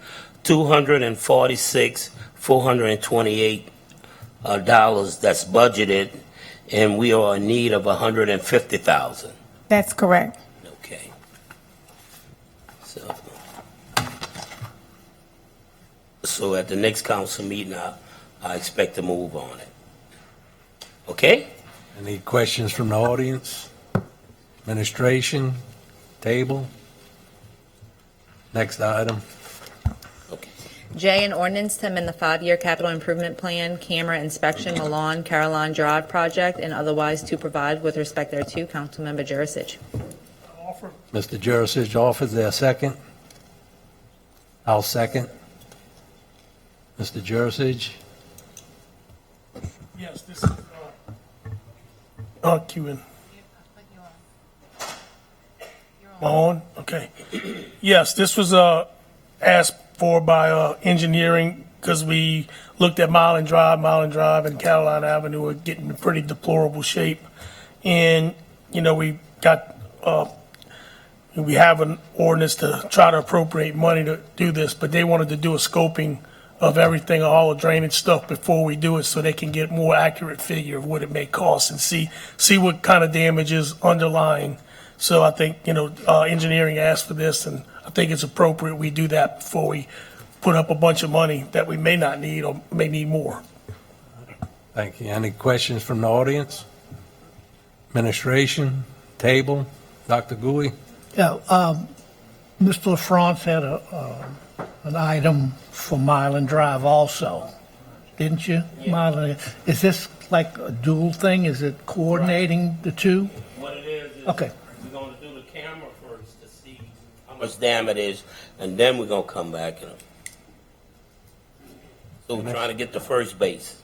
$246,428 that's budgeted, and we are in need of $150,000. That's correct. Okay. So at the next council meeting, I expect to move on it. Okay? Any questions from the audience? Administration? Table? Next item. J, an ordinance to amend the 5-year capital improvement plan, camera inspection, Milan, Caroline Drive project, and otherwise to provide with respect thereto. Councilmember Jurisic. Mr. Jurisic offers there a second? I'll second. Mr. Jurisic? Yes, this is, Q-in. On? Okay. Yes, this was, asked for by, engineering, because we looked at Milan Drive and Caroline Avenue are getting in pretty deplorable shape. And, you know, we got, we have an ordinance to try to appropriate money to do this, but they wanted to do a scoping of everything, all the drainage stuff before we do it, so they can get more accurate figure of what it may cost and see what kind of damage is underlying. So I think, you know, engineering asked for this, and I think it's appropriate we do that before we put up a bunch of money that we may not need or may need more. Thank you. Any questions from the audience? Administration, table, Dr. Gouy? Yeah, Mr. LaFrance had an item for Milan Drive also, didn't you? Yeah. Milan, is this like a dual thing? Is it coordinating the two? What it is okay. We're going to do the camera first to see how much damage it is, and then we're going to come back. So we're trying to get the first base.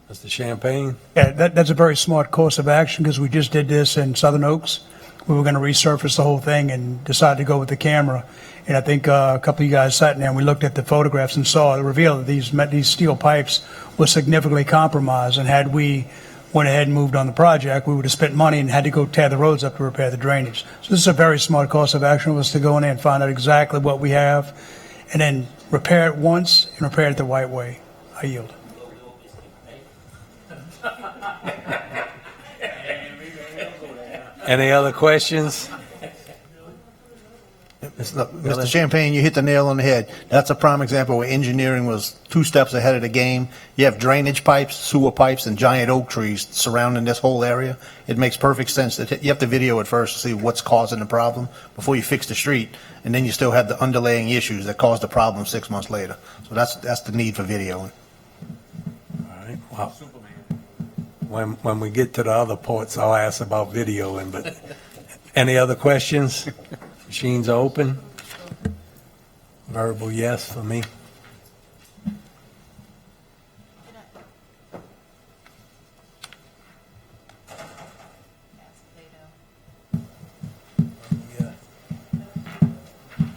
Mr. Champagne? Yeah, that's a very smart course of action because we just did this in Southern Oaks. We were going to resurface the whole thing and decided to go with the camera. And I think a couple of you guys sat in there and we looked at the photographs and saw the reveal that these steel pipes were significantly compromised. And had we went ahead and moved on the project, we would have spent money and had to go tear the roads up to repair the drainage. So this is a very smart course of action, was to go in there and find out exactly what we have and then repair it once and repair it the right way. I yield. Any other questions? Mr. Champagne, you hit the nail on the head. That's a prime example where engineering was 2 steps ahead of the game. You have drainage pipes, sewer pipes, and giant oak trees surrounding this whole area. It makes perfect sense that you have to video it first to see what's causing the problem before you fix the street, and then you still have the underlying issues that caused the problem 6 months later. So that's the need for videoing. All right. Well, when we get to the other parts, I'll ask about videoing. But any other questions? Machines open. Verbal yes for me.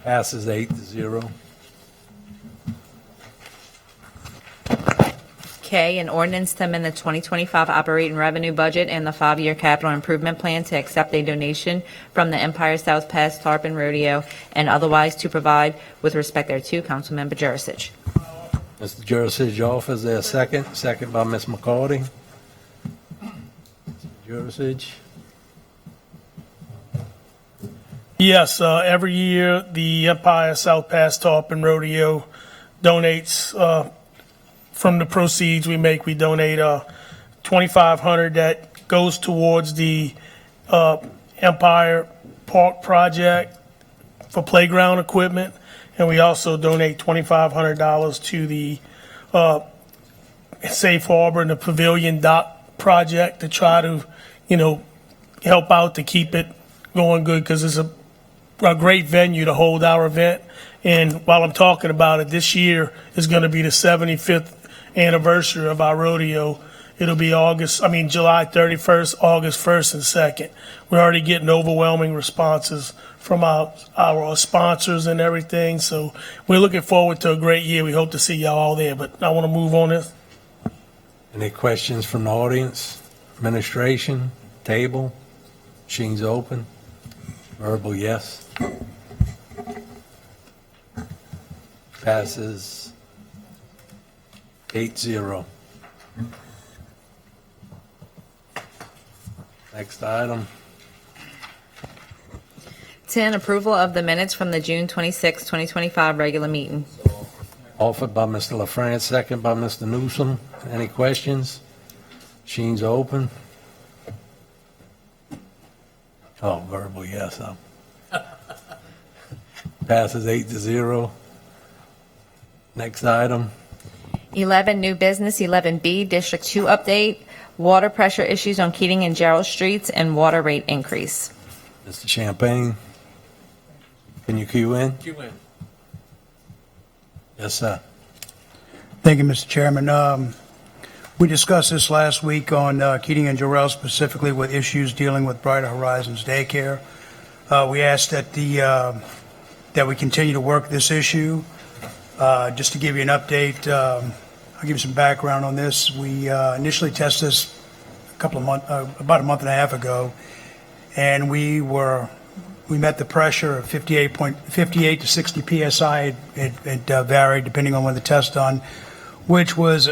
Passes 8-0. K, an ordinance to amend the 2025 operating revenue budget and the 5-year capital improvement plan to accept a donation from the Empire South Pass Tarpon Rodeo and otherwise to provide with respect thereto. Councilmember Jurisic. Mr. Jurisic offers there a second. Second by Ms. McCarty. Mr. Jurisic. Yes, every year the Empire South Pass Tarpon Rodeo donates from the proceeds we make. We donate $2,500 that goes towards the Empire Park project for playground equipment, and we also donate $2,500 to the Safe Harbor and the Pavilion Dock project to try to, help out to keep it going good, because it's a great venue to hold our event. And while I'm talking about it, this year is going to be the 75th anniversary of our rodeo. It'll be July 31st, August 1st and 2nd. We're already getting overwhelming responses from our sponsors and everything. So we're looking forward to a great year. We hope to see y'all all there, but I want to move on this. Any questions from the audience? Administration, table, machines open. Verbal yes. Passes 8-0. Next item. 10, approval of the minutes from the June 26, 2025 regular meeting. Offered by Mr. LaFrance, second by Mr. Newsom. Any questions? Machines open. Oh, verbal yes. Passes 8-0. Next item. 11, new business. 11B, District 2 update, water pressure issues on Keating and Gerald Streets, and water rate increase. Mr. Champagne, can you cue in? Cue in. Yes, sir. Thank you, Mr. Chairman. We discussed this last week on Keating and Jarrell, specifically with issues dealing with Brighter Horizons Daycare. We asked that that we continue to work this issue. Just to give you an update, I'll give you some background on this. We initially tested this about a month and a half ago, and we met the pressure of 58 to 60 psi. It varied depending on when the test done, which is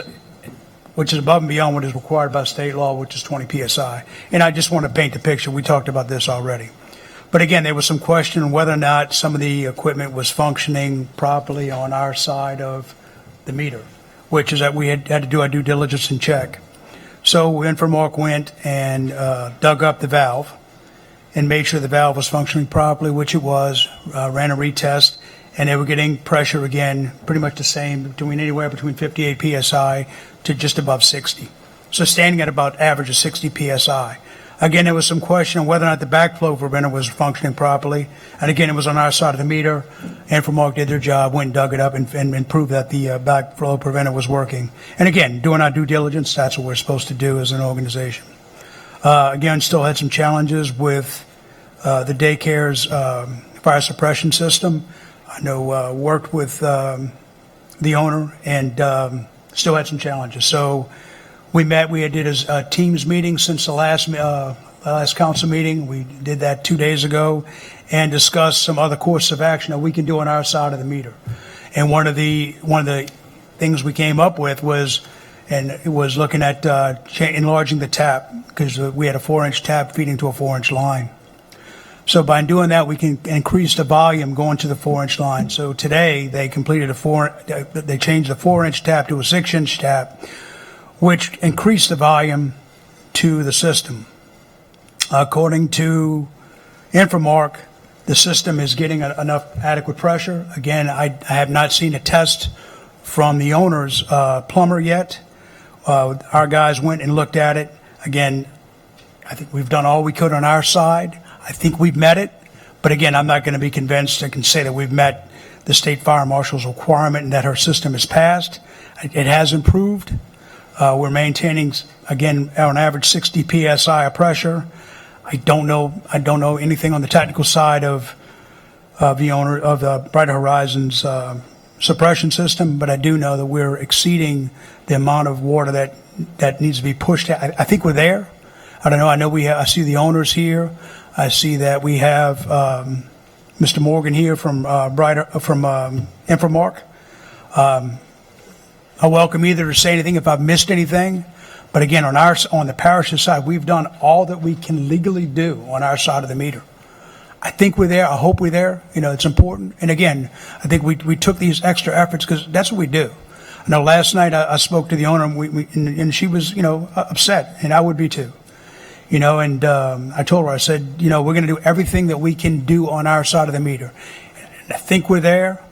above and beyond what is required by state law, which is 20 psi. And I just want to paint the picture. We talked about this already. But again, there was some question on whether or not some of the equipment was functioning properly on our side of the meter, which is that we had to do our due diligence and check. So Infomark went and dug up the valve and made sure the valve was functioning properly, which it was, ran a retest, and they were getting pressure again, pretty much the same, anywhere between 58 psi to just above 60. So standing at about average of 60 psi. Again, there was some question on whether or not the backflow preventer was functioning properly. And again, it was on our side of the meter. Infomark did their job, went and dug it up and proved that the backflow preventer was working. And again, doing our due diligence, that's what we're supposed to do as an organization. Again, still had some challenges with the daycare's fire suppression system. I know worked with the owner and still had some challenges. So we did a Teams meeting since the last council meeting. We did that 2 days ago and discussed some other course of action that we can do on our side of the meter. And one of the things we came up with was looking at enlarging the tap, because we had a 4-inch tap feeding to a 4-inch line. So by doing that, we can increase the volume going to the 4-inch line. So today they completed they changed the 4-inch tap to a 6-inch tap, which increased the volume to the system. According to Infomark, the system is getting enough adequate pressure. Again, I have not seen a test from the owner's plumber yet. Our guys went and looked at it. Again, I think we've done all we could on our side. I think we've met it. But again, I'm not going to be convinced and can say that we've met the state fire marshal's requirement and that her system is passed. It has improved. We're maintaining, again, on average 60 psi of pressure. I don't know anything on the technical side of the owner of the Brighter Horizons suppression system, but I do know that we're exceeding the amount of water that needs to be pushed out. I think we're there. I don't know. I see the owners here. I see that we have Mr. Morgan here from Infomark. I welcome either to say anything if I've missed anything. But again, on the parish's side, we've done all that we can legally do on our side of the meter. I think we're there. I hope we're there. It's important. And again, I think we took these extra efforts because that's what we do. I know last night I spoke to the owner and she was, upset, and I would be too. And I told her, I said, we're going to do everything that we can do on our side of the meter. And I think we're there.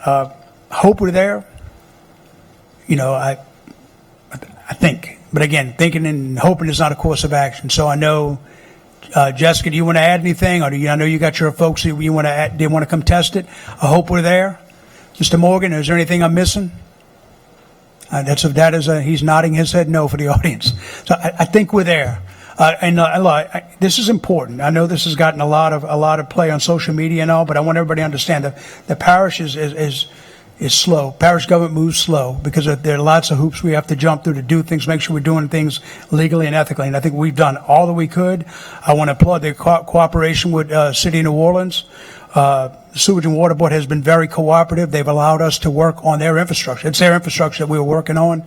Hope we're there. I think. But again, thinking and hoping is not a course of action. So I know, Jessica, do you want to add anything? Or I know you got your folks who you want to add, they want to come test it. I hope we're there. Mr. Morgan, is there anything I'm missing? He's nodding his head no for the audience. So I think we're there. This is important. I know this has gotten a lot of play on social media and all, but I want everybody to understand that the parish is slow. Parish government moves slow because there are lots of hoops we have to jump through to do things, make sure we're doing things legally and ethically. And I think we've done all that we could. I want to applaud their cooperation with City of New Orleans. The Sewage and Water Board has been very cooperative. They've allowed us to work on their infrastructure. It's their infrastructure that we were working on,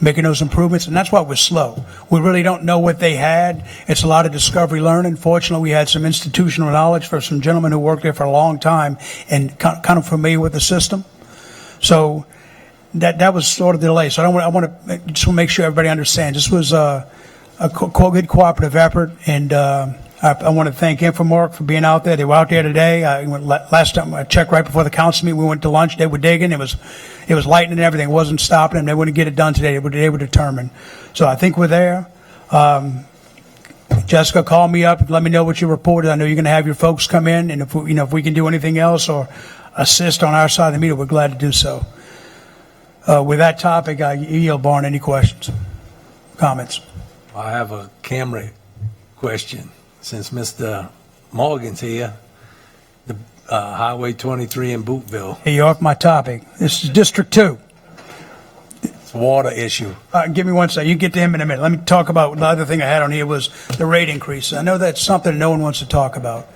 making those improvements, and that's why we're slow. We really don't know what they had. It's a lot of discovery learning. Fortunately, we had some institutional knowledge for some gentlemen who worked there for a long time and kind of familiar with the system. So that was sort of the delay. So I want to just make sure everybody understands. This was a good cooperative effort, and I want to thank Infomark for being out there. They were out there today. Last time I checked right before the council meeting, we went to lunch. They were digging. It was lightning and everything. It wasn't stopping them. They wouldn't get it done today. They were determined. So I think we're there. Jessica, call me up and let me know what you reported. I know you're going to have your folks come in, and if we can do anything else or assist on our side of the meeting, we're glad to do so. With that topic, I yield Barn. Any questions, comments? I have a camera question. Since Mr. Morgan's here, the Highway 23 in Bootville. Hey, you're off my topic. This is District 2. It's a water issue. Give me one second. You get to him in a minute. Let me talk about the other thing I had on here was the rate increase. I know that's something no one wants to talk about.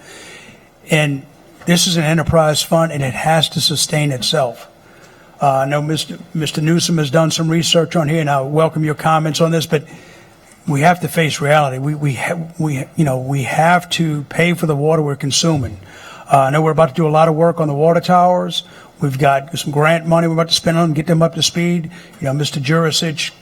And this is an enterprise fund, and it has to sustain itself. I know Mr. Newsom has done some research on here, and I welcome your comments on this, but we have to face reality. We have to pay for the water we're consuming. I know we're about to do a lot of work on the water towers. We've got some grant money we're about to spend on them, get them up to speed. Mr. Jurisic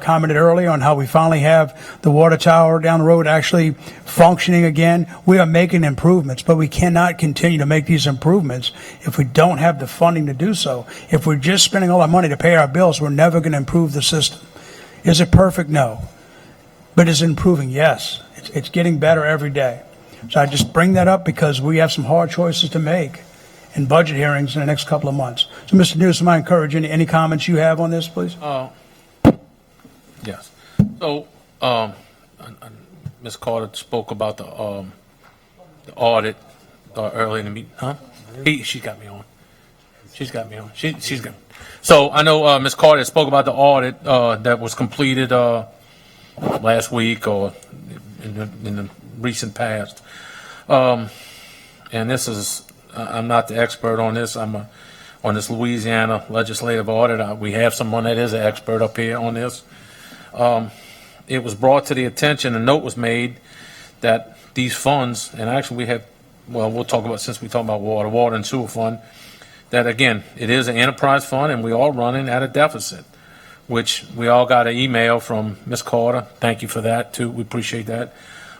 commented earlier on how we finally have the water tower down the road actually functioning again. We are making improvements, but we cannot continue to make these improvements if we don't have the funding to do so. If we're just spending all our money to pay our bills, we're never going to improve the system. Is it perfect? No. But is it improving? Yes. It's getting better every day. So I just bring that up because we have some hard choices to make in budget hearings in the next couple of months. So, Mr. Newsom, I encourage any comments you have on this, please. Yes. So, Ms. Carter spoke about the audit early in the meeting. Huh? She got me on. She's got me on. She's got. So I know Ms. Carter spoke about the audit that was completed last week or in the recent past. And this is. I'm not the expert on this. I'm on this Louisiana legislative audit. We have someone that is an expert up here on this. It was brought to the attention, a note was made that these funds, and actually we'll talk about, since we talk about water and sewer fund, that again, it is an enterprise fund and we are running at a deficit, which we all got an email from Ms. Carter. Thank you for that too. We appreciate that,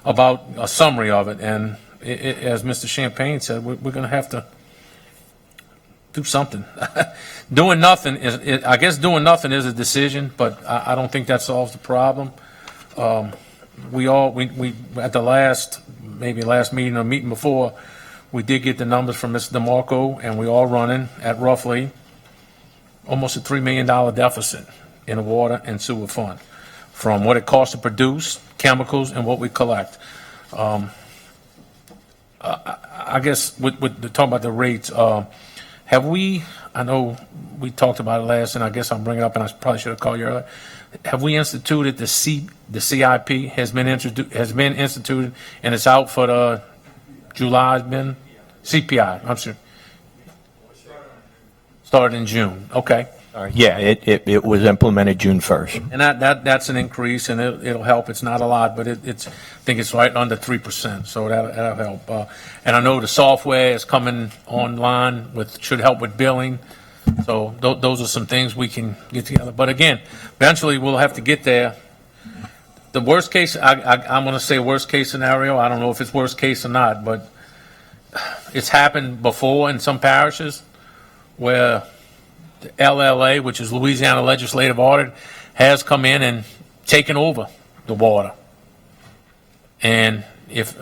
about a summary of it. And as Mr. Champagne said, we're going to have to do something. Doing nothing is, I guess doing nothing is a decision, but I don't think that solves the problem. We at the last meeting or meeting before, we did get the numbers from Mr. DeMarco, and we all running at roughly almost a $3 million deficit in the water and sewer fund from what it costs to produce chemicals and what we collect. I guess with talking about the rates, have we, I know we talked about it last, and I guess I'll bring it up, and I probably should have called you earlier. Have we instituted the CIP has been instituted, and it's out for the July, been CPI, I'm sure. Started in June, okay. Yeah, it was implemented June 1st. And that's an increase, and it'll help. It's not a lot, but I think it's right under 3%, so that'll help. And I know the software is coming online, should help with billing. So those are some things we can get together. But again, eventually we'll have to get there. The worst case, I'm going to say worst case scenario. I don't know if it's worst case or not, but it's happened before in some parishes where the LLA, which is Louisiana Legislative Audit, has come in and taken over the water. And if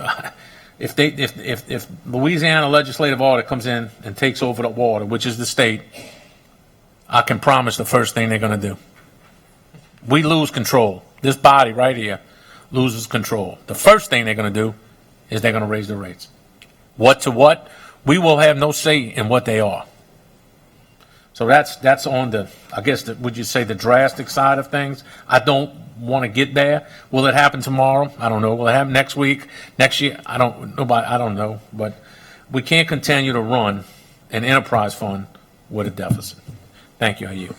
Louisiana Legislative Audit comes in and takes over the water, which is the state, I can promise the first thing they're going to do. We lose control. This body right here loses control. The first thing they're going to do is they're going to raise the rates. What to what? We will have no say in what they are. So that's on the, I guess, would you say the drastic side of things? I don't want to get there. Will it happen tomorrow? I don't know. Will it happen next week? Next year? I don't know. But we can't continue to run an enterprise fund with a deficit. Thank you. You.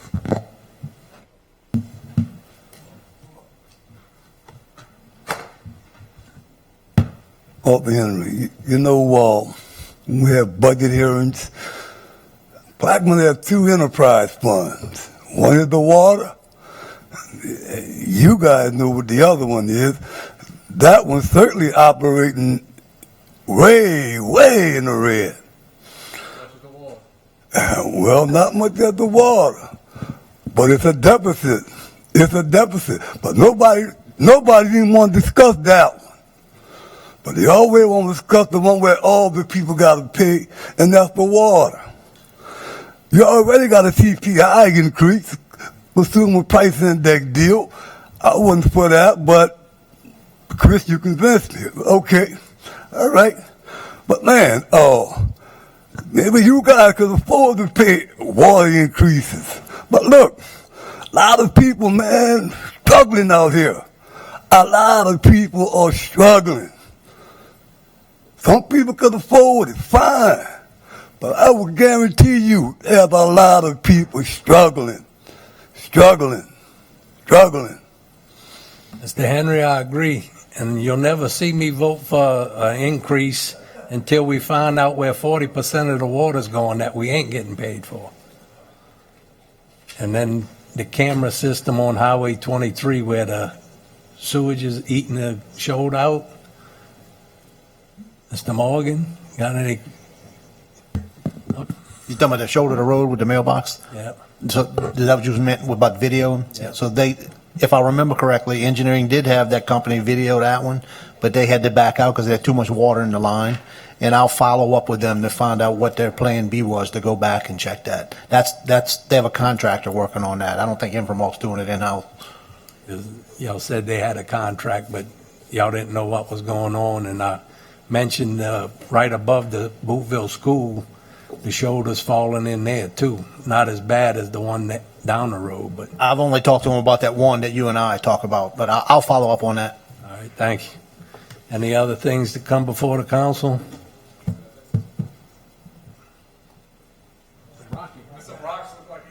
Arthur Henry, when we have budget hearings, Blackman have two enterprise funds. One is the water. You guys know what the other one is. that one's certainly operating way, way in the red. Well, not much at the water, but it's a deficit. It's a deficit. But nobody even want to discuss that one. But they always want to discuss the one where all the people got to pay, and that's the water. You already got a CPI increase, consumer price index deal. I wasn't for that, but Chris, you convinced me. Okay, all right. But man, maybe you guys could afford to pay water increases. But look, a lot of people, man, struggling out here. A lot of people are struggling. Some people could afford it, fine. But I will guarantee you there's a lot of people struggling. Mr. Henry, I agree. And you'll never see me vote for an increase until we find out where 40% of the water's going that we ain't getting paid for. And then the camera system on Highway 23 where the sewage is eating the shoulder out. Mr. Morgan, got any? You talking about the shoulder of the road with the mailbox? Yeah. So is that what you meant about video? Yeah. So they, if I remember correctly, engineering did have that company video that one, but they had to back out because they had too much water in the line. And I'll follow up with them to find out what their plan B was to go back and check that. They have a contractor working on that. I don't think Infomol's doing it in-house. Y'all said they had a contract, but y'all didn't know what was going on. And I mentioned right above the Bootville School, the shoulder's falling in there too. Not as bad as the one that down the road, but. I've only talked to them about that one that you and I talk about, but I'll follow up on that. All right, thank you. Any other things to come before the council?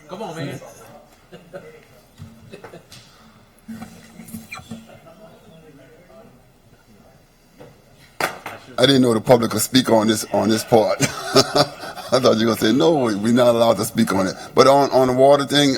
Come on, man. I didn't know the public could speak on this part. I thought you were going to say, no, we're not allowed to speak on it. But on the water thing,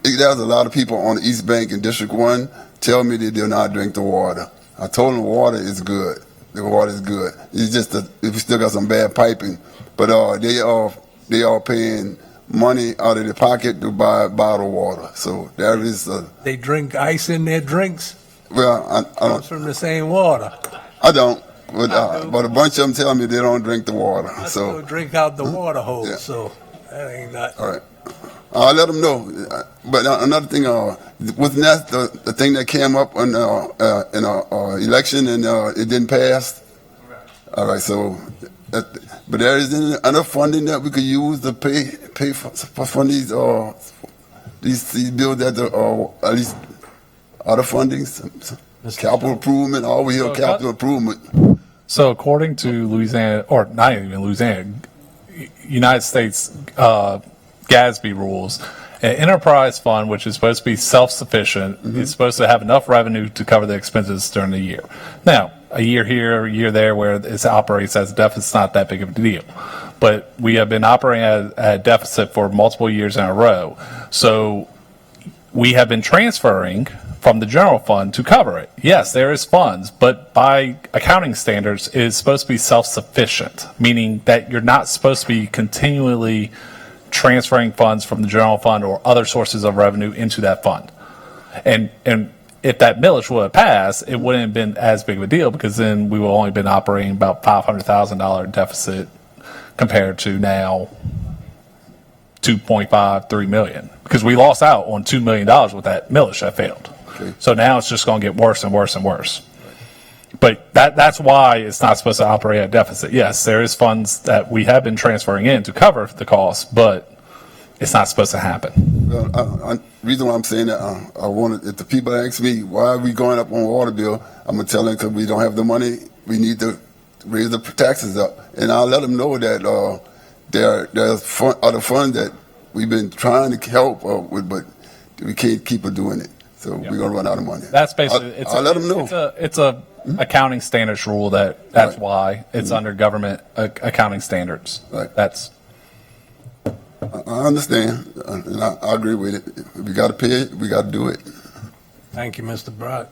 there's a lot of people on the East Bank in District 1 tell me they do not drink the water. I told them the water is good. The water is good. It's just that we still got some bad piping. But they are paying money out of their pocket to buy bottled water. So there is They drink ice in their drinks? Well, I don't. Comes from the same water. I don't. But a bunch of them tell me they don't drink the water. I So still drink out the water hose, so that ain't not. all right. I'll let them know. But another thing, wasn't that the thing that came up in an election and it didn't pass? All right. So, but there is enough funding that we could use to pay for fund these bills that at least other fundings, capital improvement, all we hear capital improvement. So according to Louisiana, or not even Louisiana, United States GASB rules, an enterprise fund, which is supposed to be self-sufficient, is supposed to have enough revenue to cover the expenses during the year. Now, a year here, a year there, where it operates as a deficit, it's not that big of a deal. But we have been operating at a deficit for multiple years in a row. So we have been transferring from the general fund to cover it. Yes, there is funds, but by accounting standards, it is supposed to be self-sufficient, meaning that you're not supposed to be continually transferring funds from the general fund or other sources of revenue into that fund. And if that millage would have passed, it wouldn't have been as big of a deal because then we would have only been operating about $500,000 deficit compared to now $2.5-3 million, because we lost out on $2 million with that millage that failed. Okay. So now it's just going to get worse and worse and worse. But that's why it's not supposed to operate at deficit. Yes, there is funds that we have been transferring in to cover the cost, but it's not supposed to happen. The reason why I'm saying that, I wanted, if the people ask me why are we going up on water bill, I'm gonna tell them because we don't have the money. We need to raise the taxes up, and I'll let them know that there's other funds that we've been trying to help with, but we can't keep doing it. So we're gonna run out of money. That's basically. I'll let them know. It's a accounting standards rule that's right. Why it's under government accounting standards. Right. That's. I understand, and I agree with it. If we got to pay it, we got to do it. Thank you, Mr. Brock.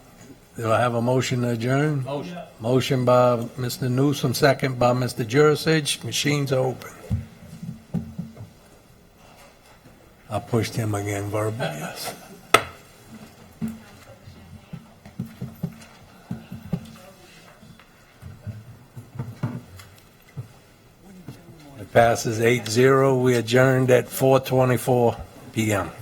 Do I have a motion to adjourn? Motion. Motion by Mr. Newsom, second by Mr. Jurasich. Machines are open. I pushed him again verbally, yes. It passes 8-0. We adjourned at 4:24 p.m.